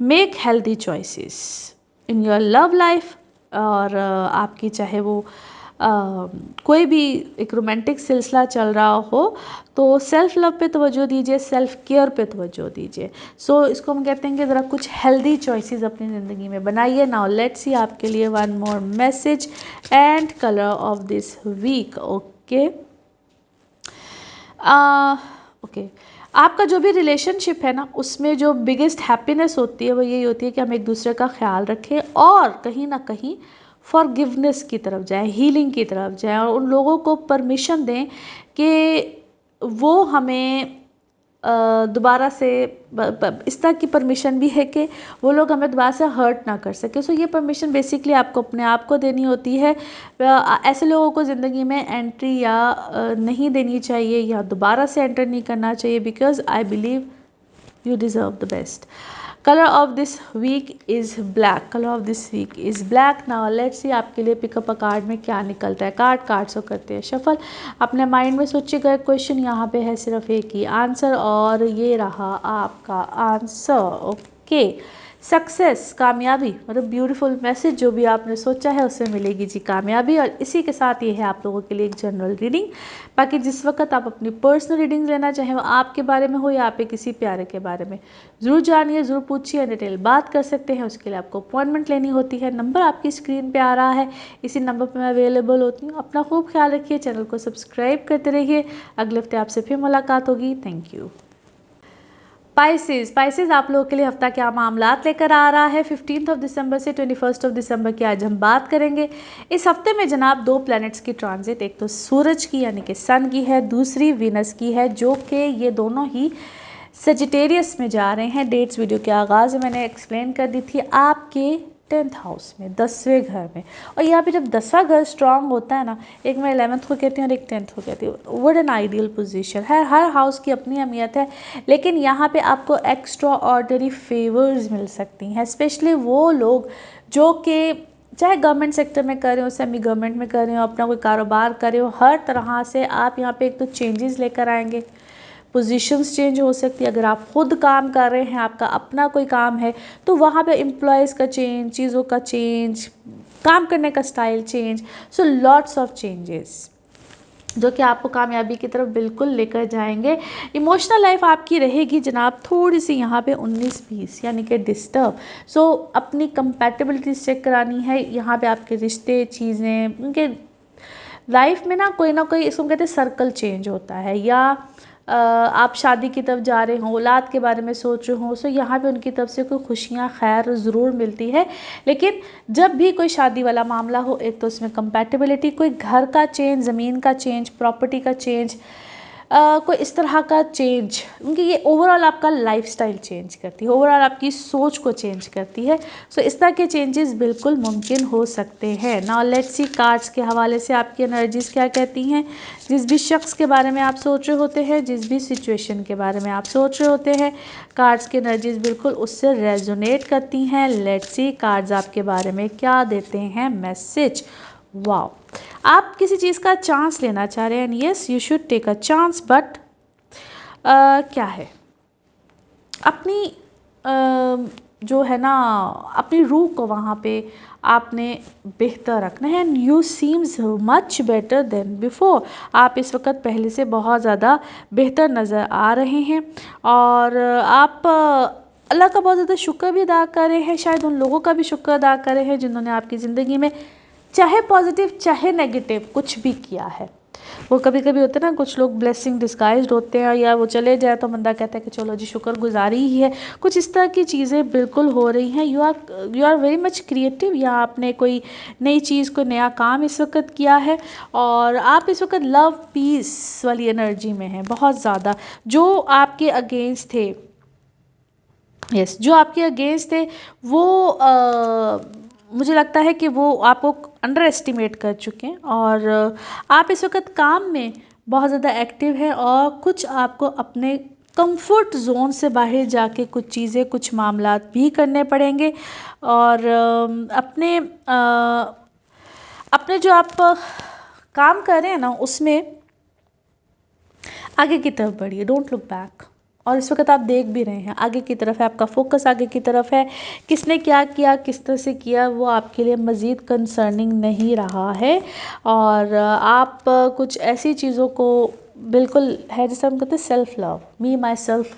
Speaker 1: Make healthy choices in your love life. और आपकी चाहे वो कोई भी एक रोमांटिक सिलसिला चल रहा हो तो सेल्फ लव पे तवज्जो दीजिए, सेल्फ केयर पे तवज्जो दीजिए। सो इसको हम कहते हैं कि ज़रा कुछ हेल्दी चॉइसेस अपनी ज़िंदगी में बनाइए। नाउ लेट्स सी आपके लिए one more message and colour of this week. Okay, okay, आपका जो भी रिलेशनशिप है ना उसमें जो बिगेस्ट हैप्पीनेस होती है वो यही होती है कि हम एक दूसरे का ख्याल रखें और कहीं ना कहीं फॉरगिवनेस की तरफ जाएं, हीलिंग की तरफ जाएं, और उन लोगों को परमिशन दें कि वो हमें दोबारा से इस तरह की परमिशन भी है कि वो लोग हमें दोबारा से हर्ट ना कर सके। सो ये परमिशन बेसिकली आपको अपने आप को देनी होती है। ऐसे लोगों को ज़िंदगी में एंट्री या नहीं देनी चाहिए या दोबारा से एंटर नहीं करना चाहिए, because I believe you deserve the best. Color of this week is black. Color of this week is black. Now let's see आपके लिए पिकअप अ कार्ड में क्या निकलता है। कार्ड्स को करते हैं शफल। अपने माइंड में सोचिएगा क्वेश्चन, यहाँ पे है सिर्फ एक ही आंसर और ये रहा आपका आंसर। ओके, सक्सेस, कामयाबी, मतलब ब्यूटीफुल मैसेज, जो भी आपने सोचा है उससे मिलेगी जी कामयाबी। और इसी के साथ ये है आप लोगों के लिए एक जनरल रीडिंग। बाकी जिस वक्त आप अपनी पर्सनल रीडिंग लेना चाहें, वो आपके बारे में हो या आपके किसी प्यारे के बारे में, ज़रूर जानिए, ज़रूर पूछिए, डिटेल बात कर सकते हैं। उसके लिए आपको अपॉइंटमेंट लेनी होती है। नंबर आपकी स्क्रीन पे आ रहा है, इसी नंबर पर मैं अवेलेबल होती हूँ। अपना खूब ख्याल रखिए, चैनल को सब्सक्राइब करते रहिए। अगले हफ्ते आपसे फिर मुलाकात होगी। Thank you. स्पाइसेस आप लोगों के लिए हफ्ता क्या मामलात लेकर आ रहा है। 15 दिसंबर से 21 दिसंबर की आज हम बात करेंगे। इस हफ्ते में जनाब दो प्लैनेट्स की ट्रांजिट, एक तो सूरज की यानी कि सन की है, दूसरी वीनस की है, जो कि ये दोनों ही सजिटेरियस में जा रहे हैं। डेट्स वीडियो के आगाज़ में मैंने एक्सप्लेन कर दी थी। आपके 10th हाउस में, 10वें घर में। और यहाँ पे जब 10वां घर स्ट्रांग होता है ना, एक मैं 11th को कहती हूँ और एक 10th को कहती हूँ, वुड एन आइडियल पोजीशन है। हर हाउस की अपनी अहमियत है, लेकिन यहाँ पे आपको एक्स्ट्रा ऑर्डिनरी फेवर्स मिल सकती हैं। स्पेशली वो लोग जो कि चाहे गवर्नमेंट सेक्टर में कर रहे हो, सेमी गवर्नमेंट में कर रहे हो, अपना कोई कारोबार कर रहे हो, हर तरह से आप यहाँ पे एक तो चेंजेस लेकर आएंगे। पोजीशंस चेंज हो सकती है। अगर आप खुद काम कर रहे हैं, आपका अपना कोई काम है, तो वहाँ पे एम्प्लॉयज़ का चेंज, चीज़ों का चेंज, काम करने का style change. So lots of changes जो कि आपको कामयाबी की तरफ बिल्कुल लेकर जाएंगे। इमोशनल लाइफ आपकी रहेगी जनाब थोड़ी सी यहाँ पे 19-20 यानी कि डिस्टर्ब। सो अपनी कंपैटिबिलिटी चेक करानी है। यहाँ पे आपके रिश्ते, चीज़ें, उनके लाइफ में ना कोई इसको कहते हैं सर्कल चेंज होता है, या आप शादी की तरफ जा रहे हो, औलाद के बारे में सोच रहे हो, सो यहाँ पे उनकी तरफ से कोई खुशियाँ खैर ज़रूर मिलती है। लेकिन जब भी कोई शादी वाला मामला हो, एक तो उसमें कंपैटिबिलिटी, कोई घर का चेंज, ज़मीन का चेंज, प्रॉपर्टी का चेंज, कोई इस तरह का चेंज, क्योंकि ये ओवरऑल आपका लाइफस्टाइल चेंज करती है, ओवरऑल आपकी सोच को चेंज करती है। सो इस तरह के चेंजेस बिल्कुल मुमकिन हो सकते हैं। नाउ लेट्स सी कार्ड्स के हवाले से आपकी एनर्जीज क्या कहती हैं। जिस भी शख्स के बारे में आप सोच रहे होते हैं, जिस भी सिचुएशन के बारे में आप सोच रहे होते हैं, कार्ड्स की एनर्जीज बिल्कुल उससे रेजोनेट करती हैं। लेट्स सी कार्ड्स आपके बारे में क्या देते हैं मैसेज। वाओ, आप किसी चीज़ का चांस लेना चाह रहे हैं। Yes, you should take a chance, but क्या है, अपनी जो है ना, अपनी रूह को वहाँ पे आपने बेहतर रखना है। And you seems much better than before. आप इस वक्त पहले से बहुत ज़्यादा बेहतर नज़र आ रहे हैं, और आप अल्लाह का बहुत ज़्यादा शुक्र भी अदा कर रहे हैं, शायद उन लोगों का भी शुक्र अदा कर रहे हैं जिन्होंने आपकी ज़िंदगी में चाहे पॉजिटिव चाहे नेगेटिव कुछ भी किया है। वो कभी कभी होते हैं ना, कुछ लोग ब्लेसिंग डिस्गाइज्ड होते हैं, या वो चले जाए तो बंदा कहता है कि चलो जी शुक्रगुजारी ही है। कुछ इस तरह की चीज़ें बिल्कुल हो रही हैं। You are very much creative, या आपने कोई नई चीज़, कोई नया काम इस वक्त किया है, और आप इस वक्त लव पीस वाली एनर्जी में हैं बहुत ज़्यादा। जो आपके अगेंस्ट थे, यस, जो आपके अगेंस्ट थे वो मुझे लगता है कि वो आपको अंडर एस्टिमेट कर चुके हैं, और आप इस वक्त काम में बहुत ज़्यादा एक्टिव हैं, और कुछ आपको अपने कंफर्ट जोन से बाहर जाके कुछ चीज़ें, कुछ मामलात भी करने पड़ेंगे, और अपने जो आप काम कर रहे हैं ना उसमें आगे की तरफ बढ़िए, डोंट लुक बैक। और इस वक्त आप देख भी रहे हैं आगे की तरफ है, आपका फोकस आगे की तरफ है। किसने क्या किया, किस तरह से किया, वो आपके लिए मज़ीद कंसर्निंग नहीं रहा है, और आप कुछ ऐसी चीज़ों को बिल्कुल है जैसे हम कहते हैं self love, me my self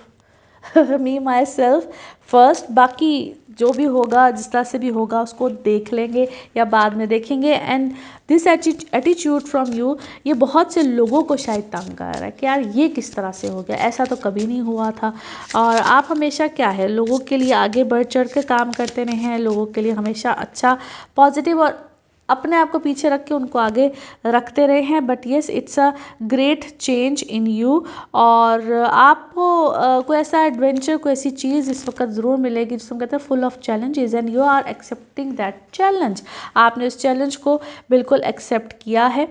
Speaker 1: me my self first. बाकी जो भी होगा, जिस तरह से भी होगा, उसको देख लेंगे या बाद में देखेंगे। And this attitude from you, ये बहुत से लोगों को शायद तंग कर रहा है कि यार ये किस तरह से हो गया, ऐसा तो कभी नहीं हुआ था। और आप हमेशा क्या है, लोगों के लिए आगे बढ़ चढ़ के काम करते रहे हैं, लोगों के लिए हमेशा अच्छा, पॉजिटिव, और अपने आप को पीछे रख के उनको आगे रखते रहे हैं। But yes, it's a great change in you, और आपको कोई ऐसा एडवेंचर, कोई ऐसी चीज़ इस वक्त ज़रूर मिलेगी जिसको कहते हैं full of challenges, and you are accepting that challenge. आपने उस चैलेंज को बिल्कुल एक्सेप्ट किया है।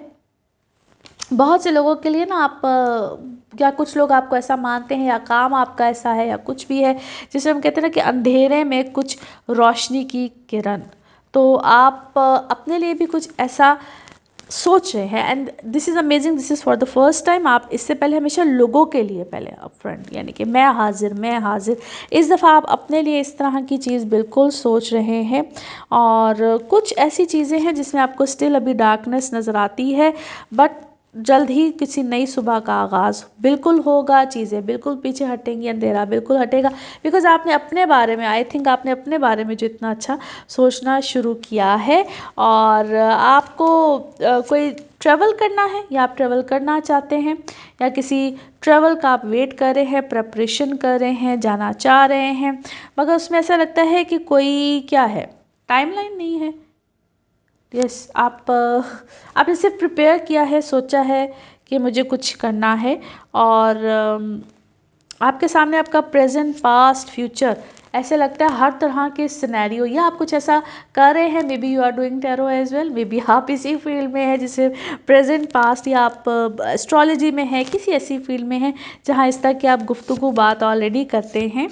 Speaker 1: बहुत से लोगों के लिए ना, आप या कुछ लोग आपको ऐसा मानते हैं, या काम आपका ऐसा है, या कुछ भी है जिसे हम कहते हैं ना कि अंधेरे में कुछ रोशनी की किरण। तो आप अपने लिए भी कुछ ऐसा सोच रहे हैं, and this is amazing, this is for the first time. आप इससे पहले हमेशा लोगों के लिए पहले अपफ्रंट, यानी कि मैं हाजिर, मैं हाजिर। इस दफ़ा आप अपने लिए इस तरह की चीज़ बिल्कुल सोच रहे हैं, और कुछ ऐसी चीज़ें हैं जिसमें आपको स्टिल अभी डार्कनेस नज़र आती है, बट जल्द ही किसी नई सुबह का आगाज़ बिल्कुल होगा, चीज़ें बिल्कुल पीछे हटेंगी, अंधेरा बिल्कुल हटेगा। बिकॉज़ आपने अपने बारे में, आई थिंक आपने अपने बारे में जो इतना अच्छा सोचना शुरू किया है, और आपको कोई ट्रैवल करना है, या आप ट्रैवल करना चाहते हैं, या किसी ट्रैवल का आप वेट कर रहे हैं, प्रिपरेशन कर रहे हैं, जाना चाह रहे हैं, मगर उसमें ऐसा लगता है कि कोई क्या है, टाइमलाइन नहीं है। यस, आपने सिर्फ प्रिपेयर किया है, सोचा है कि मुझे कुछ करना है, और आपके सामने आपका प्रेजेंट, पास्ट, फ्यूचर, ऐसे लगता है हर तरह के सिनेरियो, या आप कुछ ऐसा कर रहे हैं। Maybe you are doing tarot as well, maybe आप इसी फील्ड में है जिसे प्रेजेंट, पास्ट, या आप एस्ट्रोलॉजी में है, किसी ऐसी फील्ड में है जहाँ इस तरह की आप गुफ्तगू बात ऑलरेडी करते हैं।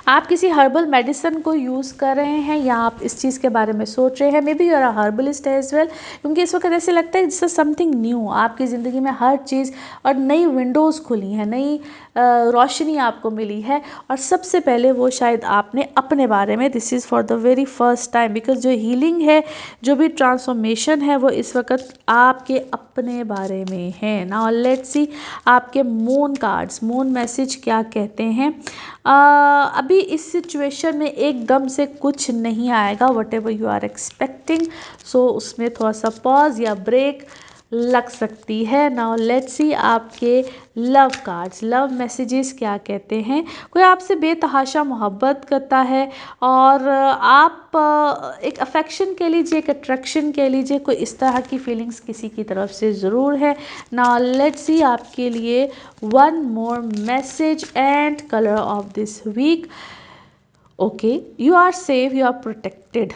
Speaker 1: आप किसी हर्बल मेडिसिन को यूज़ कर रहे हैं, या आप इस चीज़ के बारे में सोच रहे हैं। Maybe you are a herbalist as well, क्योंकि इस वक्त ऐसे लगता है जैसे समथिंग न्यू आपकी ज़िंदगी में हर चीज़, और नई विंडोज़ खुली हैं, नई रोशनी आपको मिली है। और सबसे पहले वो शायद आपने अपने बारे में, this is for the very first time, because जो हीलिंग है, जो भी ट्रांसफॉर्मेशन है, वो इस वक्त आपके अपने बारे में है। नाउ लेट्स सी आपके मून कार्ड्स, मून मैसेज क्या कहते हैं। अभी इस सिचुएशन में एकदम से कुछ नहीं आएगा, whatever you are expecting, so उसमें थोड़ा सा पॉज या ब्रेक लग सकती है। नाउ लेट्स सी आपके लव कार्ड्स, लव मैसेजेस क्या कहते हैं। कोई आपसे बेतहाशा मोहब्बत करता है और आप एक अफेक्शन कह लीजिए, एक अट्रैक्शन कह लीजिए, कोई इस तरह की फीलिंग्स किसी की तरफ से ज़रूर है। नाउ लेट्स सी आपके लिए one more message and colour of this week. Okay, you are safe, you are protected.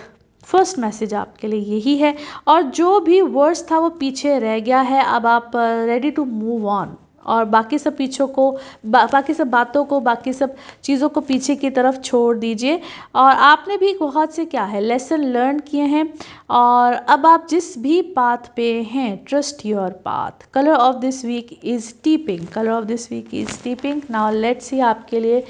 Speaker 1: First message आपके लिए यही है। और जो भी वर्ड्स था वो पीछे रह गया है, अब आप रेडी टू मूव ऑन, और बाकी सब पीछों को बाकी सब बातों को, बाकी सब चीज़ों को पीछे की तरफ छोड़ दीजिए। और आपने भी बहुत से क्या है लेसन लर्न किए हैं, और अब आप जिस भी पाथ पे हैं, trust your path. Colour of this week is tipping, colour of this week is tipping. Now let's see आपके लिए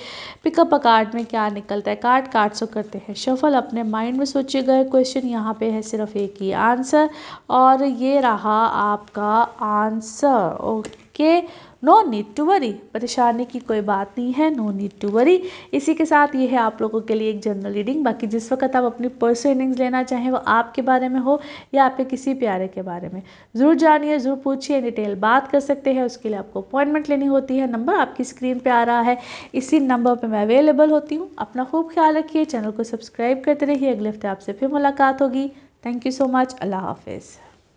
Speaker 1: पिकअप अ कार्ड में क्या निकलता है। कार्ड्स को करते हैं शफल। अपने माइंड में सोचे गए क्वेश्चन, यहाँ पे है सिर्फ एक ही आंसर, और ये रहा आपका answer. Okay, no need to worry, परेशानी की कोई बात नहीं है, नो नीड टू वरी। इसी के साथ ये है आप लोगों के लिए एक जनरल रीडिंग। बाकी जिस वक्त आप अपनी पर्सनल रीडिंग्स लेना चाहें, वो आपके बारे में हो या आपके किसी प्यारे के बारे में, ज़रूर जानिए, ज़रूर पूछिए, डिटेल बात कर सकते हैं। उसके लिए आपको अपॉइंटमेंट लेनी होती है। नंबर आपकी स्क्रीन पे आ रहा है, इसी नंबर पे मैं अवेलेबल होती हूँ। अपना खूब ख्याल रखिए, चैनल को सब्सक्राइब करते रहिए। अगले हफ्ते आपसे फिर मुलाकात होगी। Thank you so much. अल्लाह हाफिज़।